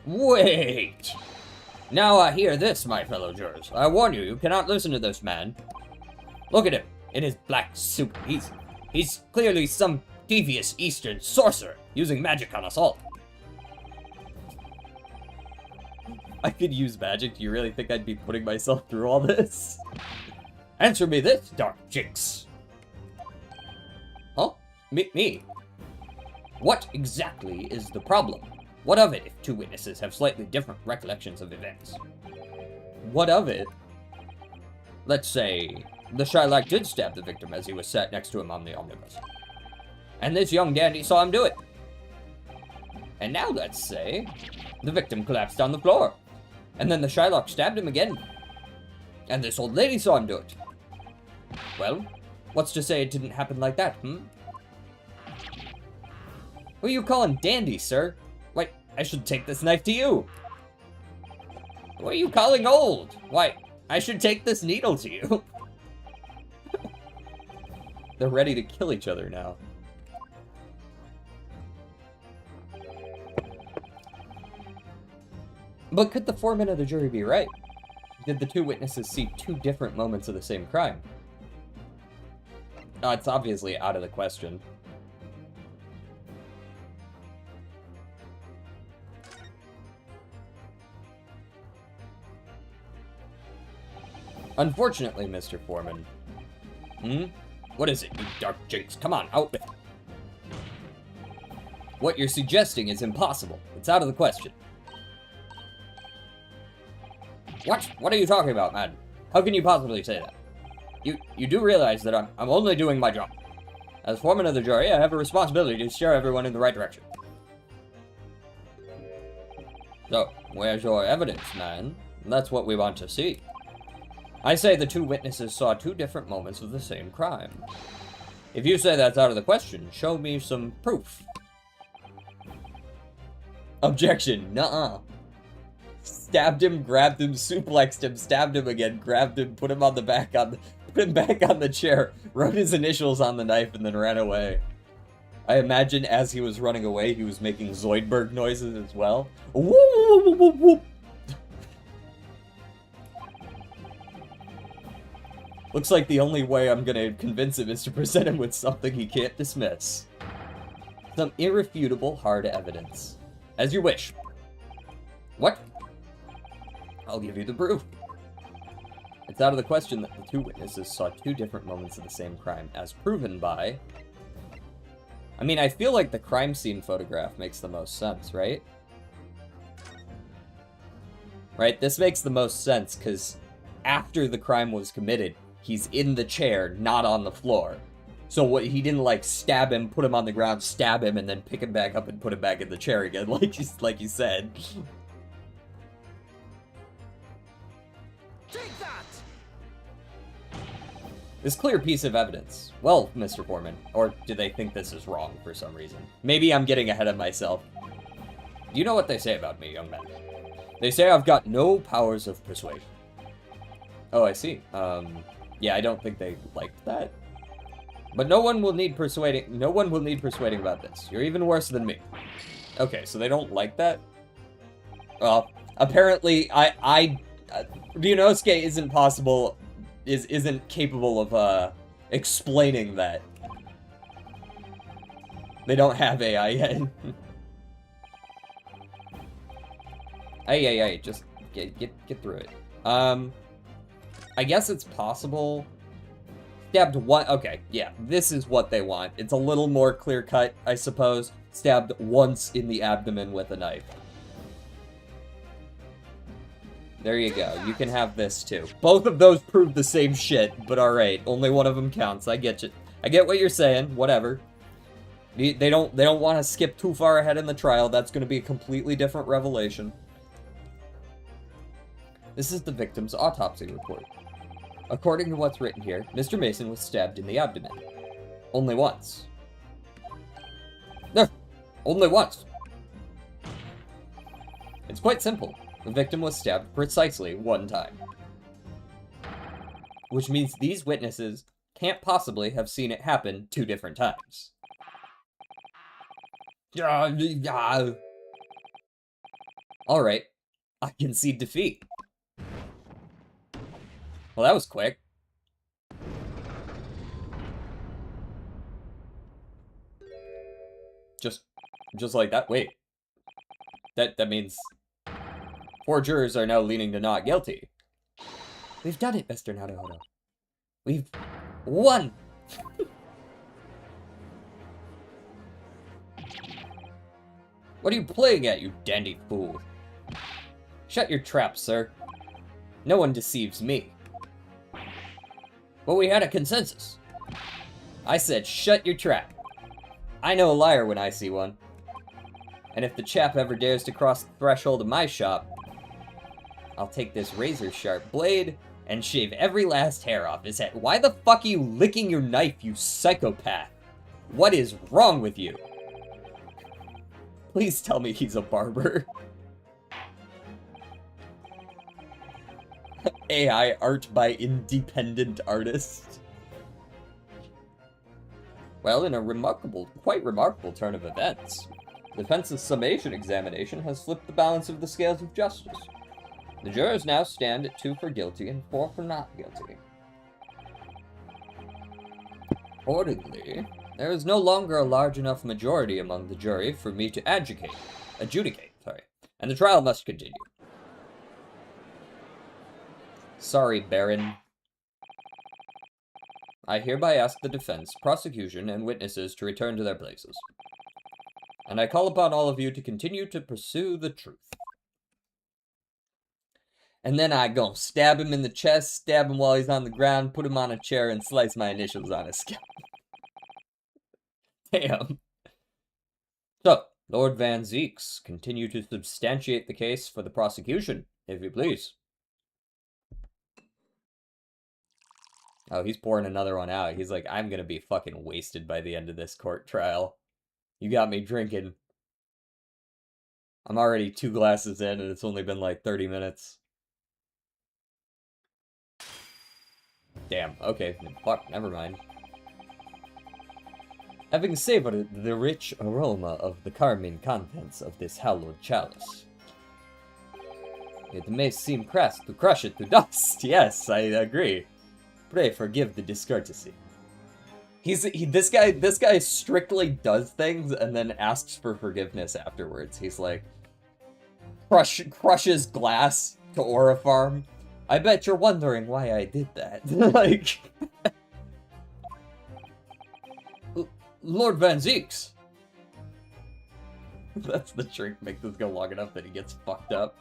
Wait. Now I hear this, my fellow jurors. I warn you, you cannot listen to this man. Look at him, in his black suit. He's clearly some devious Eastern sorcerer, using magic on us all. I could use magic. Do you really think I'd be putting myself through all this? Answer me this, Dark Jinx. Huh? Me? What exactly is the problem? What of it if two witnesses have slightly different recollections of events? What of it? Let's say the Shylock did stab the victim as he was sat next to him on the omnibus. And this young dandy saw him do it. And now let's say the victim collapsed on the floor. And then the Shylock stabbed him again. And this old lady saw him do it. Well, what's to say it didn't happen like that, Who are you calling dandy, sir? Why, I should take this knife to you. What are you calling old? Why, I should take this needle to you. They're ready to kill each other now. But could the foreman of the jury be right? Did the two witnesses see two different moments of the same crime? No, it's obviously out of the question. Unfortunately, Mr. Foreman. What is it, you Dark Jinx? Come on, out with it. What you're suggesting is impossible. It's out of the question. What? What are you talking about, man? How can you possibly say that? You do realize that I'm only doing my job. As foreman of the jury, I have a responsibility to steer everyone in the right direction. So, where's your evidence, man? That's what we want to see. I say the two witnesses saw two different moments of the same crime. If you say that's out of the question, show me some proof. Objection. Nuh-uh. Stabbed him, grabbed him, suplexed him, stabbed him again, grabbed him, put him back on the chair, wrote his initials on the knife, and then ran away. I imagine as he was running away, he was making Zoidberg noises as well. Whoop, whoop, whoop, whoop. Looks like the only way I'm gonna convince him is to present him with something he can't dismiss. Some irrefutable hard evidence. As you wish. What? I'll give you the proof. It's out of the question that the two witnesses saw two different moments of the same crime, as proven by... I mean, I feel like the crime scene photograph makes the most sense, right? Right, this makes the most sense, because after the crime was committed, he's in the chair, not on the floor. So what, he didn't, like, stab him, put him on the ground, stab him, and then pick him back up and put him back in the chair again, like you said. Take that! This clear piece of evidence. Well, Mr. Foreman, or do they think this is wrong for some reason? Maybe I'm getting ahead of myself. You know what they say about me, young man. They say I've got no powers of persuasion. Oh, I see. Yeah, I don't think they liked that. But no one will need persuading about this. You're even worse than me. Okay, so they don't like that? Well, apparently, Ryunosuke isn't capable of, explaining that. They don't have AI yet. Hey, just get through it. I guess it's possible. Stabbed one, okay, yeah, this is what they want. It's a little more clear-cut, I suppose. Stabbed once in the abdomen with a knife. There you go. You can have this too. Both of those prove the same shit, but alright. Only one of them counts. I get you. I get what you're saying. Whatever. They don't want to skip too far ahead in the trial. That's going to be a completely different revelation. This is the victim's autopsy report. According to what's written here, Mr. Mason was stabbed in the abdomen. Only once. No, only once. It's quite simple. The victim was stabbed precisely one time. Which means these witnesses can't possibly have seen it happen 2 different times. Alright, I concede defeat. Well, that was quick. Just like that. Wait. That means 4 jurors are now leaning to not guilty. We've done it, Mr. Naruhodo. We've won! What are you playing at, you dandy fool? Shut your trap, sir. No one deceives me. But we had a consensus. I said shut your trap. I know a liar when I see one. And if the chap ever dares to cross the threshold of my shop, I'll take this razor-sharp blade and shave every last hair off his head. Why the fuck are you licking your knife, you psychopath? What is wrong with you? Please tell me he's a barber. AI art by independent artist. Well, in a quite remarkable turn of events, the defense's summation examination has flipped the balance of the scales of justice. The jurors now stand at 2 for guilty and 4 for not guilty. Accordingly, there is no longer a large enough majority among the jury for me to adjudicate, and the trial must continue. Sorry, Baron. I hereby ask the defense, prosecution, and witnesses to return to their places. And I call upon all of you to continue to pursue the truth. And then I go stab him in the chest, stab him while he's on the ground, put him on a chair, and slice my initials on his scalp. Damn. So, Lord Van Zeeks, continue to substantiate the case for the prosecution, if you please. Oh, he's pouring another one out. He's like, I'm gonna be fucking wasted by the end of this court trial. You got me drinking. I'm already 2 glasses in, and it's only been like 30 minutes. Damn, okay, fuck, never mind. Having savored the rich aroma of the carmine contents of this hallowed chalice, it may seem crass to crush it to dust. Yes, I agree. Pray forgive the discourtesy. This guy strictly does things and then asks for forgiveness afterwards. He's like, crushes glass to Orifarm. I bet you're wondering why I did that. Like, Lord Van Zeeks. That's the trick. Make this go long enough that he gets fucked up.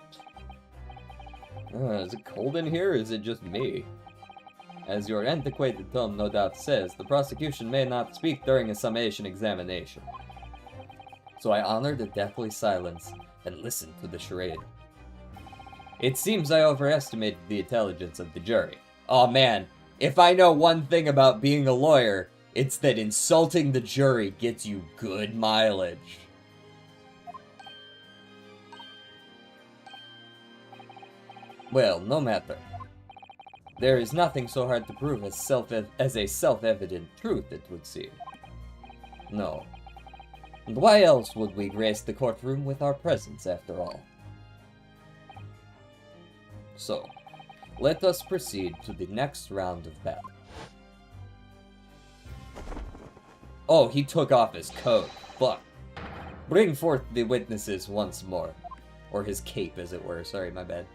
Is it cold in here, or is it just me? As your antiquated tone no doubt says, the prosecution may not speak during a summation examination. So I honor the deathly silence and listen to the charade. It seems I overestimated the intelligence of the jury. Aw man, if I know one thing about being a lawyer, it's that insulting the jury gets you good mileage. Well, no matter. There is nothing so hard to prove as a self-evident truth, it would seem. No. And why else would we grace the courtroom with our presence, after all? So, let us proceed to the next round of battle. Oh, he took off his coat. Fuck. Bring forth the witnesses once more. Or his cape, as it were. Sorry, my bad.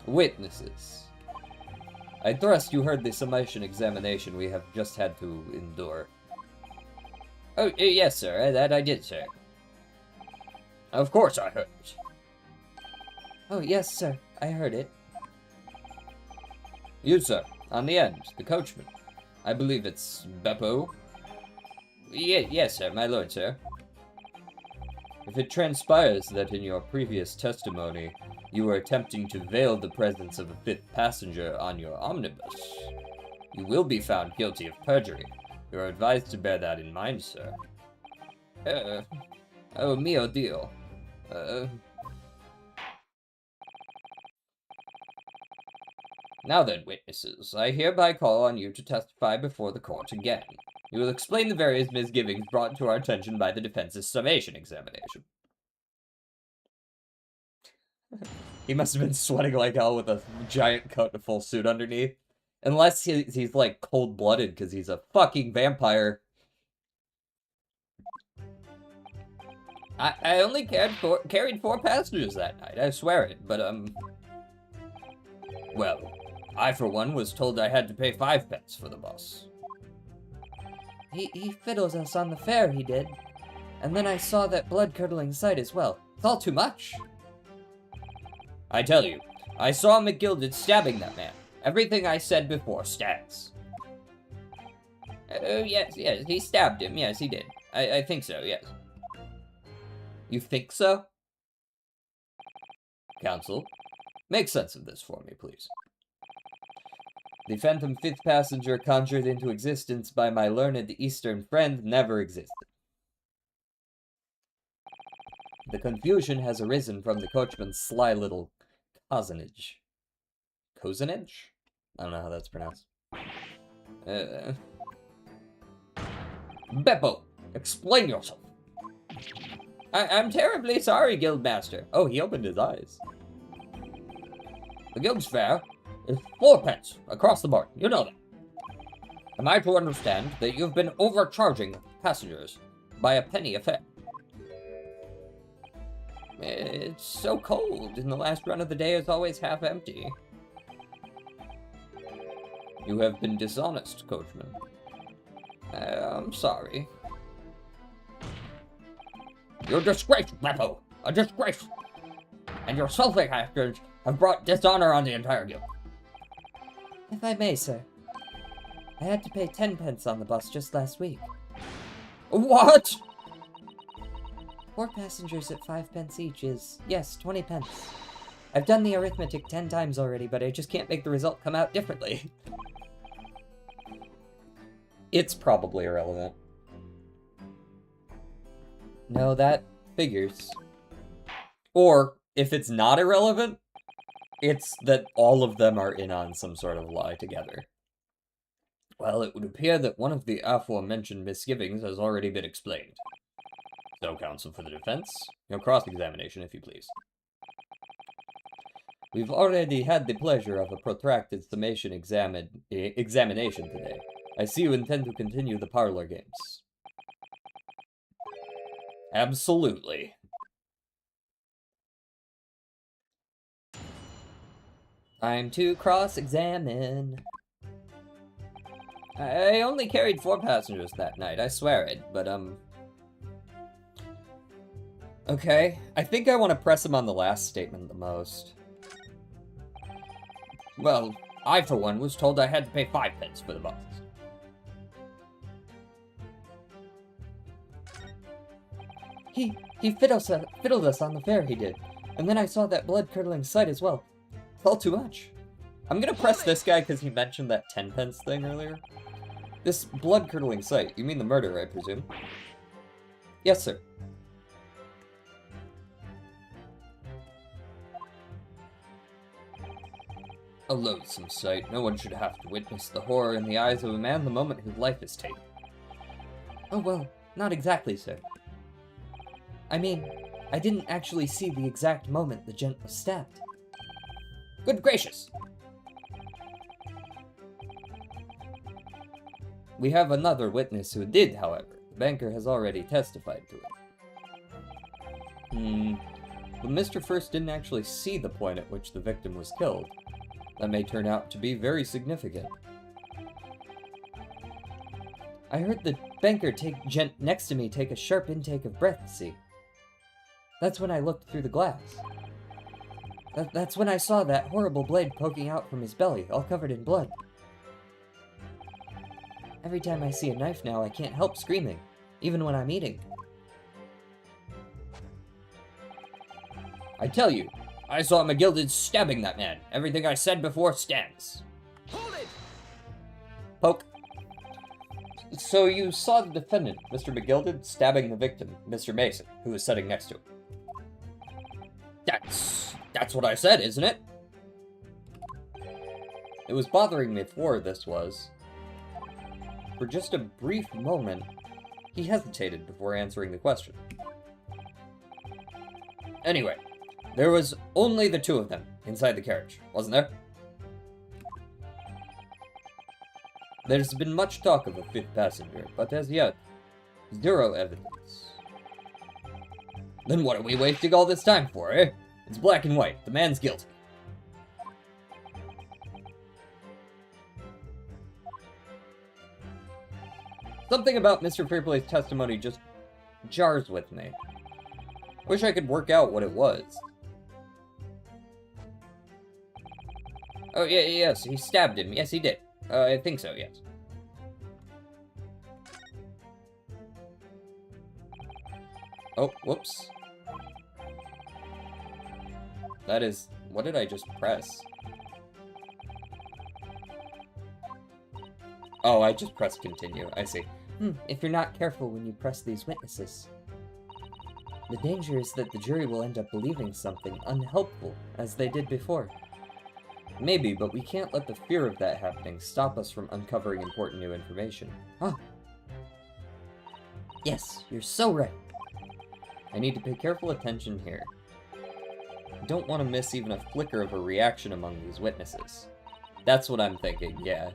Witnesses. I trust you heard the summation examination we have just had to endure. Oh, yes, sir. That I did, sir. Of course I heard it. Oh, yes, sir. I heard it. You, sir, on the end, the coachman. I believe it's Beppo. Yes, sir, my lord, sir. If it transpires that in your previous testimony you were attempting to veil the presence of a fifth passenger on your omnibus, you will be found guilty of perjury. You are advised to bear that in mind, sir. Oh, mio Dio. Now then, witnesses, I hereby call on you to testify before the court again. You will explain the various misgivings brought to our attention by the defense's summation examination. He must have been sweating like hell with a giant coat and a full suit underneath. Unless he's like cold-blooded because he's a fucking vampire. I only carried 4 passengers that night, I swear it, but, well, I, for one, was told I had to pay 5 pence for the bus. He fiddles us on the fare, he did. And then I saw that blood-curdling sight as well. It's all too much. I tell you, I saw McGilded stabbing that man. Everything I said before stands. Oh, yes, he stabbed him. Yes, he did. I think so, yes. You think so? Counsel, make sense of this for me, please. The phantom 5th passenger conjured into existence by my learned Eastern friend never existed. The confusion has arisen from the coachman's sly little cozenage. Cozenage? I don't know how that's pronounced. Beppo, explain yourself. I'm terribly sorry, Guildmaster. Oh, he opened his eyes. The guild's fare is 4 pence across the board. You know that. Am I to understand that you've been overcharging passengers by a penny a fare? It's so cold, and the last run of the day is always half empty. You have been dishonest, coachman. I'm sorry. You're a disgrace, Beppo! A disgrace! And your selfish actions have brought dishonor on the entire guild. If I may, sir. I had to pay 10 pence on the bus just last week. What? 4 passengers at 5 pence each is, yes, 20 pence. I've done the arithmetic 10 times already, but I just can't make the result come out differently. It's probably irrelevant. No, that figures. Or, if it's not irrelevant, it's that all of them are in on some sort of lie together. Well, it would appear that one of the aforementioned misgivings has already been explained. So, counsel for the defense, your cross-examination, if you please. We've already had the pleasure of a protracted summation examination today. I see you intend to continue the parlor games. Absolutely. Time to cross-examine. I only carried 4 passengers that night, I swear it, but, Okay, I think I want to press him on the last statement the most. well, I, for one, was told I had to pay 5 pence for the bus. He fiddled us on the fare, he did. And then I saw that blood-curdling sight as well. It's all too much. I'm gonna press this guy because he mentioned that 10 pence thing earlier. This blood-curdling sight, you mean the murder, I presume? Yes, sir. A loathsome sight. No one should have to witness the horror in the eyes of a man the moment his life is taken. Oh, well, not exactly, sir. I mean, I didn't actually see the exact moment the gent was stabbed. Good gracious! We have another witness who did, however. The banker has already testified to it. But Mr. First didn't actually see the point at which the victim was killed. That may turn out to be very significant. I heard the banker gent next to me take a sharp intake of breath, see? That's when I looked through the glass. That's when I saw that horrible blade poking out from his belly, all covered in blood. Every time I see a knife now, I can't help screaming, even when I'm eating. I tell you, I saw McGilded stabbing that man. Everything I said before stands. Hold it! Poke. So you saw the defendant, Mr. McGilded, stabbing the victim, Mr. Mason, who was sitting next to him. That's what I said, isn't it? It was bothering me before this was. For just a brief moment, he hesitated before answering the question. Anyway, there was only the two of them inside the carriage, wasn't there? There's been much talk of a fifth passenger, but as yet, zero evidence. Then what are we wasting all this time for, eh? It's black and white. The man's guilty. Something about Mr. Fairplay's testimony just jars with me. Wish I could work out what it was. Oh, yeah, yes, he stabbed him. Yes, he did. I think so, yes. Oh, whoops. That is... What did I just press? Oh, I just pressed continue. I see. If you're not careful when you press these witnesses. The danger is that the jury will end up believing something unhelpful, as they did before. Maybe, but we can't let the fear of that happening stop us from uncovering important new information. Huh. Yes, you're so right. I need to pay careful attention here. I don't want to miss even a flicker of a reaction among these witnesses. That's what I'm thinking, yeah.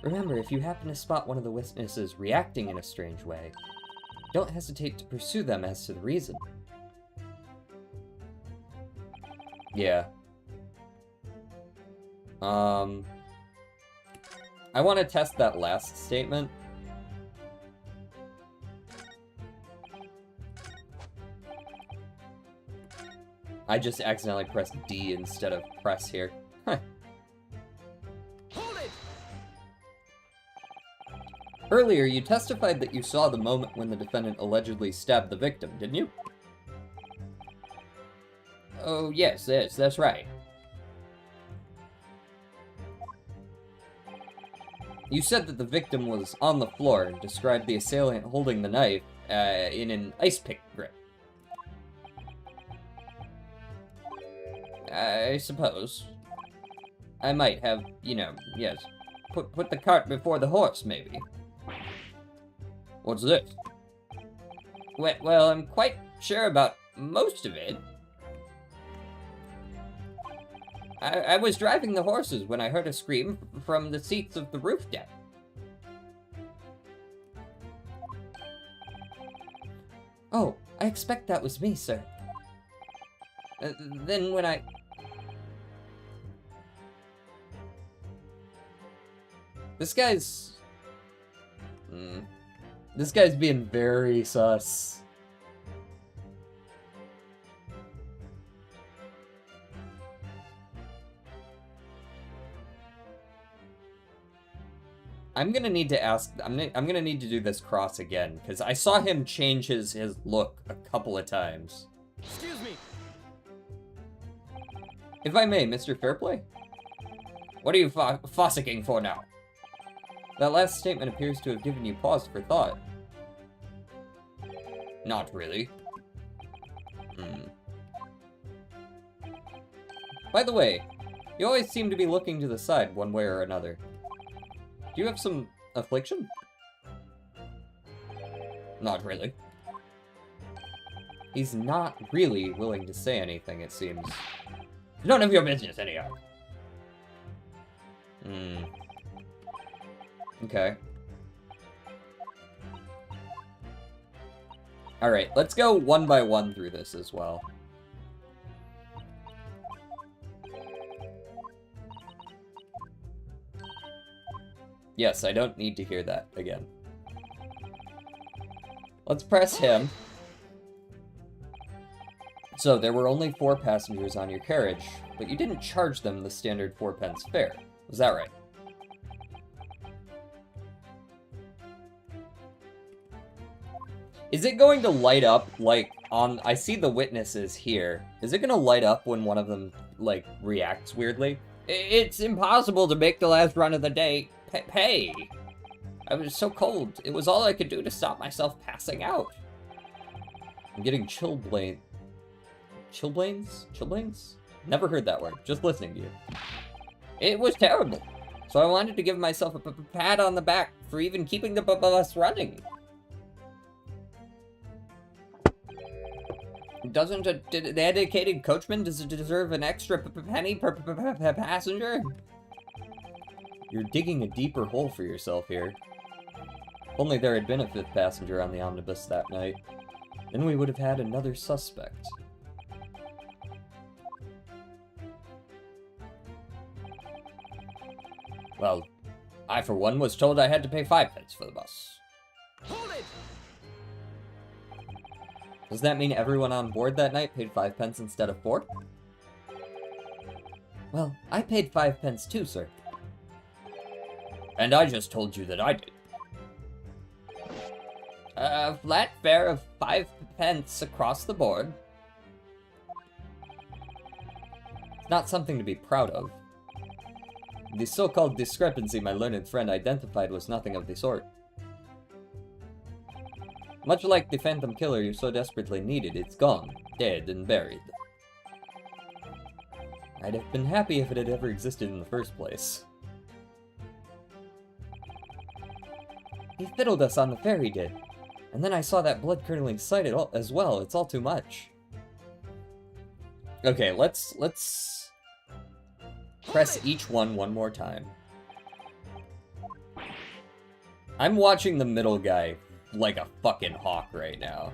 Remember, if you happen to spot one of the witnesses reacting in a strange way, don't hesitate to pursue them as to the reason. Yeah. I want to test that last statement. I just accidentally pressed D instead of press here. Huh. Hold it! Earlier, you testified that you saw the moment when the defendant allegedly stabbed the victim, didn't you? Oh, yes, that's right. You said that the victim was on the floor and described the assailant holding the knife in an ice pick grip. I suppose. I might have, yes. Put the cart before the horse, maybe. What's this? Well, I'm quite sure about most of it. I was driving the horses when I heard a scream from the seats of the roof deck. Oh, I expect that was me, sir. Then when I... This guy's being very sus. I'm gonna need to ask. I'm gonna need to do this cross again because I saw him change his look a couple of times. Excuse me. If I may, Mr. Fairplay, What are you fossicking for now? that last statement appears to have given you pause for thought. Not really. By the way, you always seem to be looking to the side one way or another. Do you have some affliction? Not really. He's not really willing to say anything, it seems. None of your business, anyhow. Okay. Alright, let's go one by one through this as well. Yes, I don't need to hear that again. Let's press him. So, there were only 4 passengers on your carriage, but you didn't charge them the standard 4 pence fare. Was that right? Is it going to light up, like, on... I see the witnesses here. Is it going to light up when one of them, like, reacts weirdly? It's impossible to make the last run of the day pay. I was so cold. It was all I could do to stop myself passing out. I'm getting chilblains? Chilblains? Never heard that word. Just listening to you. It was terrible. So I wanted to give myself a pat on the back for even keeping the bus running. Doesn't a dedicated coachman deserve an extra penny per passenger? You're digging a deeper hole for yourself here. If only there had been a 5th passenger on the omnibus that night. Then we would have had another suspect. Well, I for one was told I had to pay 5 pence for the bus. Hold it! Does that mean everyone on board that night paid 5 pence instead of 4? Well, I paid 5 pence too, sir. And I just told you that I did. A flat fare of 5 pence across the board. It's not something to be proud of. The so-called discrepancy my learned friend identified was nothing of the sort. Much like the phantom killer you so desperately needed, it's gone, dead and buried. I'd have been happy if it had ever existed in the first place. He fiddled us on the ferry, did. And then I saw that blood-curdling sight as well. It's all too much. Okay, let's press each one more time. I'm watching the middle guy like a fucking hawk right now.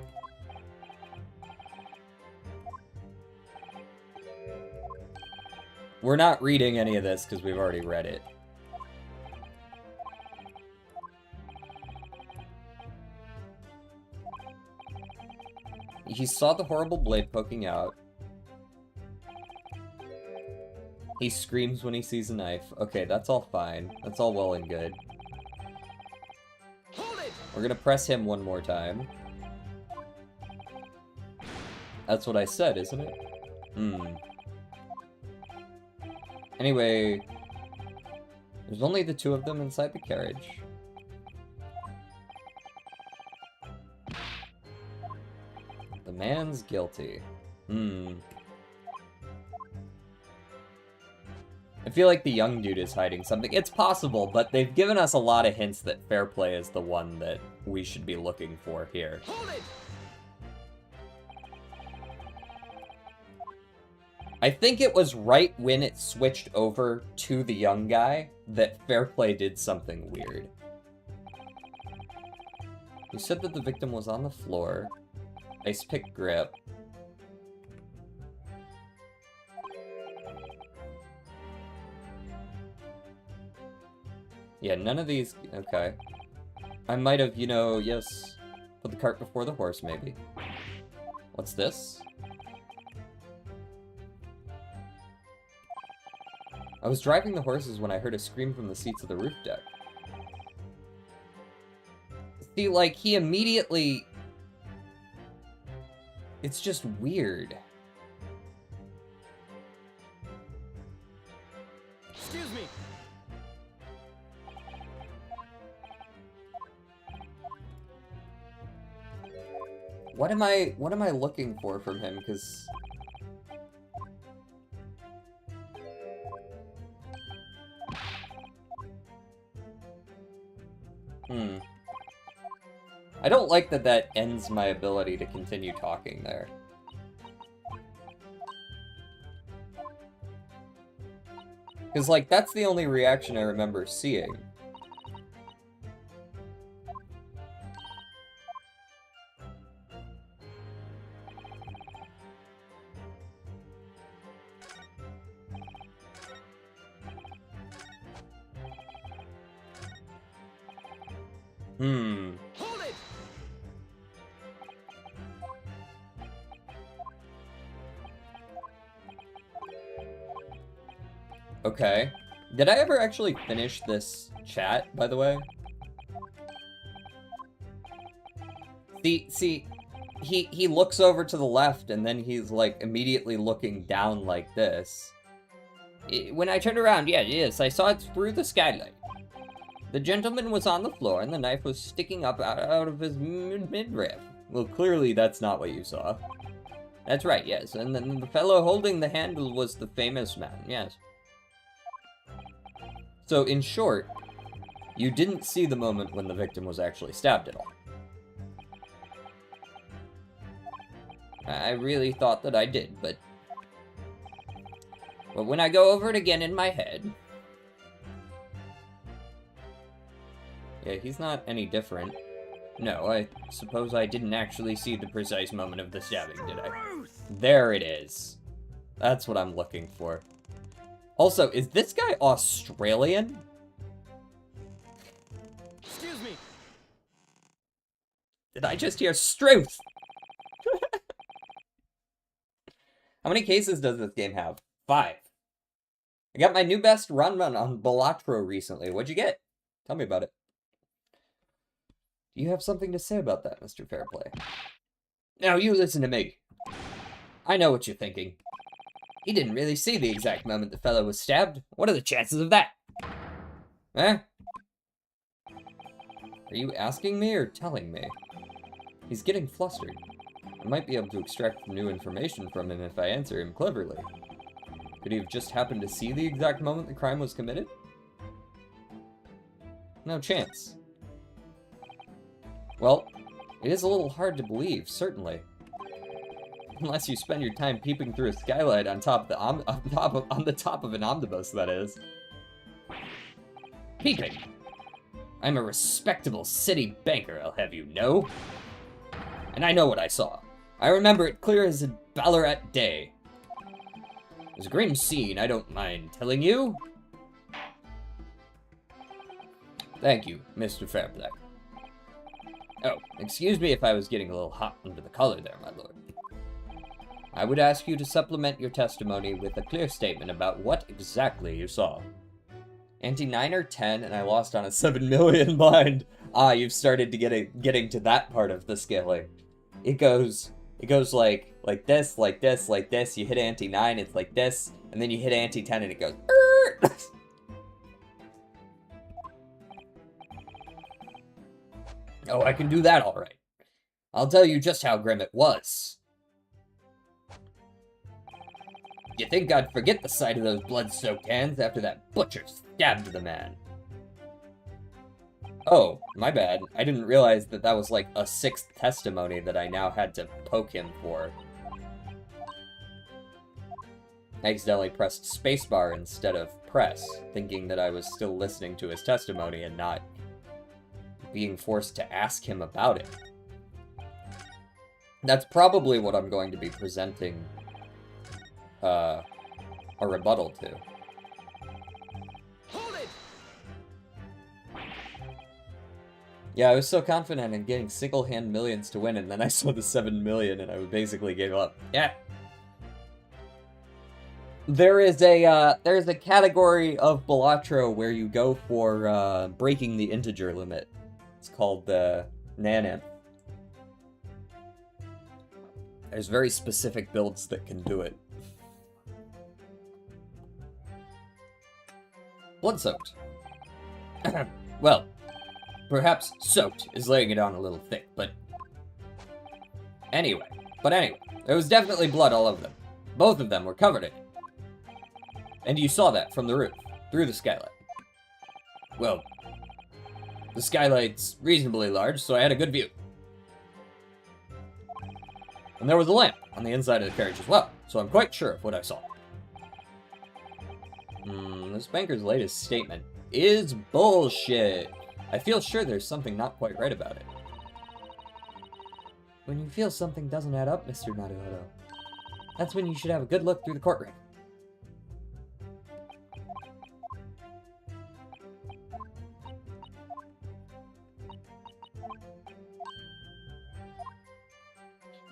We're not reading any of this because we've already read it. He saw the horrible blade poking out. He screams when he sees a knife. Okay, that's all fine. That's all well and good. We're gonna press him one more time. That's what I said, isn't it? Anyway, there's only the 2 of them inside the carriage. The man's guilty. I feel like the young dude is hiding something. It's possible, but they've given us a lot of hints that fair play is the one that we should be looking for here. I think it was right when it switched over to the young guy that fair play did something weird. You said that the victim was on the floor. Ice pick grip. Yeah, none of these... Okay. I might have, you know, yes, put the cart before the horse, maybe. What's this? I was driving the horses when I heard a scream from the seats of the roof deck. See, like, he immediately... It's just weird. Excuse me. What am I looking for from him? Because I don't like that that ends my ability to continue talking there. Because, like, that's the only reaction I remember seeing. Hold it! Okay. Did I ever actually finish this chat, by the way? See, he looks over to the left, and then he's, like, immediately looking down like this. When I turned around, yes, I saw it through the skylight. The gentleman was on the floor, and the knife was sticking up out of his midriff. Well, clearly that's not what you saw. That's right, yes. And then the fellow holding the handle was the famous man, yes. So, in short, you didn't see the moment when the victim was actually stabbed at all. I really thought that I did, but when I go over it again in my head... Yeah, he's not any different. No, I suppose I didn't actually see the precise moment of the stabbing, did I? There it is. That's what I'm looking for. Also, is this guy Australian? Excuse me. Did I just hear Struth? How many cases does this game have? 5. I got my new best run on Balatro recently. What'd you get? Tell me about it. Do you have something to say about that, Mr. Fairplay? Now you listen to me. I know what you're thinking. He didn't really see the exact moment the fellow was stabbed. What are the chances of that? Eh? Are you asking me or telling me? He's getting flustered. I might be able to extract new information from him if I answer him cleverly. Could he have just happened to see the exact moment the crime was committed? No chance. Well, it is a little hard to believe, certainly. Unless you spend your time peeping through a skylight on top of on the top of an omnibus, that is. Peeping. I'm a respectable city banker, I'll have you know. And I know what I saw. I remember it clear as a Ballarat day. It was a grim scene, I don't mind telling you. Thank you, Mr. Fairplay. Oh, excuse me if I was getting a little hot under the collar there, my lord. I would ask you to supplement your testimony with a clear statement about what exactly you saw. Ante 9 or 10, and I lost on a 7 million blind. Ah, you've started to getting to that part of the scaling. It goes like this, like this, like this. You hit ante 9, it's like this, and then you hit ante 10, and it goes. Oh, I can do that all right. I'll tell you just how grim it was. You think I'd forget the sight of those blood-soaked hands after that butcher stabbed the man? Oh, my bad. I didn't realize that that was like a 6th testimony that I now had to poke him for. I accidentally pressed spacebar instead of press, thinking that I was still listening to his testimony and not being forced to ask him about it. That's probably what I'm going to be presenting a rebuttal to. Hold it! Yeah, I was so confident in getting single-hand millions to win, and then I saw the 7 million and I basically gave up. Yeah. There's a category of Balatro where you go for breaking the integer limit. It's called the Nanith. There's very specific builds that can do it. Blood-soaked. Well, perhaps soaked is laying it on a little thick, but... Anyway, there was definitely blood all over them. Both of them were covered in it. And you saw that from the roof, through the skylight. Well, the skylight's reasonably large, so I had a good view. And there was a lamp on the inside of the carriage as well, so I'm quite sure of what I saw. This banker's latest statement is bullshit. I feel sure there's something not quite right about it. When you feel something doesn't add up, Mr. Naruhodo, that's when you should have a good look through the courtroom.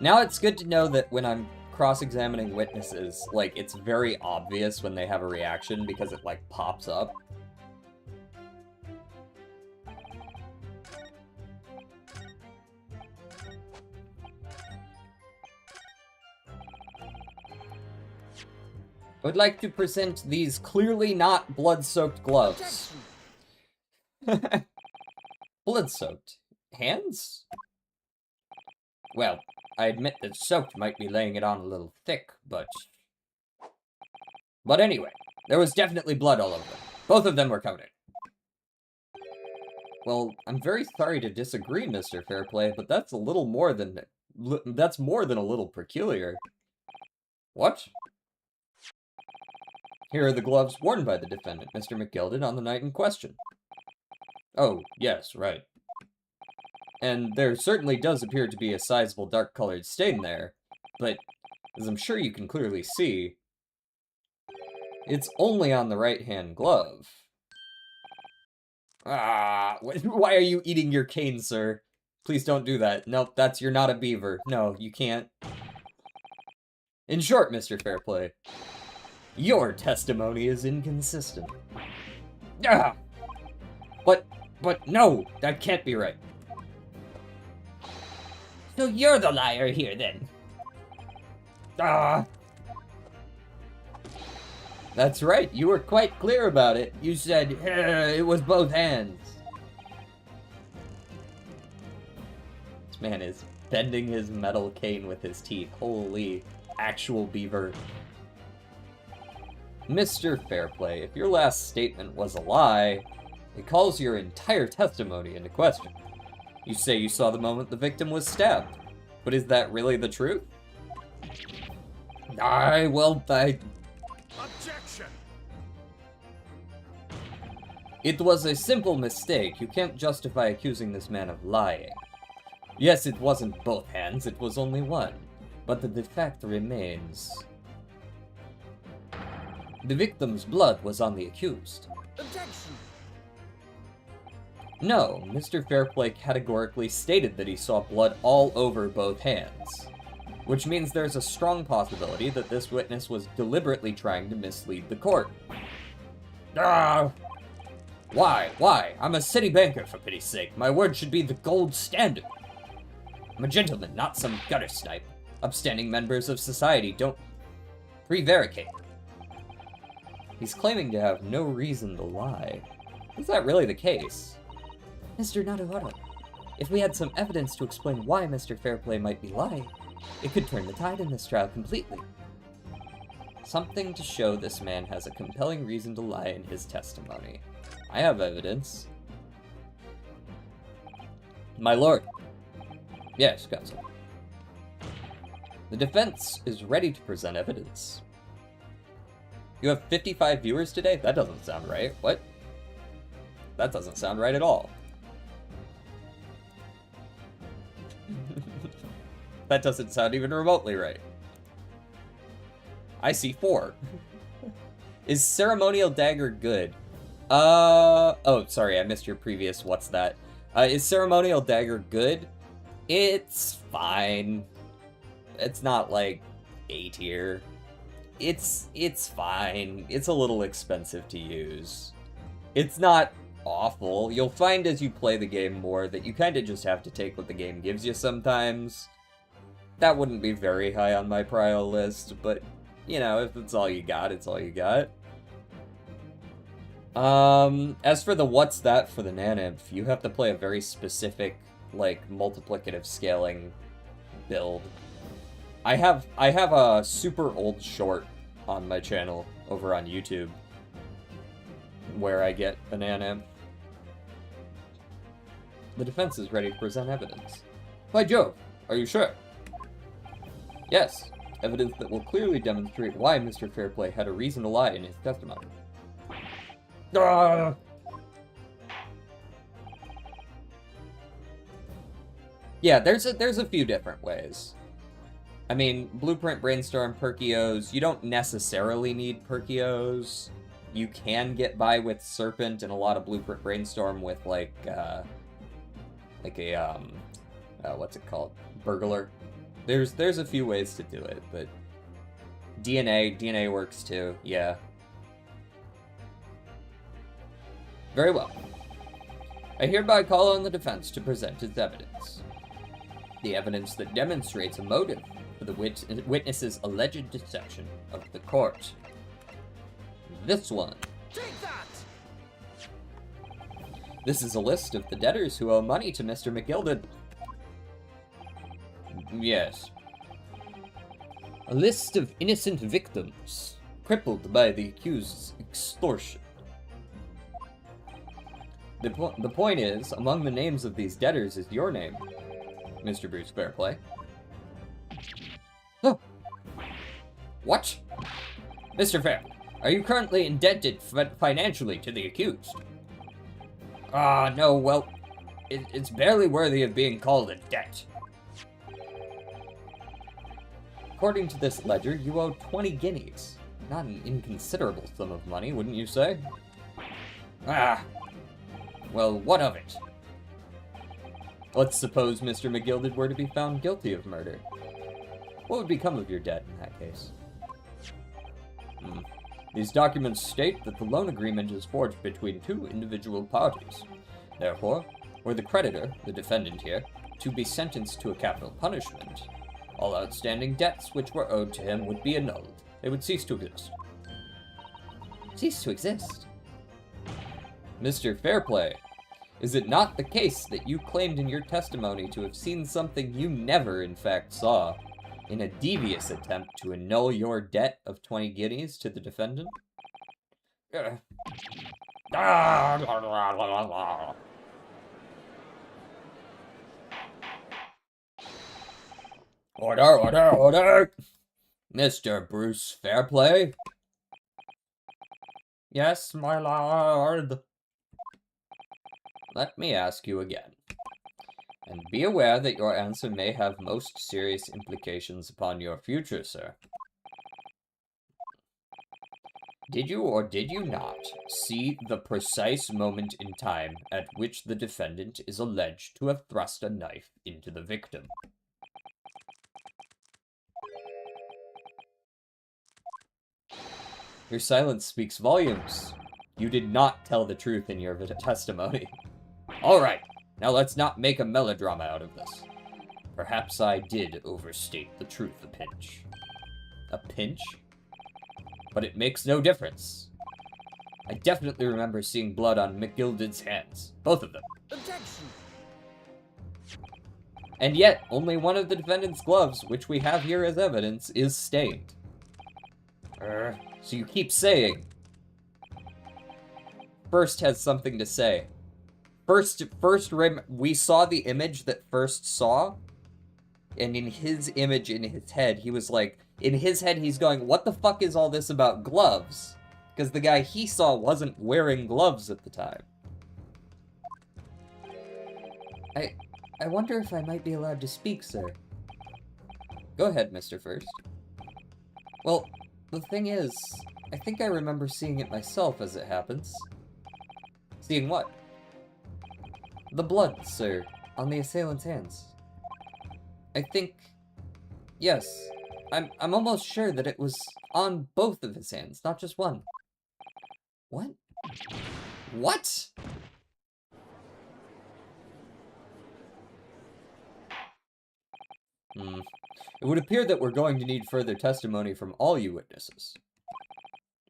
Now it's good to know that when I'm cross-examining witnesses, like, it's very obvious when they have a reaction because it, like, pops up. I would like to present these clearly not blood-soaked gloves. Blood-soaked. Hands? Well, I admit that soaked might be laying it on a little thick, but... But anyway, there was definitely blood all over them. Both of them were covered. Well, I'm very sorry to disagree, Mr. Fairplay, but that's a little more than... That's more than a little peculiar. What? Here are the gloves worn by the defendant, Mr. McGilded, on the night in question. Oh, yes, right. And there certainly does appear to be a sizable dark-colored stain there, but, as I'm sure you can clearly see, it's only on the right-hand glove. Ah, why are you eating your cane, sir? Please don't do that. Nope, you're not a beaver. No, you can't. In short, Mr. Fairplay, your testimony is inconsistent. Ah! But no, that can't be right. So you're the liar here, then. Ah! That's right, you were quite clear about it. You said, it was both hands. This man is bending his metal cane with his teeth. Holy, actual beaver. Mr. Fairplay, if your last statement was a lie, it calls your entire testimony into question. You say you saw the moment the victim was stabbed, but is that really the truth? Objection! It was a simple mistake. You can't justify accusing this man of lying. Yes, it wasn't both hands, it was only one. But the fact remains. The victim's blood was on the accused. Objection! No, Mr. Fairplay categorically stated that he saw blood all over both hands. Which means there's a strong possibility that this witness was deliberately trying to mislead the court. Ah! Why? I'm a city banker, for pity's sake. My word should be the gold standard. I'm a gentleman, not some gutter snipe. Upstanding members of society don't prevaricate. He's claiming to have no reason to lie. Is that really the case? Mr. Naruhara, if we had some evidence to explain why Mr. Fairplay might be lying, it could turn the tide in this trial completely. Something to show this man has a compelling reason to lie in his testimony. I have evidence. My lord. Yes, counsel. The defense is ready to present evidence. You have 55 viewers today? That doesn't sound right. What? That doesn't sound right at all. That doesn't sound even remotely right. I see 4. Is ceremonial dagger good? Oh, sorry, I missed your previous what's that. Is ceremonial dagger good? It's fine. It's not like A tier. It's fine. It's a little expensive to use. It's not awful. You'll find as you play the game more that you kind of just have to take what the game gives you sometimes. That wouldn't be very high on my prio list, but, you know, if it's all you got, it's all you got. As for the what's that for the Nanymph, you have to play a very specific, like, multiplicative scaling build. I have a super old short on my channel over on YouTube where I get the Nanymph. The defense is ready to present evidence. By Jove, are you sure? Yes, evidence that will clearly demonstrate why Mr. Fairplay had a reason to lie in his testimony. Yeah, there's a few different ways. I mean, Blueprint, Brainstorm, Perkios, you don't necessarily need Perkios. You can get by with Serpent and a lot of Blueprint Brainstorm with like a what's it called? Burglar. There's a few ways to do it, but DNA works too, yeah. Very well. I hereby call on the defense to present its evidence. The evidence that demonstrates a motive for the witness's alleged deception of the court. This one. Take that! This is a list of the debtors who owe money to Mr. McGilded. Yes. A list of innocent victims, crippled by the accused's extortion. The point is, among the names of these debtors is your name, Mr. Bruce Fairplay. Oh. What? Mr. Fairplay, are you currently indebted financially to the accused? Ah, no, well, it's barely worthy of being called a debt. According to this ledger, you owe 20 guineas. Not an inconsiderable sum of money, wouldn't you say? Ah, well, what of it? Let's suppose Mr. McGilded were to be found guilty of murder. What would become of your debt in that case? These documents state that the loan agreement is forged between two individual parties. Therefore, were the creditor, the defendant here, to be sentenced to a capital punishment, all outstanding debts which were owed to him would be annulled. They would cease to exist. Cease to exist? Mr. Fairplay, is it not the case that you claimed in your testimony to have seen something you never in fact saw, in a devious attempt to annul your debt of 20 guineas to the defendant? Order! Mr. Bruce Fairplay? Yes, my lord. Let me ask you again. And be aware that your answer may have most serious implications upon your future, sir. Did you or did you not see the precise moment in time at which the defendant is alleged to have thrust a knife into the victim? Your silence speaks volumes. You did not tell the truth in your testimony. All right. Now let's not make a melodrama out of this. Perhaps I did overstate the truth a pinch. A pinch? But it makes no difference. I definitely remember seeing blood on McGilded's hands. Both of them. Objection! And yet, only one of the defendant's gloves, which we have here as evidence, is stained. So you keep saying. First has something to say. First, we saw the image that First saw, and in his image in his head, he was like, in his head, he's going, what the fuck is all this about gloves? Because the guy he saw wasn't wearing gloves at the time. I wonder if I might be allowed to speak, sir. Go ahead, Mr. First. Well, the thing is, I think I remember seeing it myself as it happens. Seeing what? The blood, sir, on the assailant's hands. I think... Yes, I'm almost sure that it was on both of his hands, not just one. What? What? It would appear that we're going to need further testimony from all you witnesses.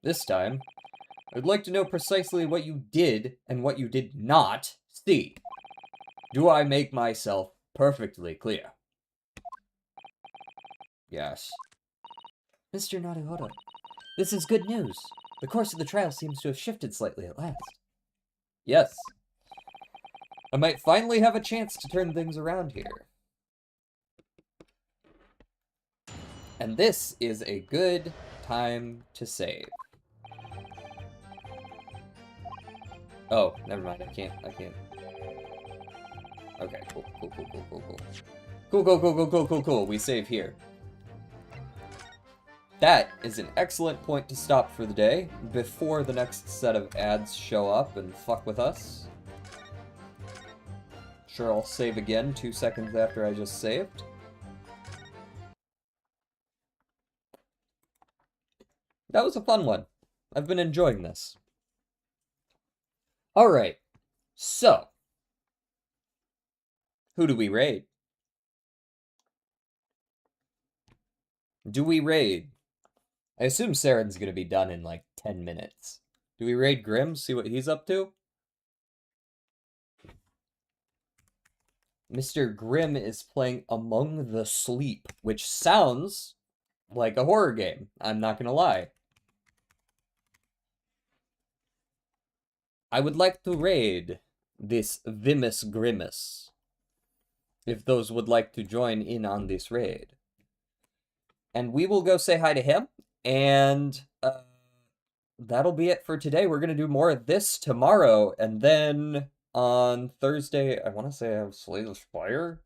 This time, I'd like to know precisely what you did and what you did not see. Do I make myself perfectly clear? Yes. Mr. Naruhodo, this is good news. The course of the trial seems to have shifted slightly at last. Yes. I might finally have a chance to turn things around here. And this is a good time to save. Oh, never mind, I can't. Okay, cool. We save here. That is an excellent point to stop for the day, before the next set of ads show up and fuck with us. Sure, I'll save again 2 seconds after I just saved. That was a fun one. I've been enjoying this. Alright, so. Who do we raid? Do we raid? I assume Saren's gonna be done in like 10 minutes. Do we raid Grim, see what he's up to? Mr. Grimm is playing Among the Sleep, which sounds like a horror game. I'm not gonna lie. I would like to raid this Vimus Grimus, if those would like to join in on this raid. And we will go say hi to him, and that'll be it for today. We're gonna do more of this tomorrow, and then on Thursday, I want to say I have Slay the Spire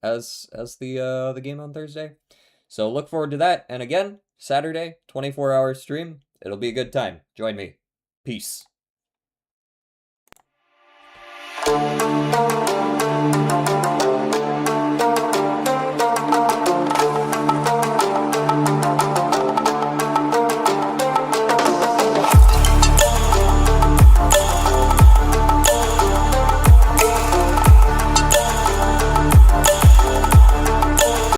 as the game on Thursday. So look forward to that. And again, Saturday, 24-hour stream. It'll be a good time. Join me. Peace.